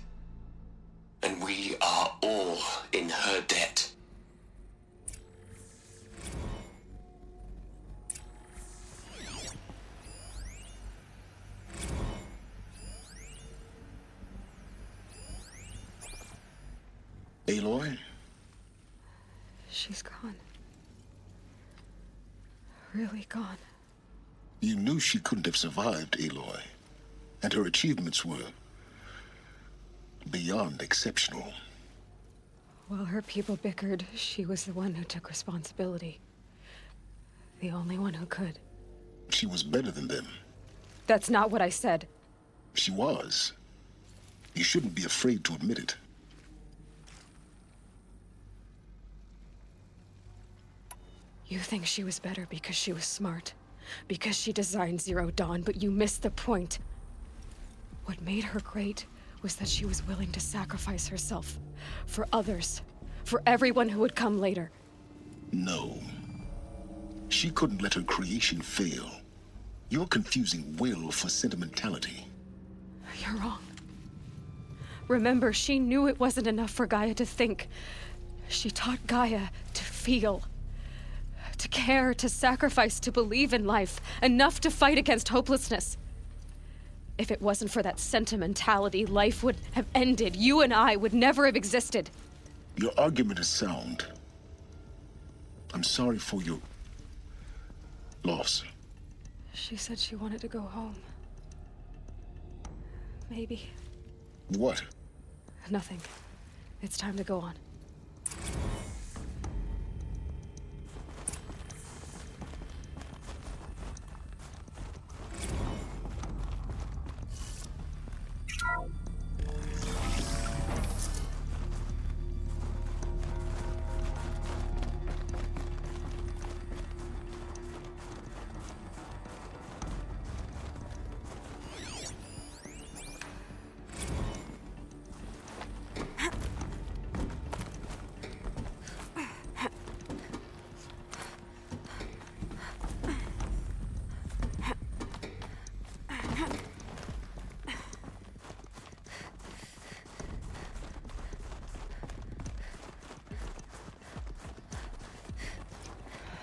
And we are all in her debt. Aloy? She's gone. Really gone. You knew she couldn't have survived, Aloy. And her achievements were beyond exceptional. While her people bickered, she was the one who took responsibility. The only one who could. She was better than them. That's not what I said. She was. You shouldn't be afraid to admit it. You think she was better because she was smart, because she designed Zero Dawn, but you missed the point. What made her great was that she was willing to sacrifice herself for others, for everyone who would come later. No. She couldn't let her creation fail. You're confusing will for sentimentality. You're wrong. Remember, she knew it wasn't enough for Gaia to think. She taught Gaia to feel. To care, to sacrifice, to believe in life, enough to fight against hopelessness. If it wasn't for that sentimentality, life would have ended. You and I would never have existed. Your argument is sound. I'm sorry for your loss. She said she wanted to go home. Maybe. What? Nothing. It's time to go on.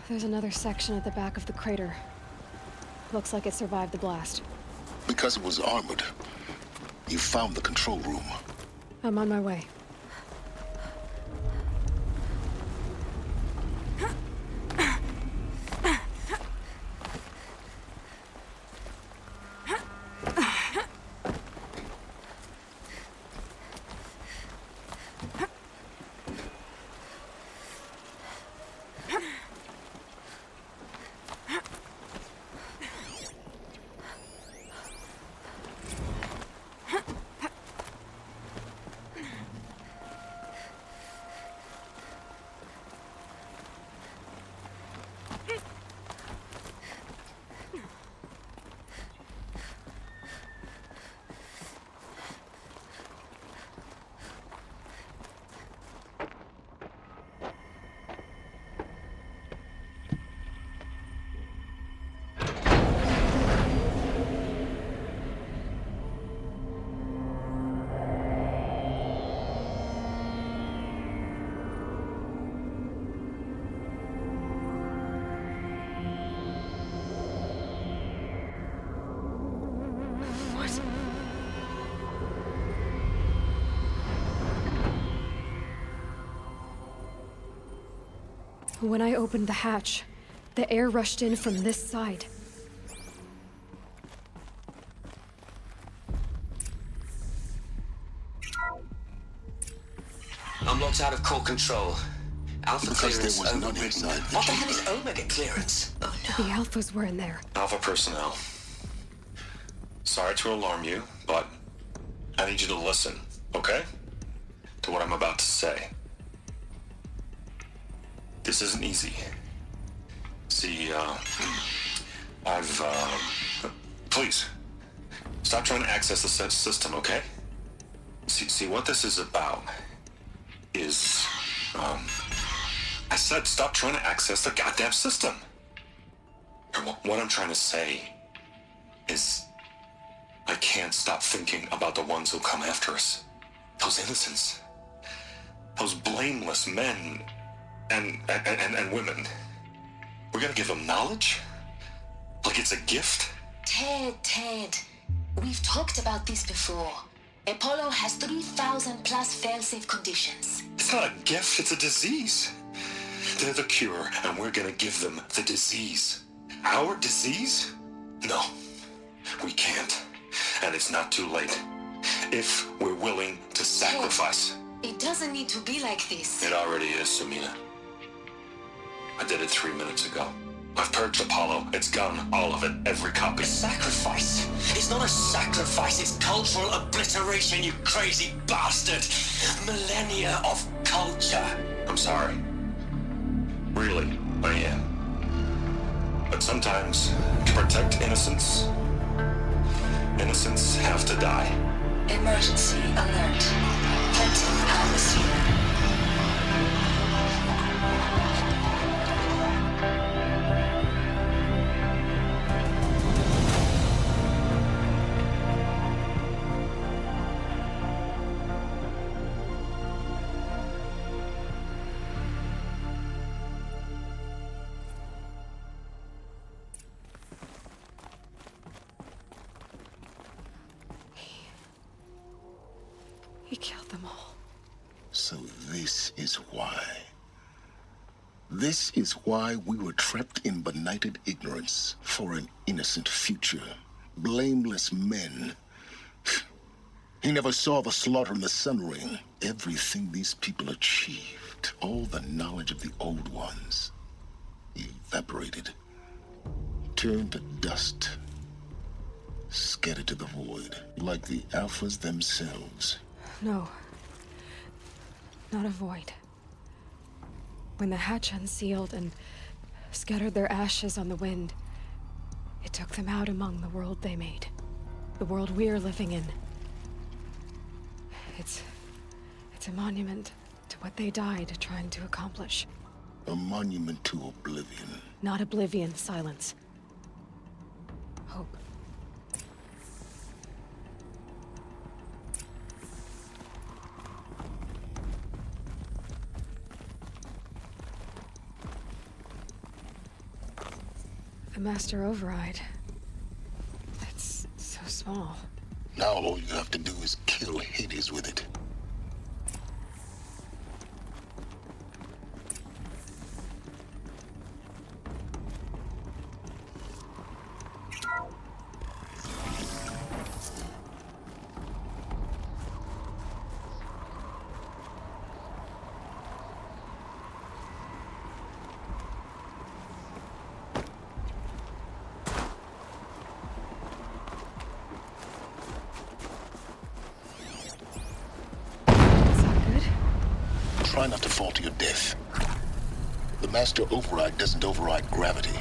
There's another section at the back of the crater. Looks like it survived the blast. Because it was armored, you found the control room. I'm on my way. When I opened the hatch, the air rushed in from this side. I'm locked out of core control. Alpha Because clearance there was none overridden. inside the What the hell chamber. is Omega clearance? Oh The Alphas were in there. Alpha personnel. Sorry to alarm you, but I need you to listen, okay? To what I'm about to say. This isn't easy. See, please, stop trying to access the system, okay? See, what this is about is, I said stop trying to access the goddamn system. What I'm trying to say is, I can't stop thinking about the ones who come after us. Those innocents. Those blameless men and women. We're gonna give them knowledge? Like it's a gift? Ted, we've talked about this before. Apollo has 3,000 plus fail-safe conditions. It's not a gift, it's a disease. They're the cure, and we're gonna give them the disease. Our disease? No, we can't. And it's not too late. If we're willing to sacrifice. It doesn't need to be like this. It already is, Samina. I did it 3 minutes ago. I've purged Apollo. It's gone. All of it. Every copy. Sacrifice? It's not a sacrifice, it's cultural obliteration, you crazy bastard! Millennia of culture! I'm sorry. Really, I am. But sometimes, to protect innocence, innocents have to die. Emergency alert. Planting atmosphere. He killed them all. So this is why. This is why we were trapped in benighted ignorance for an innocent future. Blameless men. He never saw the slaughter in the Sun Ring. Everything these people achieved, all the knowledge of the old ones, evaporated, turned to dust, scattered to the void, like the Alphas themselves. No. Not a void. When the hatch unsealed and scattered their ashes on the wind, it took them out among the world they made. The world we're living in. It's a monument to what they died trying to accomplish. A monument to oblivion. Not oblivion, silence. Hope. The Master Override. It's so small. Now all you have to do is kill Hades with it. Try not to fall to your death. The Master Override doesn't override gravity.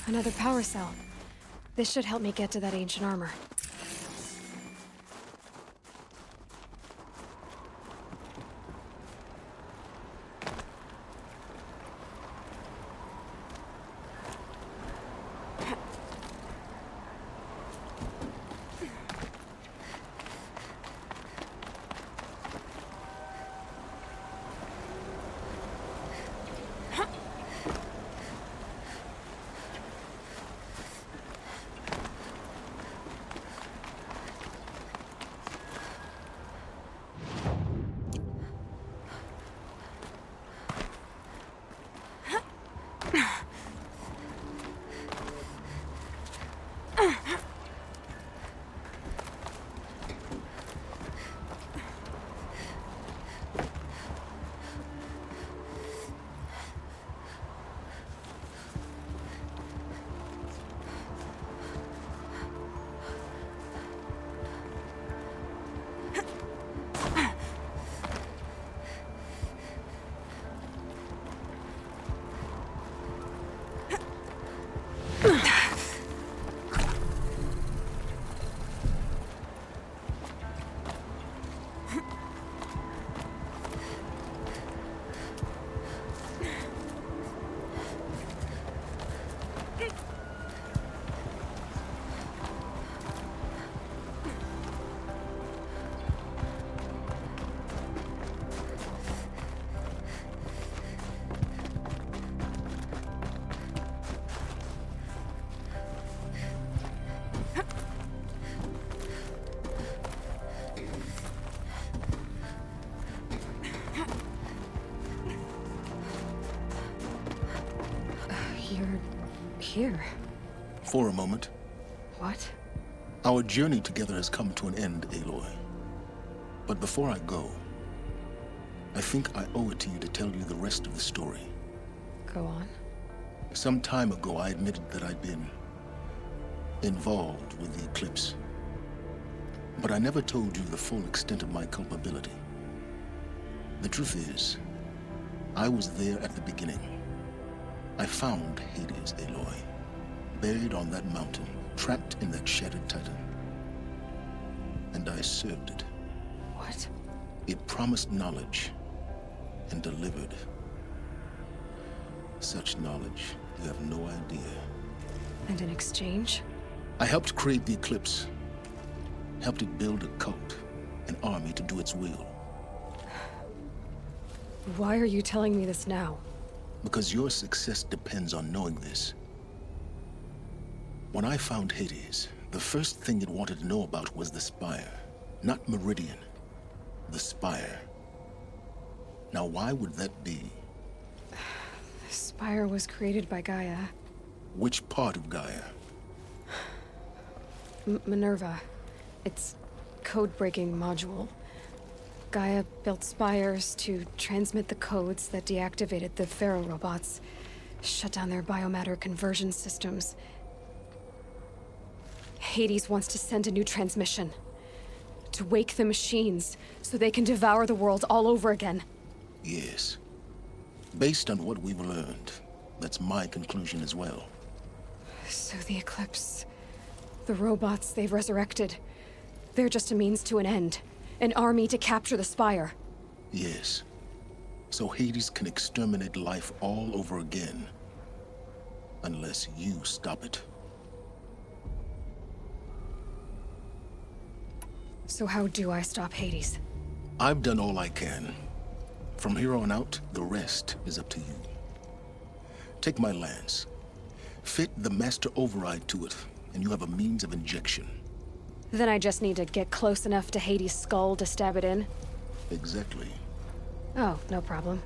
Another power cell. This should help me get to that ancient armor. You're here. For a moment. What? Our journey together has come to an end, Aloy. But before I go, I think I owe it to you to tell you the rest of the story. Go on. Some time ago, I admitted that I'd been involved with the eclipse. But I never told you the full extent of my culpability. The truth is, I was there at the beginning. I found Hades, Aloy, buried on that mountain, trapped in that shattered titan. And I served it. What? It promised knowledge and delivered. Such knowledge, you have no idea. And in exchange? I helped create the Eclipse. Helped it build a cult, an army to do its will. Why are you telling me this now? Because your success depends on knowing this. When I found Hades, the first thing it wanted to know about was the Spire. Not Meridian. The Spire. Now, why would that be? The Spire was created by Gaia. Which part of Gaia? Minerva. Its code-breaking module. Gaia built spires to transmit the codes that deactivated the Pharaoh robots, shut down their biomatter conversion systems. Hades wants to send a new transmission. To wake the machines, so they can devour the world all over again. Yes. Based on what we've learned, that's my conclusion as well. So the Eclipse... the robots they've resurrected... they're just a means to an end. An army to capture the Spire. Yes. So Hades can exterminate life all over again. Unless you stop it. So how do I stop Hades? I've done all I can. From here on out, the rest is up to you. Take my lance. Fit the master override to it, and you have a means of injection. Then I just need to get close enough to Hades' skull to stab it in? Exactly. Oh, no problem.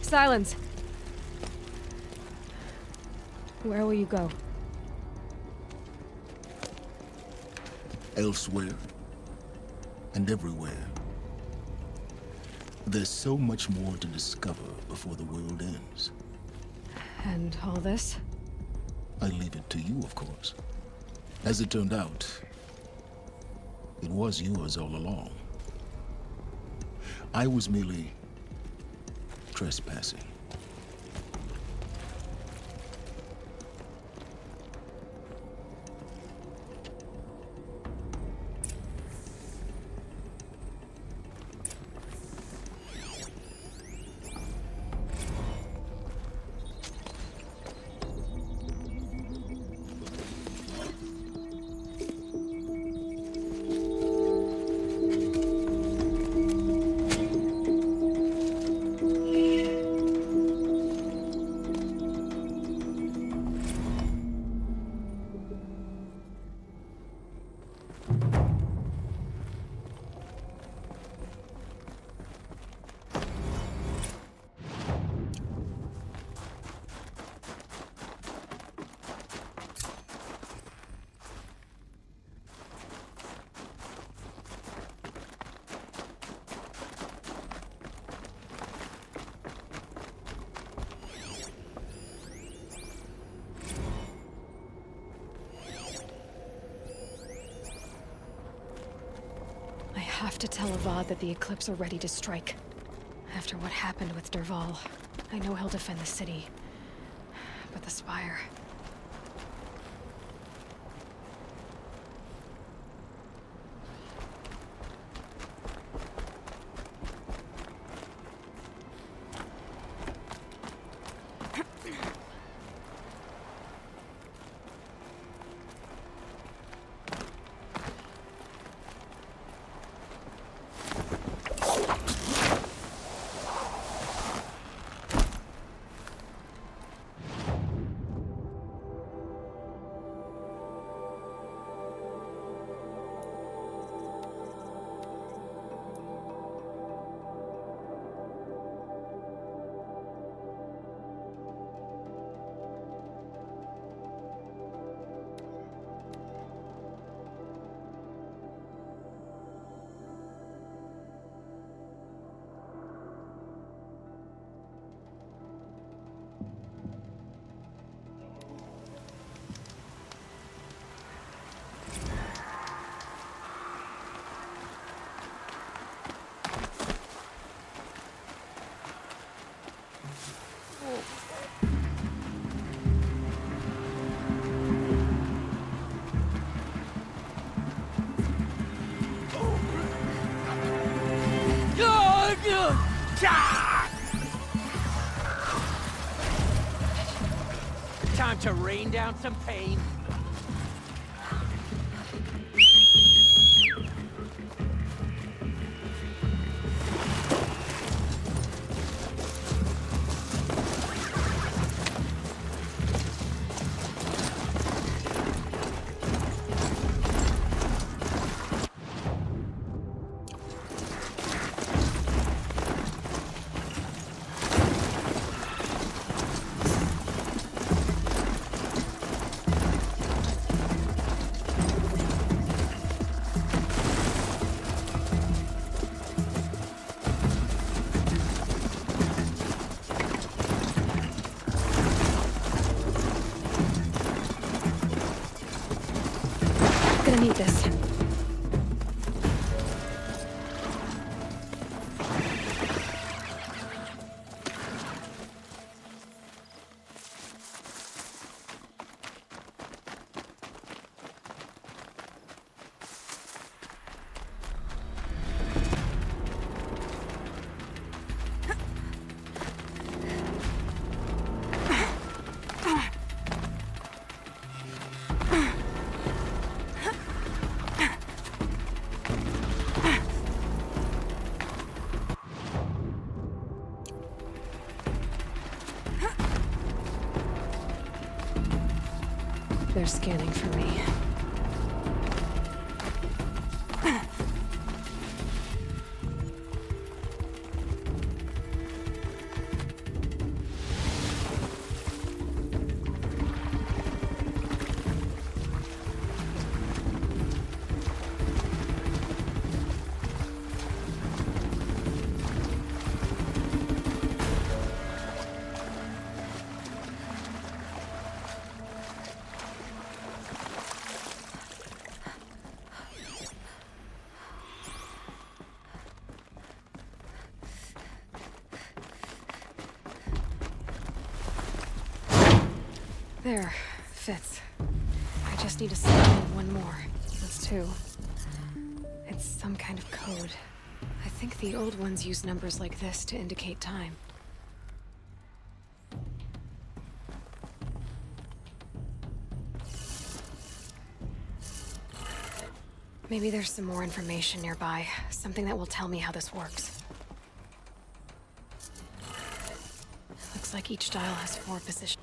Silence! Where will you go? Elsewhere. And everywhere. There's so much more to discover before the world ends. And all this? I leave it to you, of course. As it turned out, it was yours all along. I was merely trespassing. I have to tell Avad that the Eclipse are ready to strike. After what happened with Dervahl, I know he'll defend the city. But the Spire... Time to rain down some pain. gonna need this. They're scanning for me. There. Fits. I just need to scan in one more. That's two. It's some kind of code. I think the old ones use numbers like this to indicate time. Maybe there's some more information nearby. Something that will tell me how this works. Looks like each dial has 4 positions.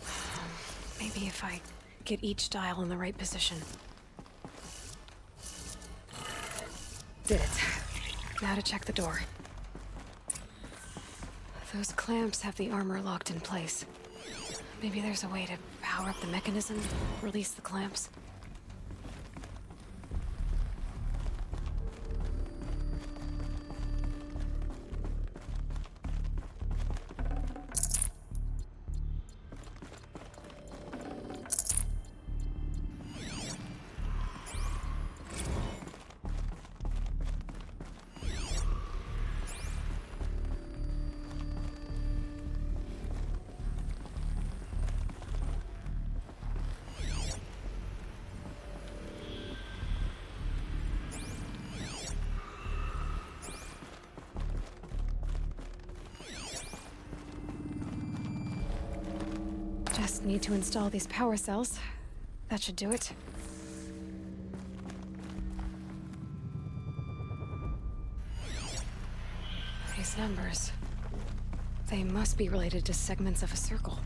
Maybe if I get each dial in the right position. Did it. Now to check the door. Those clamps have the armor locked in place. Maybe there's a way to power up the mechanism, release the clamps. Just need to install these power cells. That should do it. These numbers. They must be related to segments of a circle.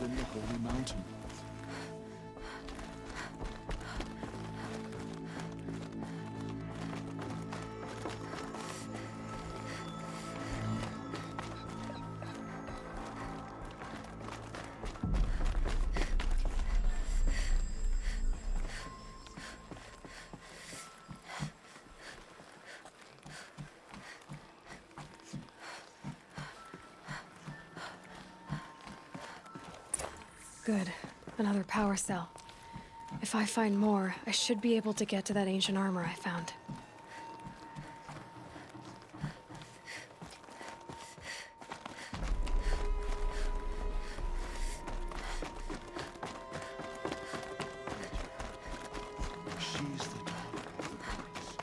within the Holy Mountain. Good. Another power cell. If I find more, I should be able to get to that ancient armor I found. She's the daughter of the goddess.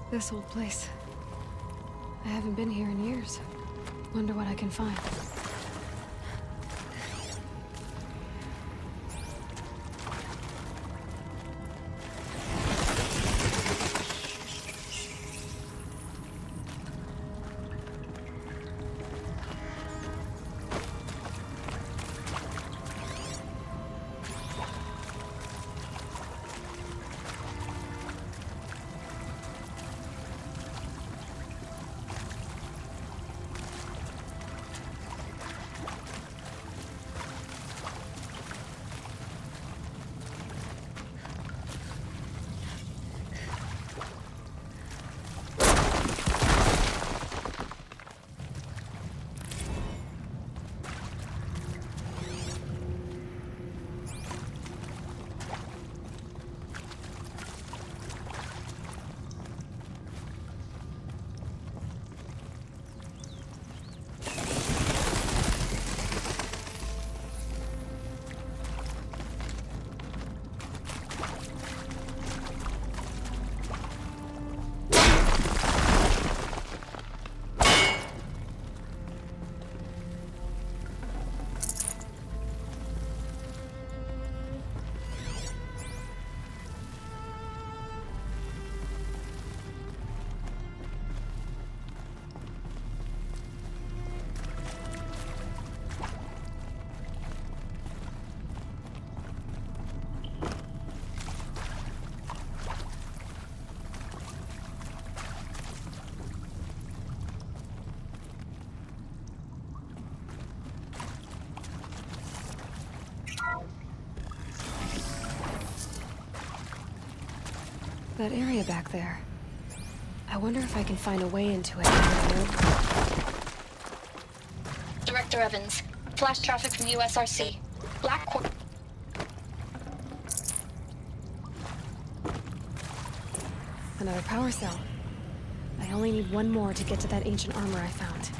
This old place. I haven't been here in years. Wonder what I can find. That area back there. I wonder if I can find a way into it. Director Evans, flash traffic from USRC. Black Quarter. Another power cell. I only need one more to get to that ancient armor I found.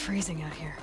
freezing out here.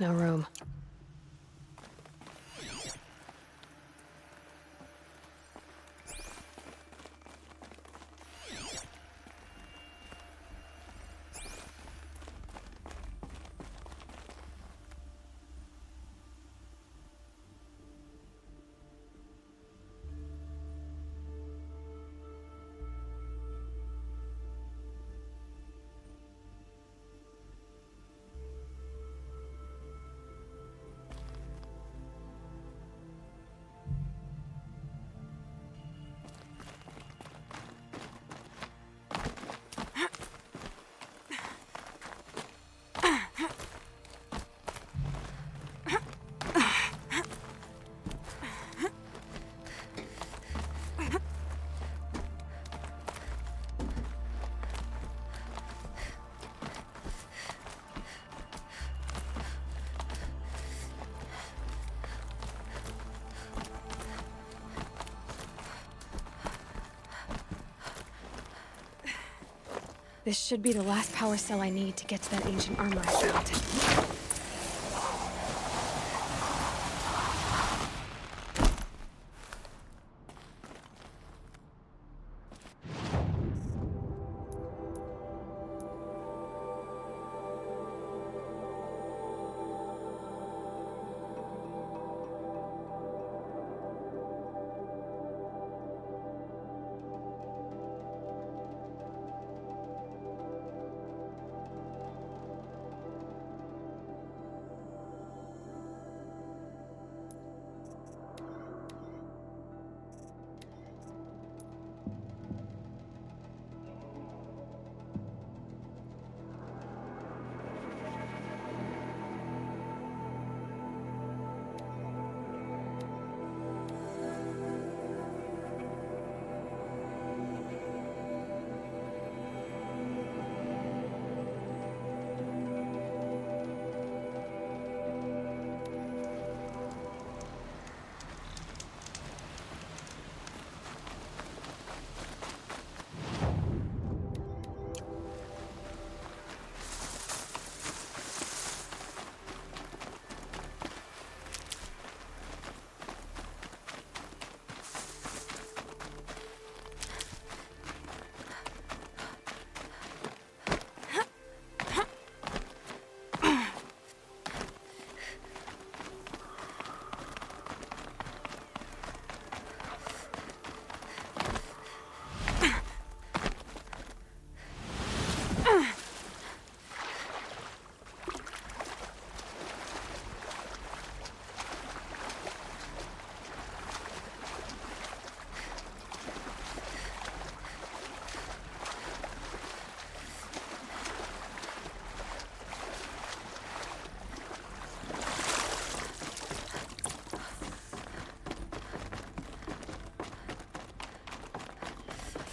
No room. This should be the last power cell I need to get to that ancient armor I found.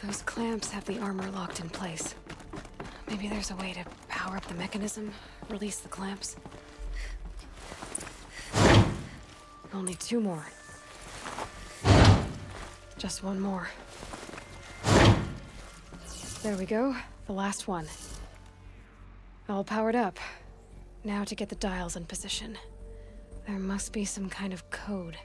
Those clamps have the armor locked in place. Maybe there's a way to power up the mechanism, release the clamps. Only 2 more. Just 1 more. There we go. The last one. All powered up. Now to get the dials in position. There must be some kind of code.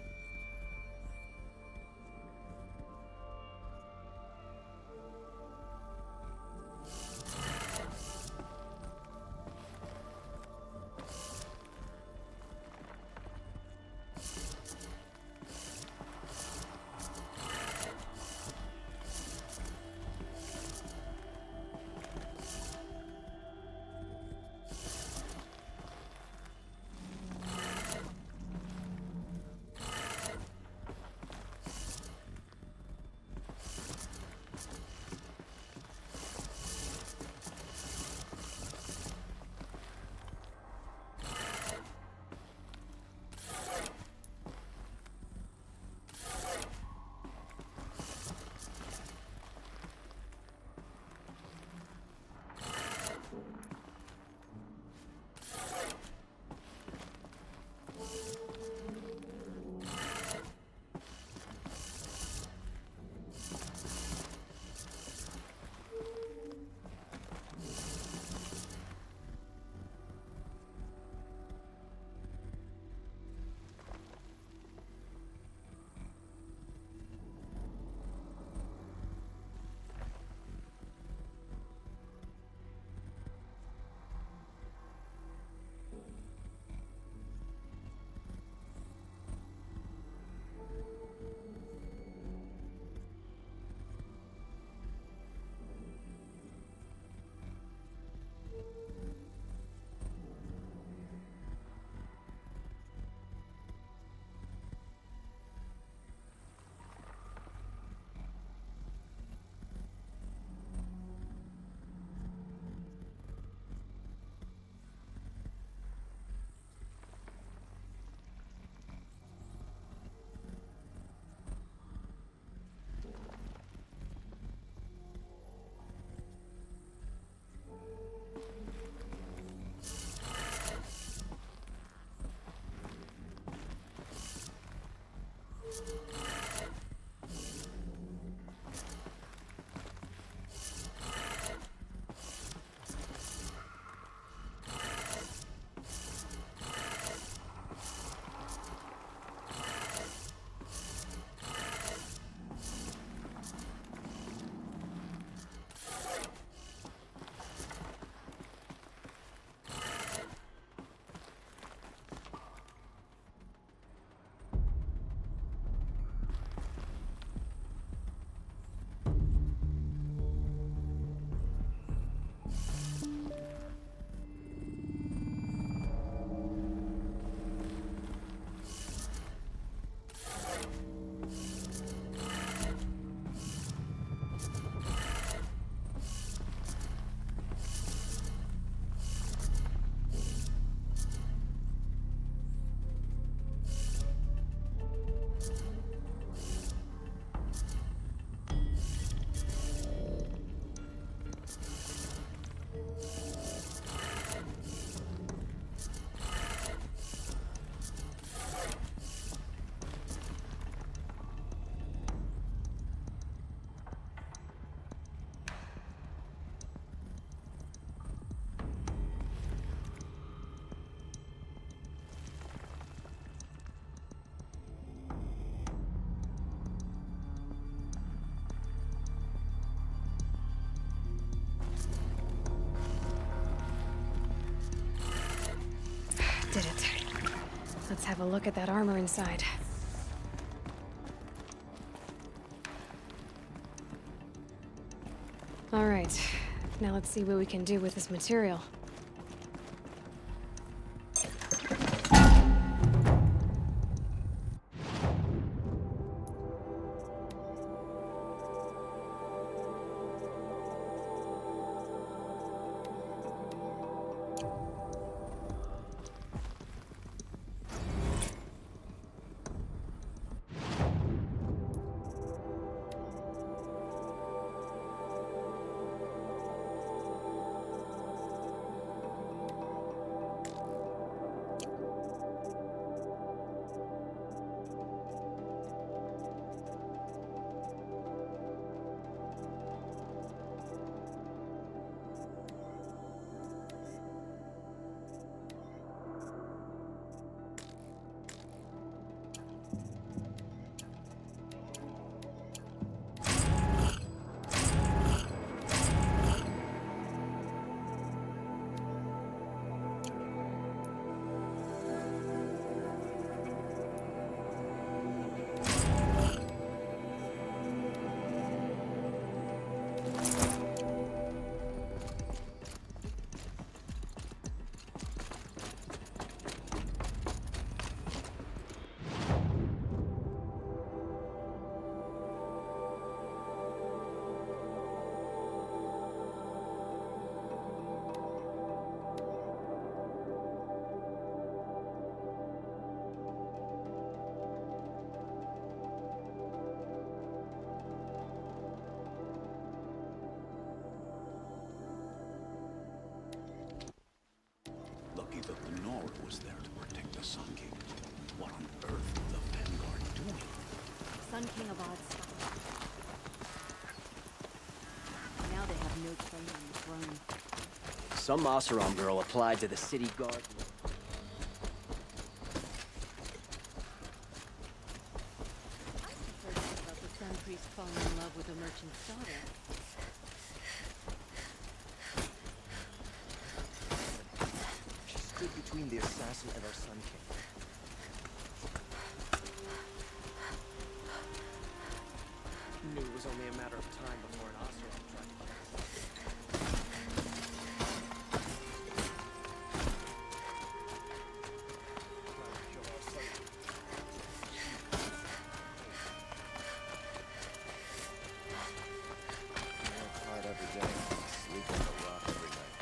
Did it. Let's have a look at that armor inside. All right. Now let's see what we can do with this material. was there to protect the Sun King. What on earth were the Vanguard doing? Sun King of Odd stopped. Now they have no claim on the throne. Some Oseram girl applied to the city guard. I've heard about the Sun Priest falling in love with a merchant's daughter. She stood between the assassin and our Sun King. Knew it was only a matter of time before an Oseram tried to kill us. Hard every day. Sleep on the rock every night.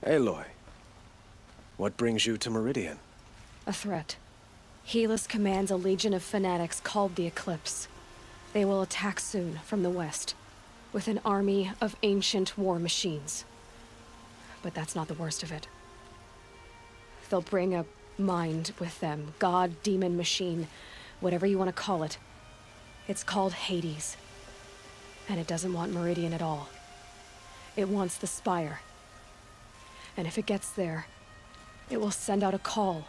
Aloy, what brings you to Meridian? A threat. Helis commands a legion of fanatics called the Eclipse. They will attack soon from the west, with an army of ancient war machines. But that's not the worst of it. They'll bring a mind with them, god, demon, machine, whatever you want to call it. It's called Hades. And it doesn't want Meridian at all. It wants the Spire. And if it gets there, it will send out a call,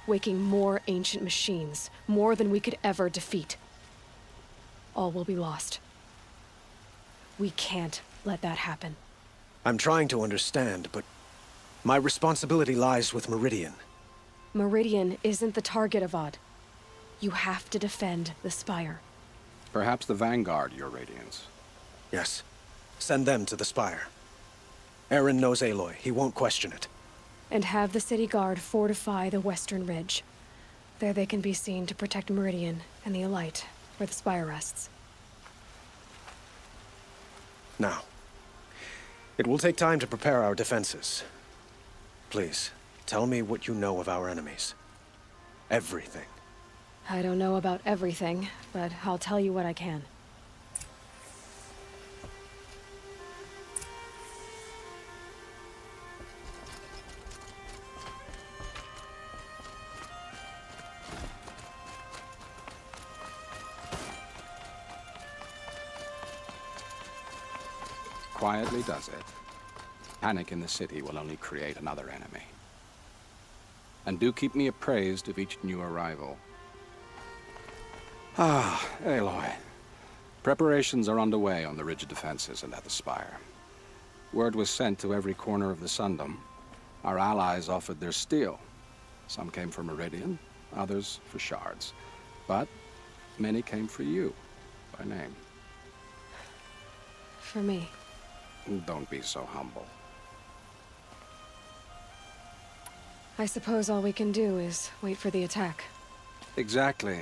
waking more ancient machines, more than we could ever defeat. All will be lost. We can't let that happen. I'm trying to understand, but my responsibility lies with Meridian. Meridian isn't the target, Avad. You have to defend the Spire. Perhaps the Vanguard, Your Radiance. Yes. Send them to the Spire. Aaron knows Aloy. He won't question it. And have the city guard fortify the western ridge. There they can be seen to protect Meridian and the Elite, where the Spire rests. Now, it will take time to prepare our defenses. Please, tell me what you know of our enemies. Everything. I don't know about everything, but I'll tell you what I can. Quietly does it. Panic in the city will only create another enemy. And do keep me appraised of each new arrival. Ah, Aloy. Preparations are underway on the ridge defenses and at the Spire. Word was sent to every corner of the Sundom. Our allies offered their steel. Some came for Meridian, others for shards. But many came for you, by name. For me. Don't be so humble. I suppose all we can do is wait for the attack. Exactly.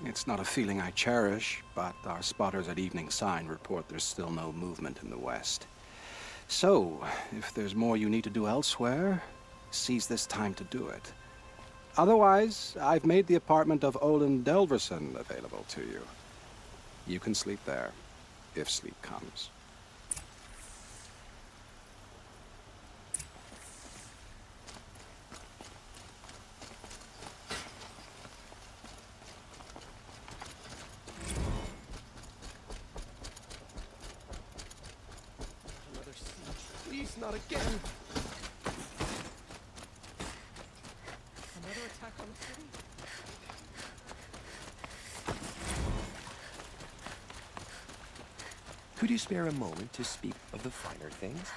It's not a feeling I cherish, but our spotters at Evening Sign report there's still no movement in the west. So, if there's more you need to do elsewhere, seize this time to do it. Otherwise, I've made the apartment of Olin Delverson available to you. You can sleep there, if sleep comes. Please, not again. Another attack on the city? Could you spare a moment to speak of the finer things?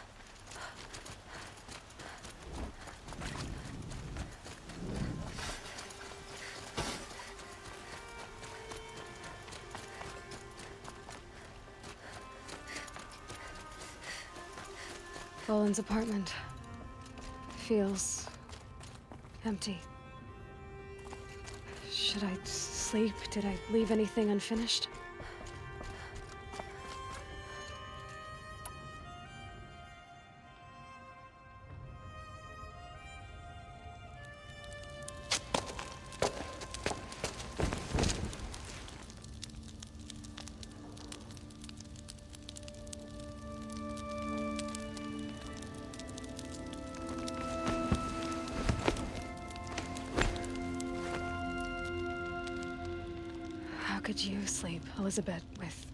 Olin's apartment feels empty. Should I sleep? Did I leave anything unfinished? How could you sleep, Elizabeth, with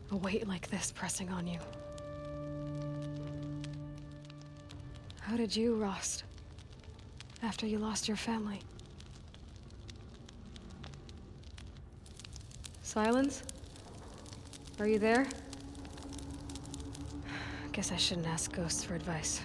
a weight like this pressing on you? How did you, Rost, after you lost your family? Silence? Are you there? Guess I shouldn't ask ghosts for advice.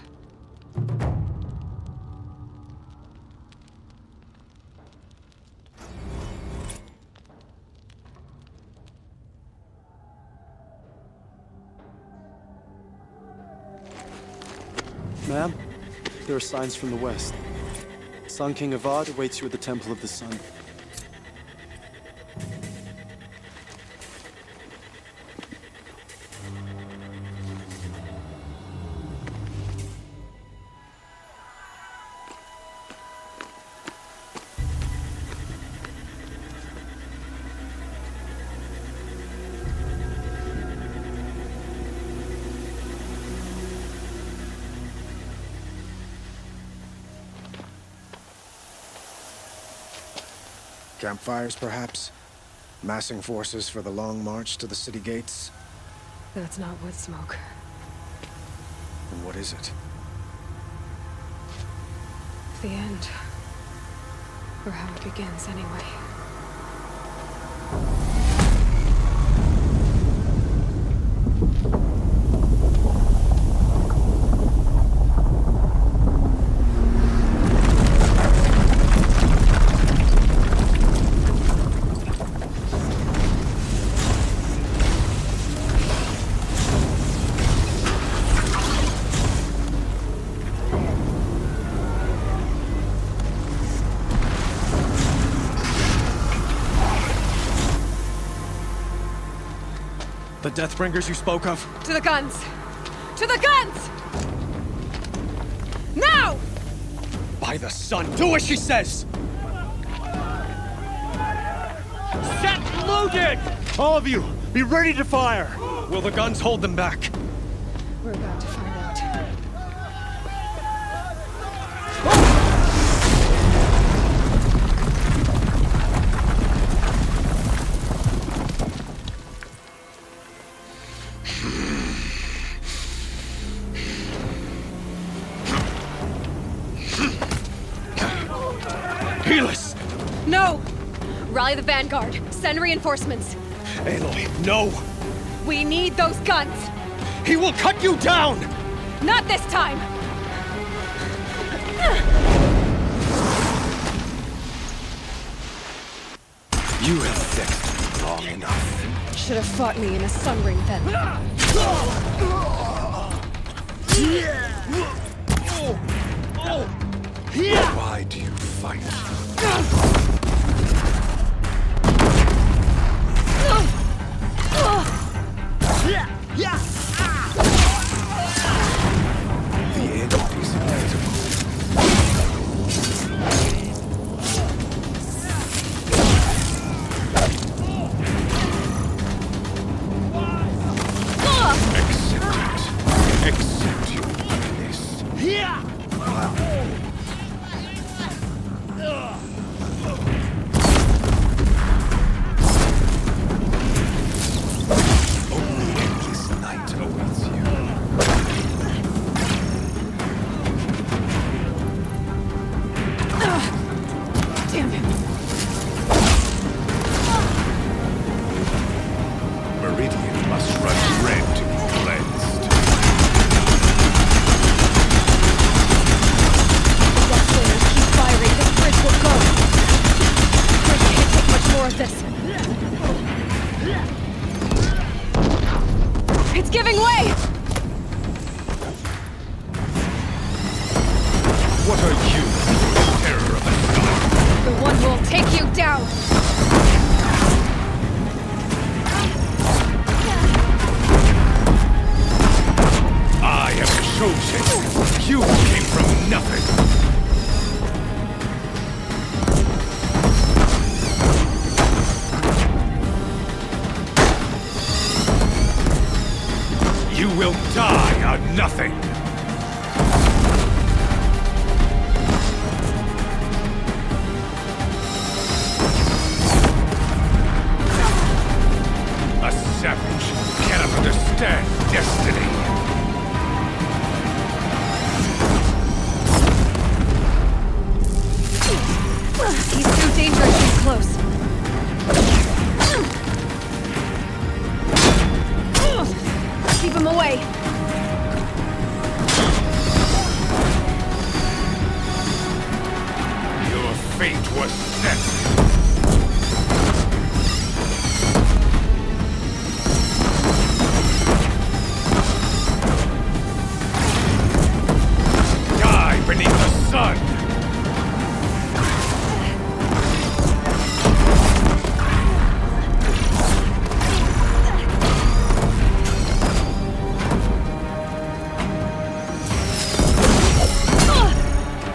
Ma'am, there are signs from the west. Sun King Avad awaits you at the Temple of the Sun. Campfires, perhaps? Massing forces for the long march to the city gates? That's not wood smoke. And what is it? The end. Or how it begins, anyway. The Deathbringers you spoke of? To the guns! To the guns! Now! By the sun, do as she says! Set loaded! All of you, be ready to fire! Will the guns hold them back? We're about to find out. Helis! No! Rally the vanguard. Send reinforcements. Aloy, no! We need those guns! He will cut you down! Not this time! You have vexed me long enough. Should have fought me in a sun ring then. Why do you fight? The end is inevitable. Accept your weakness. Only endless night awaits you. Damn it! Meridian must run red to be cleansed. Deathbringers keep firing, this bridge will go. Bridge can't take much more of this. It's giving way! What are you, the terror of the sky? The one will take you down! I am chosen. You came from nothing. You will die a nothing. A savage cannot understand destiny. He's too dangerously close. Keep him away. Your fate was set. Die beneath the sun.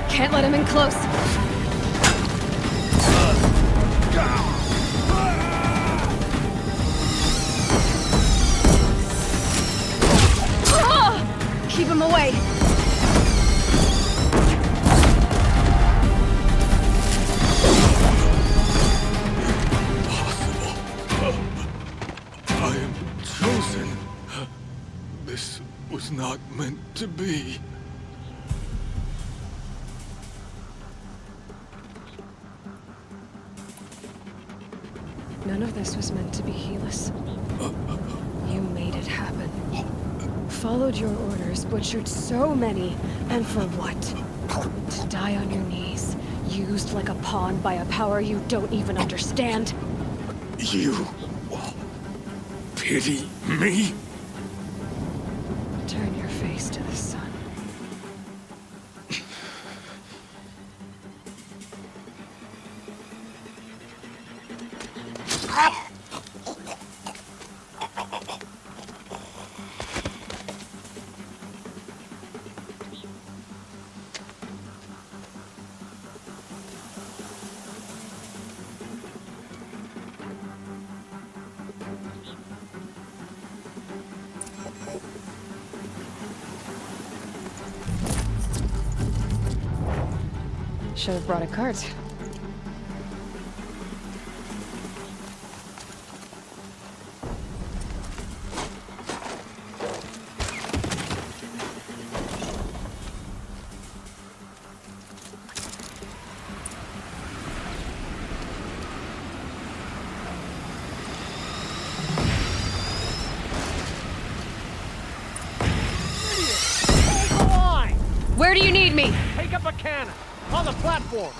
Can't let him in close. Keep him away. I am chosen. This was not meant to be. None of this was meant to be Helis. You made it happen. Followed your orders, butchered so many, and for what? To die on your knees, used like a pawn by a power you don't even understand? You pity me? Turn your face to the sun. Should have brought a cart. Where do you need me? Take up a cannon on the platform.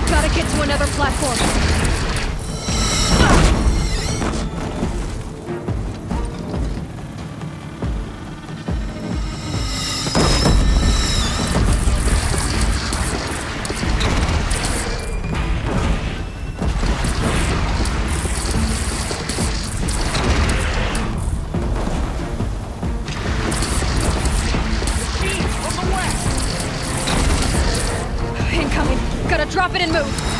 Gotta get to another platform. Incoming. Gotta drop it and move.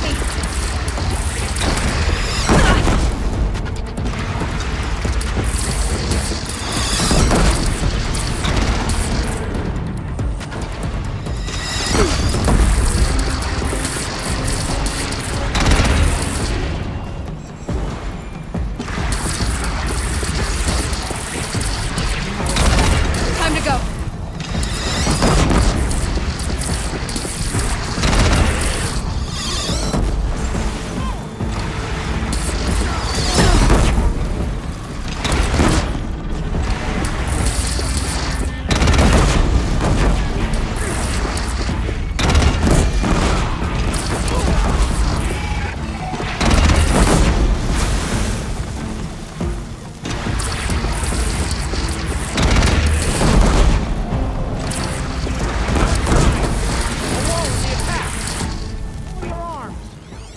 Get me! Time to go.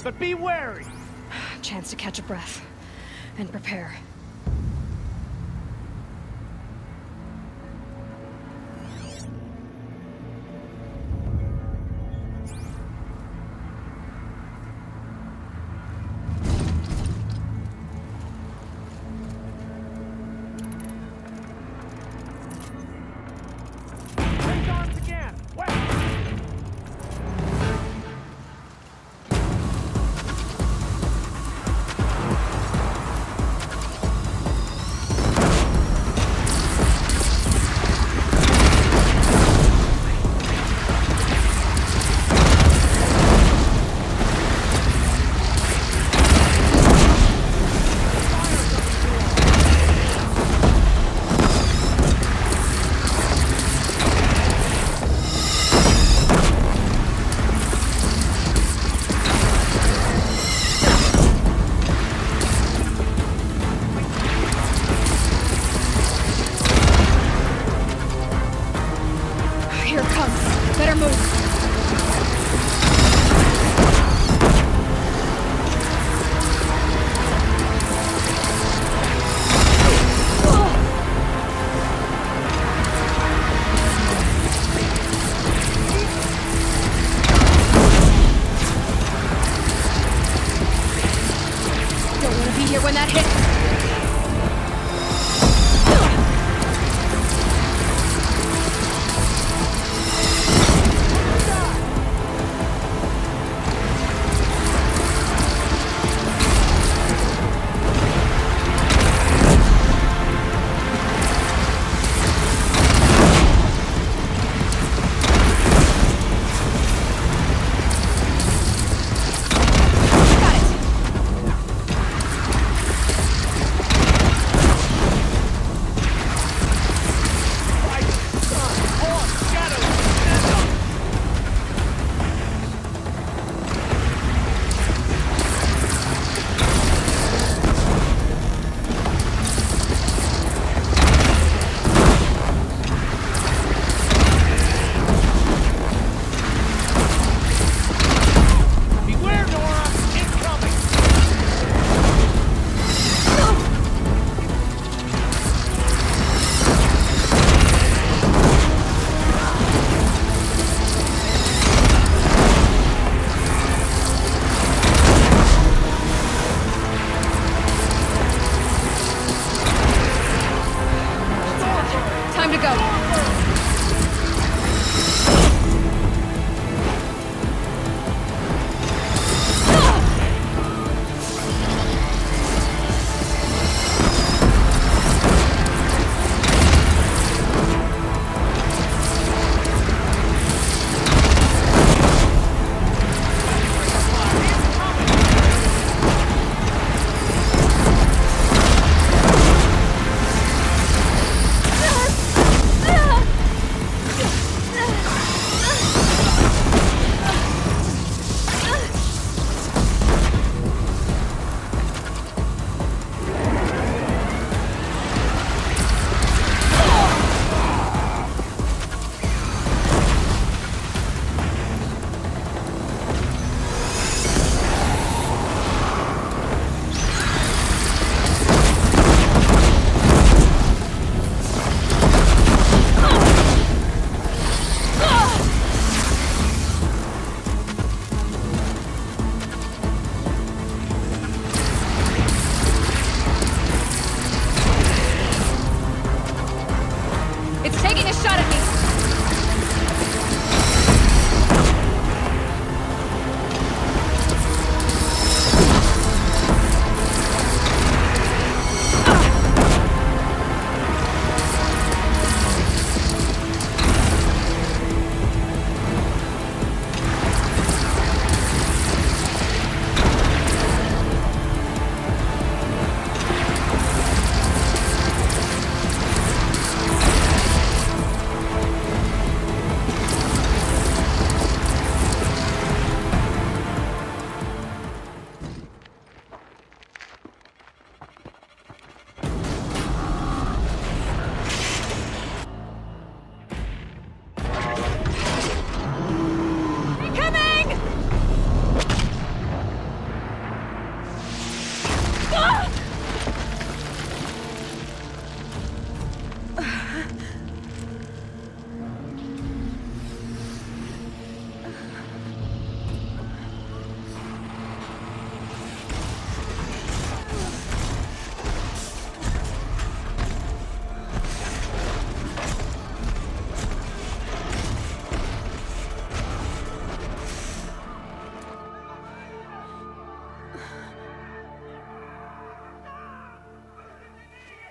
But be wary! Chance to catch a breath and prepare. Raise arms again! Wait! Here it comes. Better move. Don't want to be here when that hits.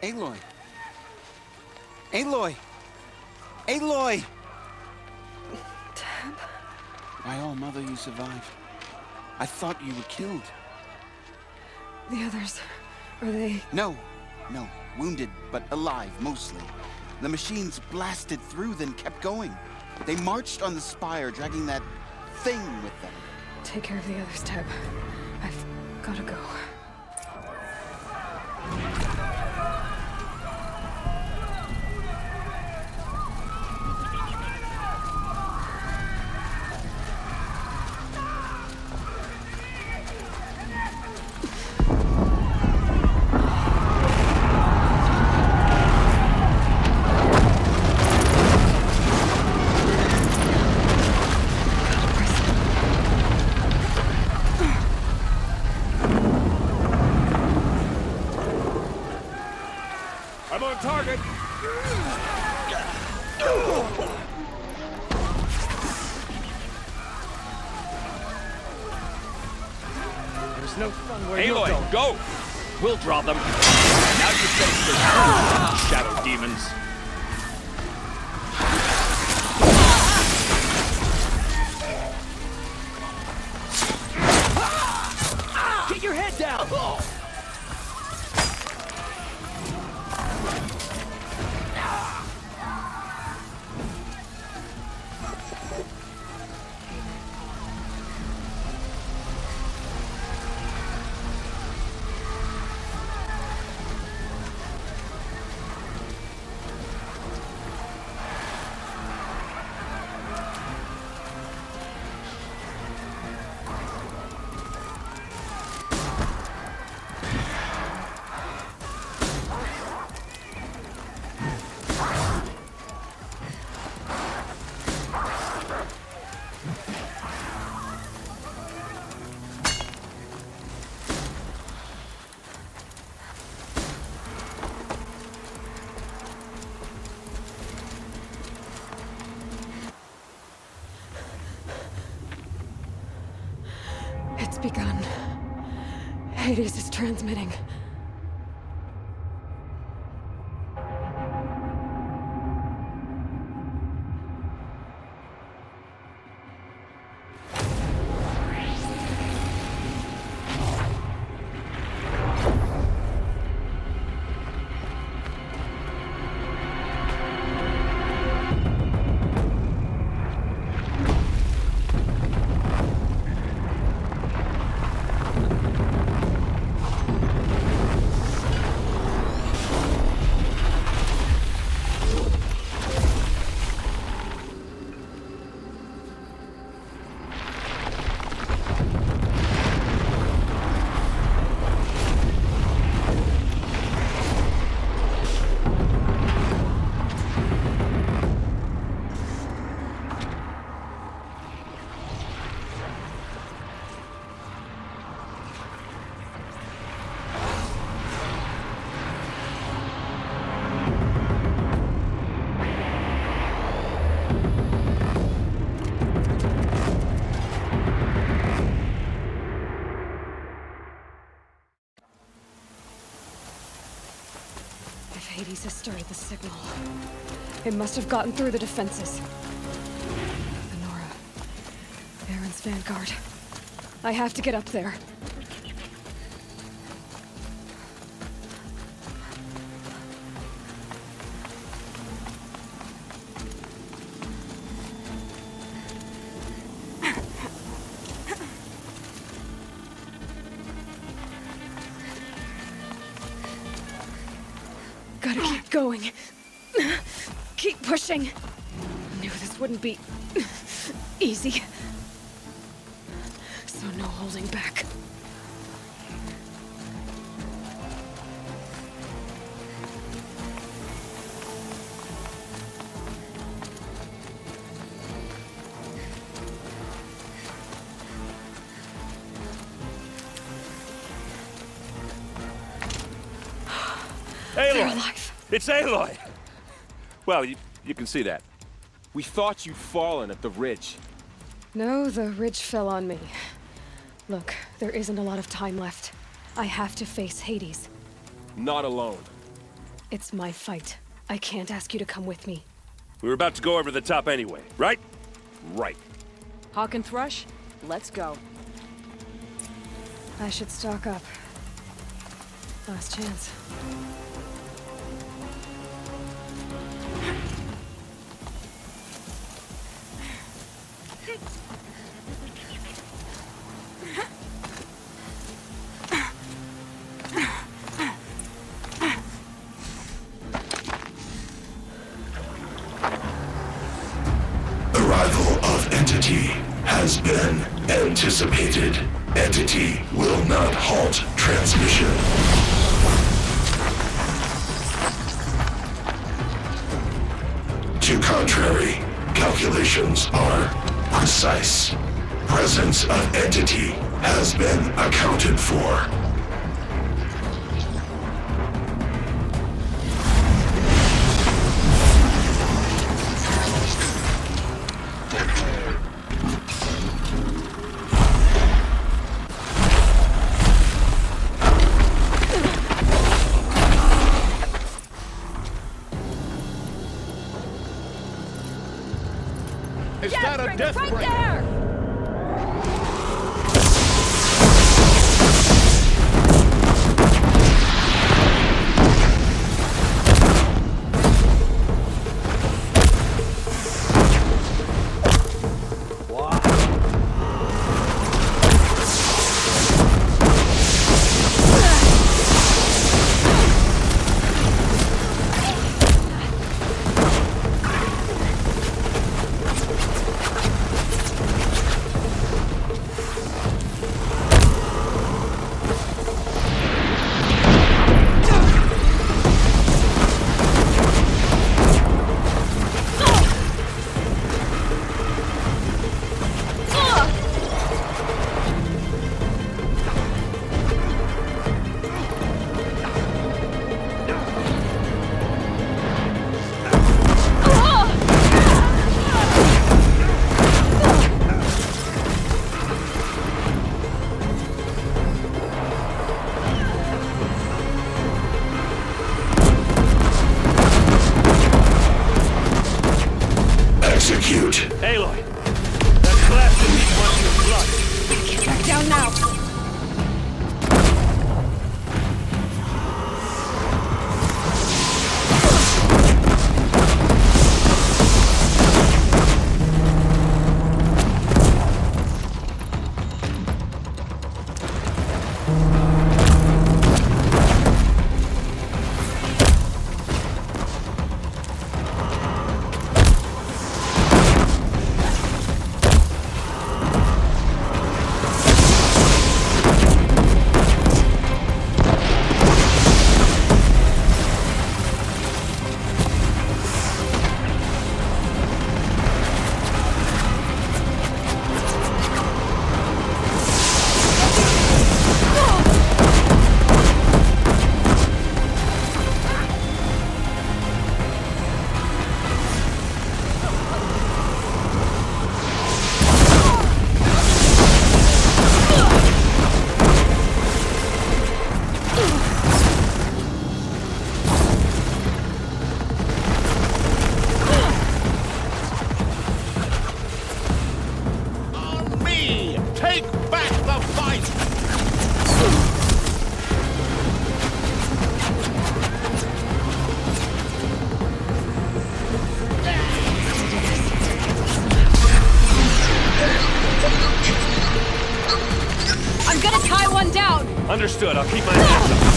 Aloy! Aloy! Aloy! Tab? My all mother, you survived. I thought you were killed. The others, are they... No. Wounded, but alive, mostly. The machines blasted through, then kept going. They marched on the spire, dragging that thing with them. Take care of the others, Tab. I've gotta go. I'm on target! There's no fun where you're Aloy, going. go! We'll draw them. Now you face the shadow demons. Get your head down! It's begun. Hades is transmitting. Hades has started the signal. It must have gotten through the defenses. Lenora. Baron's vanguard. I have to get up there. Gotta keep going. Keep pushing. Knew this wouldn't be easy. So no holding back. They're Aloy! alive. It's Aloy! Well, you can see that. We thought you'd fallen at the ridge. No, the ridge fell on me. Look, there isn't a lot of time left. I have to face Hades. Not alone. It's my fight. I can't ask you to come with me. We were about to go over the top anyway, right? Right. Hawk and Thrush, let's go. I should stock up. Last chance. Arrival of Entity has been anticipated. Entity will not halt transmission. To contrary, calculations are precise. Presence of Entity has been accounted for. Is that a death right break? there! Execute. Aloy! That blast in me wants your blood! Back down now! Understood, I'll keep my hands up.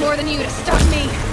more than you to stop me!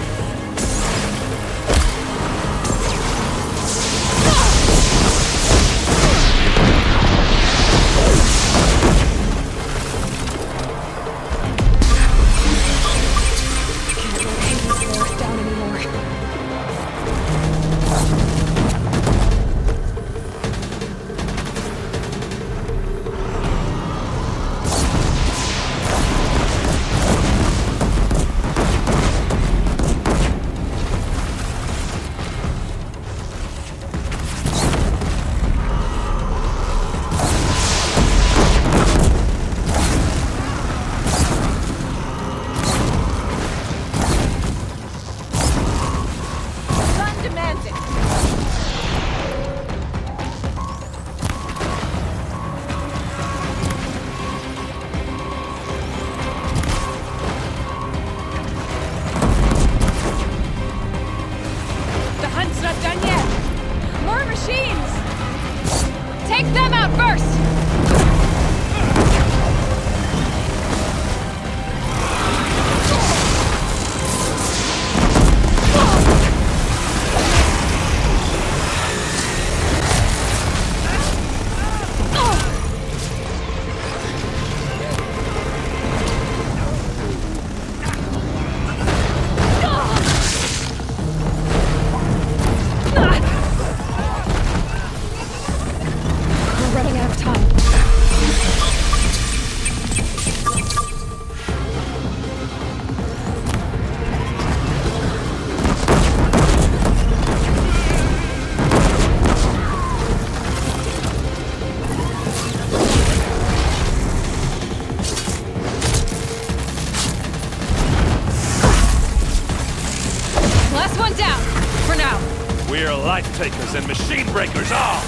Life takers and machine breakers all!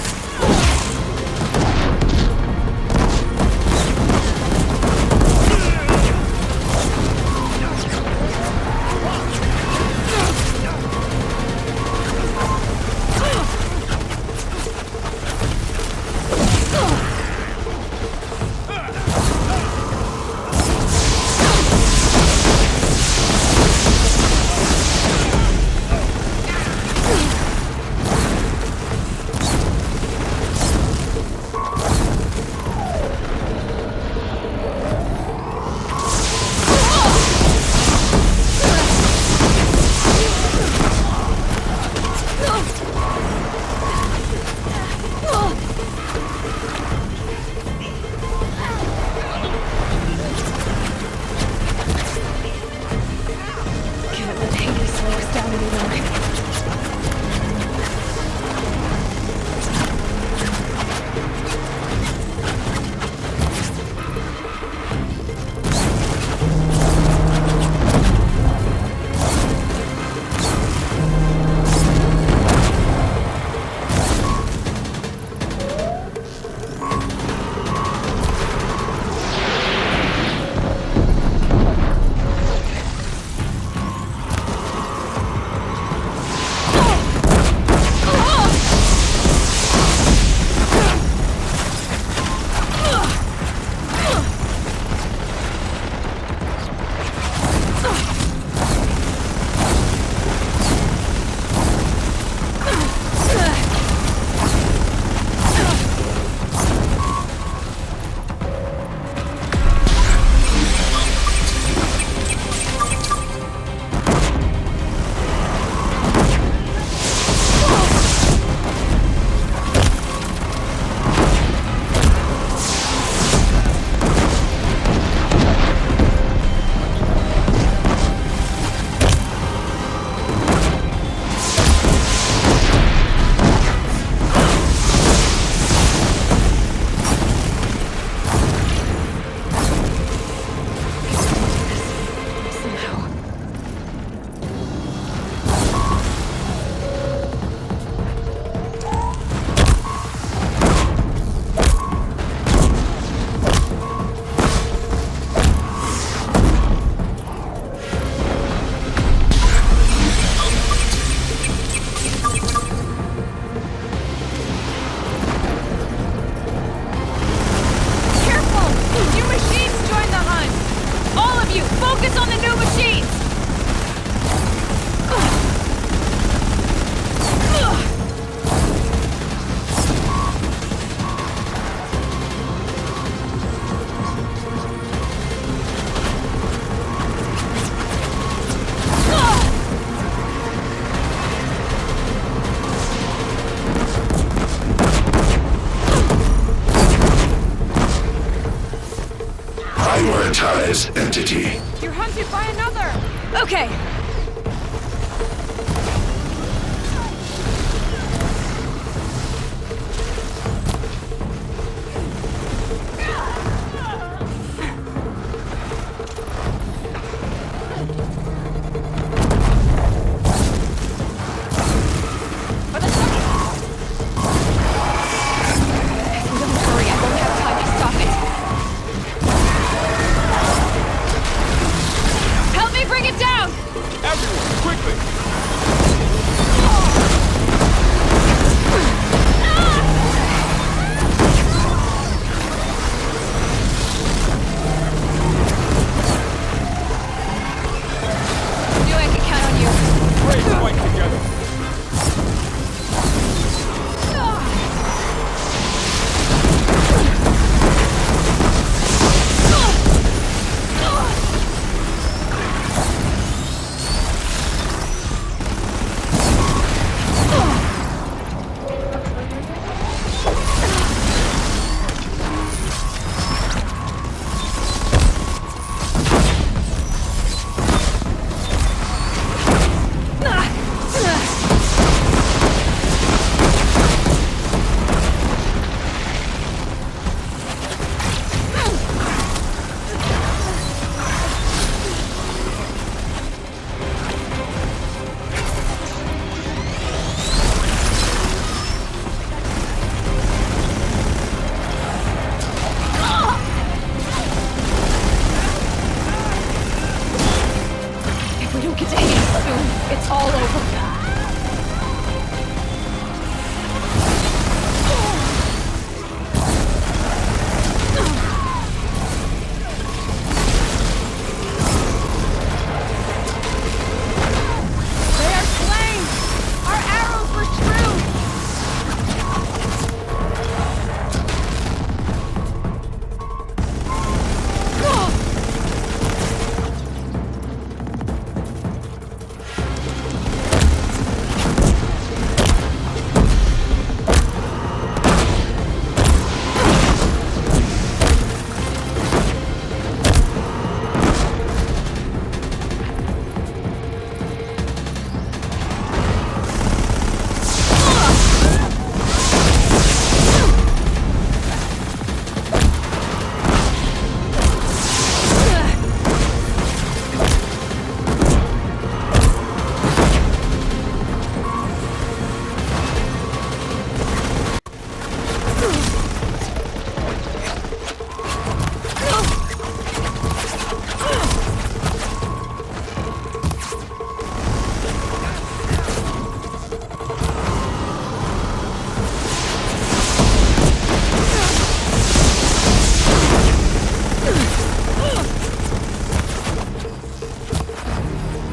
Neutralize entity. You're hunted by another! Okay.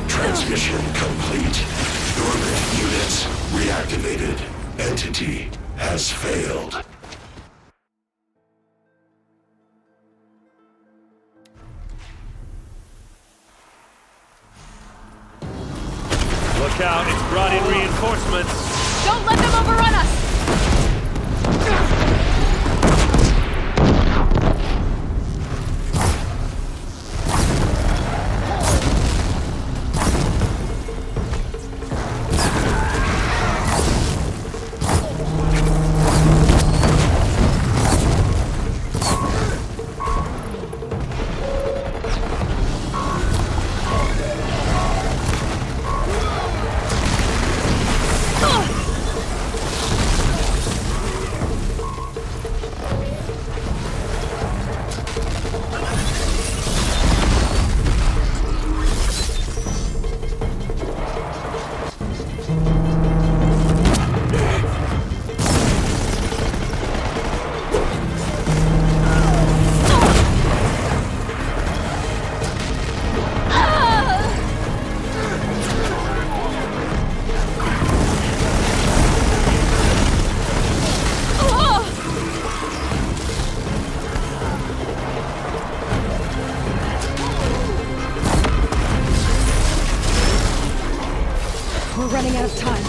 Transmission complete. Dormant units reactivated. Entity has failed. Look out, it's brought in reinforcements. Don't let them overrun us! We're running out of time.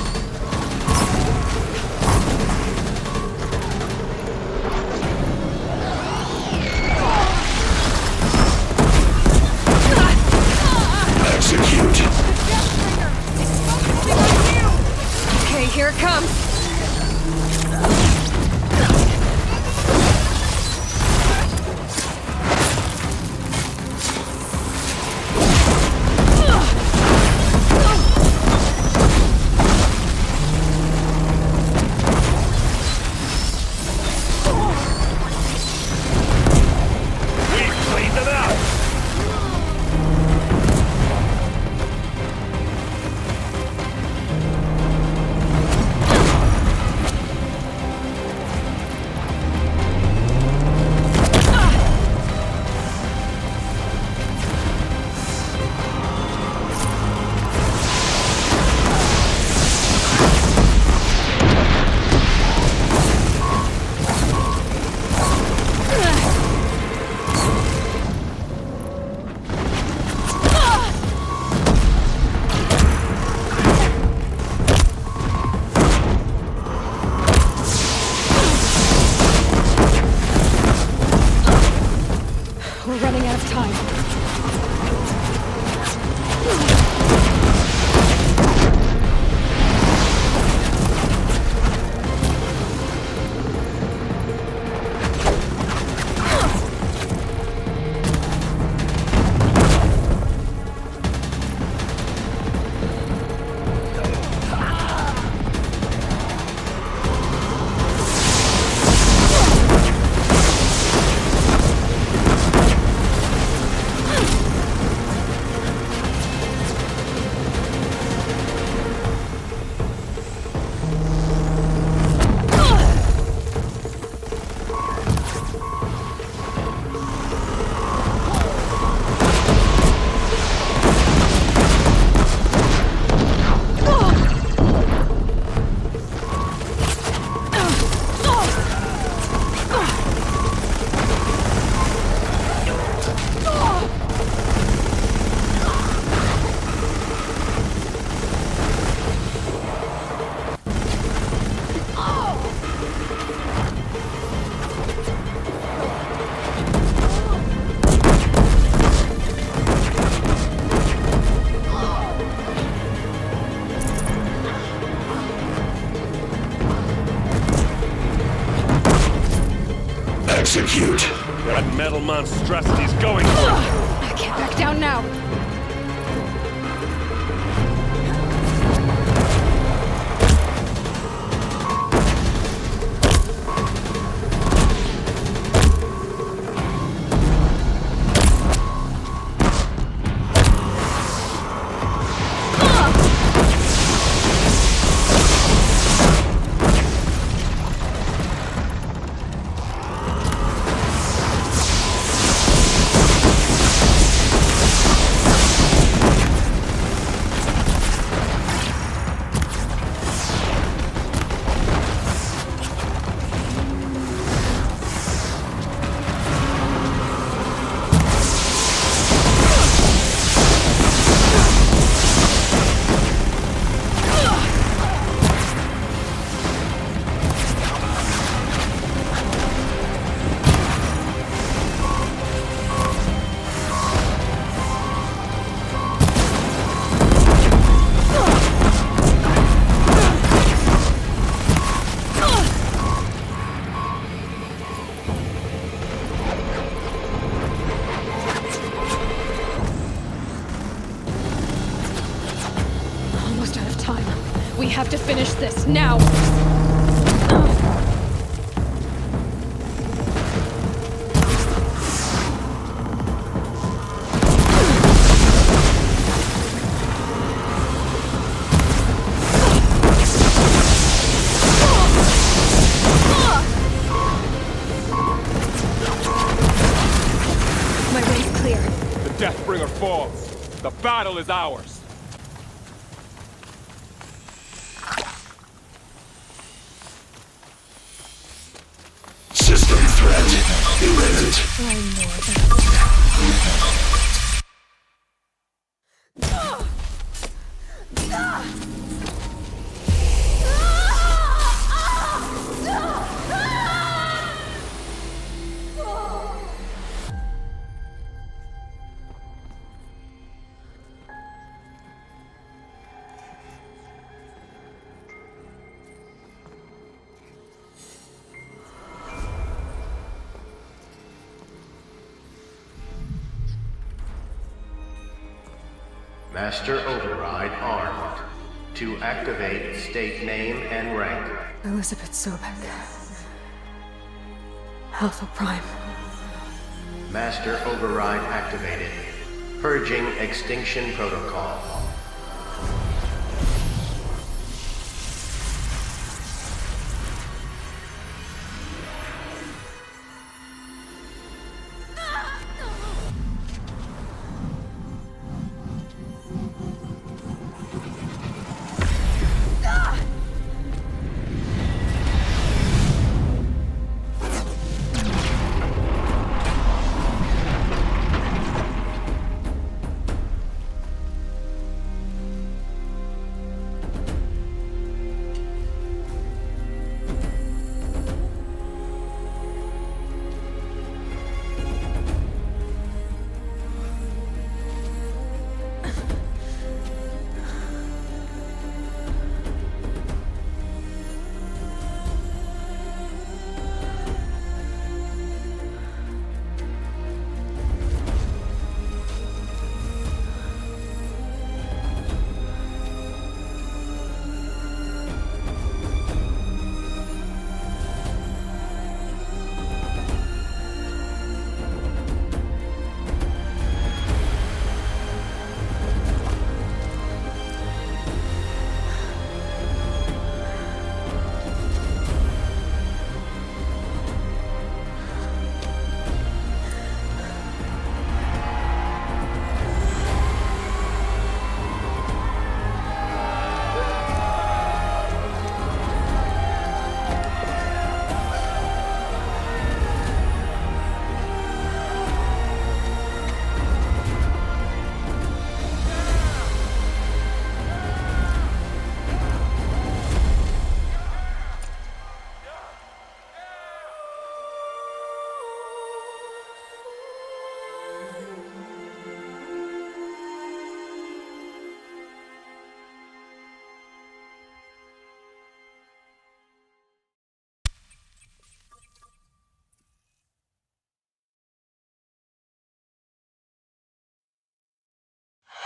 Here it comes! We're running out of time. Execute. That metal monstrosity's going for it. I can't back down now. We have to finish this now! My way's clear. The Deathbringer falls. The battle is ours. System threat imminent. I know Master Override armed. To activate, state name and rank. Elizabeth Sobek. Alpha Prime. Master Override activated. Purging Extinction Protocol.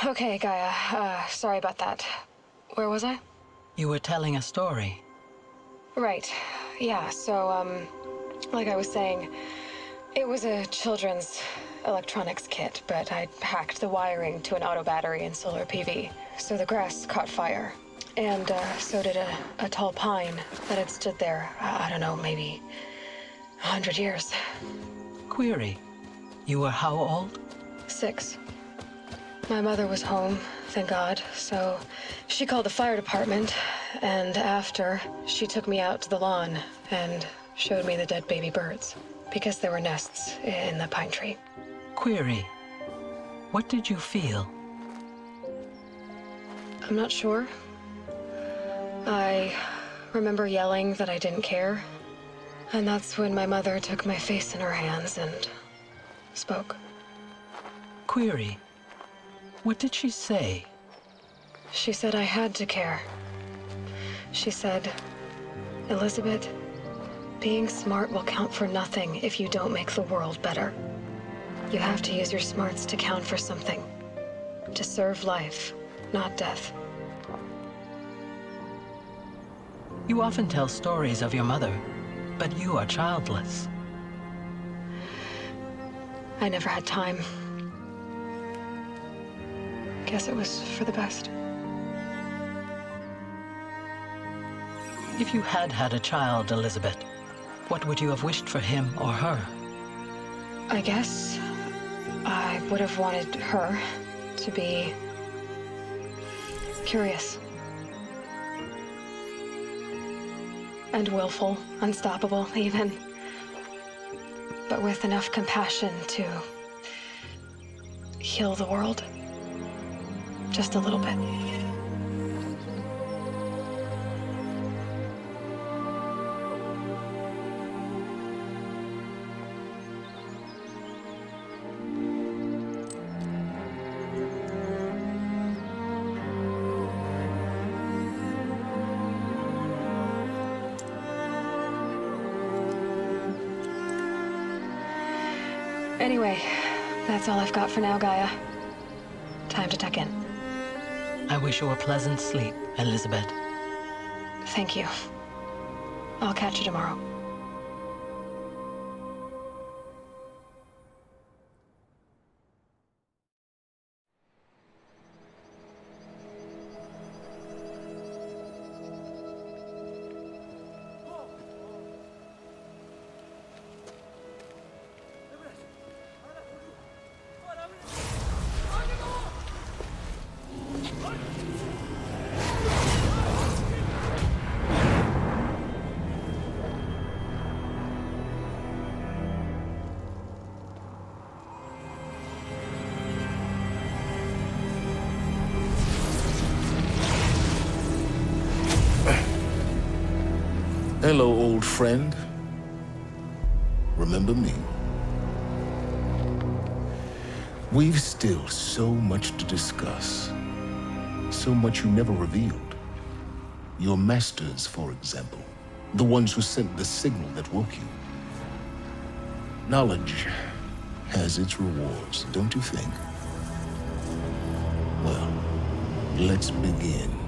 Okay, Gaia. Sorry about that. Where was I? You were telling a story. Right. Yeah, so, like I was saying, it was a children's electronics kit, but I'd hacked the wiring to an auto battery and solar PV. So the grass caught fire. And, so did a tall pine that had stood there, I don't know, maybe 100 years. Query. You were how old? 6. My mother was home, thank God, so she called the fire department, and after, she took me out to the lawn and showed me the dead baby birds, because there were nests in the pine tree. Query. What did you feel? I'm not sure. I remember yelling that I didn't care, and that's when my mother took my face in her hands and spoke. Query. What did she say? She said I had to care. She said, Elizabeth, being smart will count for nothing if you don't make the world better. You have to use your smarts to count for something. To serve life, not death. You often tell stories of your mother, but you are childless. I never had time. Guess it was for the best. If you had had a child, Elizabeth, what would you have wished for him or her? I guess I would have wanted her to be curious. And willful, unstoppable, even. But with enough compassion to heal the world. Just a little bit. Anyway, that's all I've got for now, Gaia. Time to tuck in. I wish you a pleasant sleep, Elizabeth. Thank you. I'll catch you tomorrow. Hello, old friend. Remember me? We've still so much to discuss. So much you never revealed. Your masters, for example. The ones who sent the signal that woke you. Knowledge has its rewards, don't you think? Well, let's begin.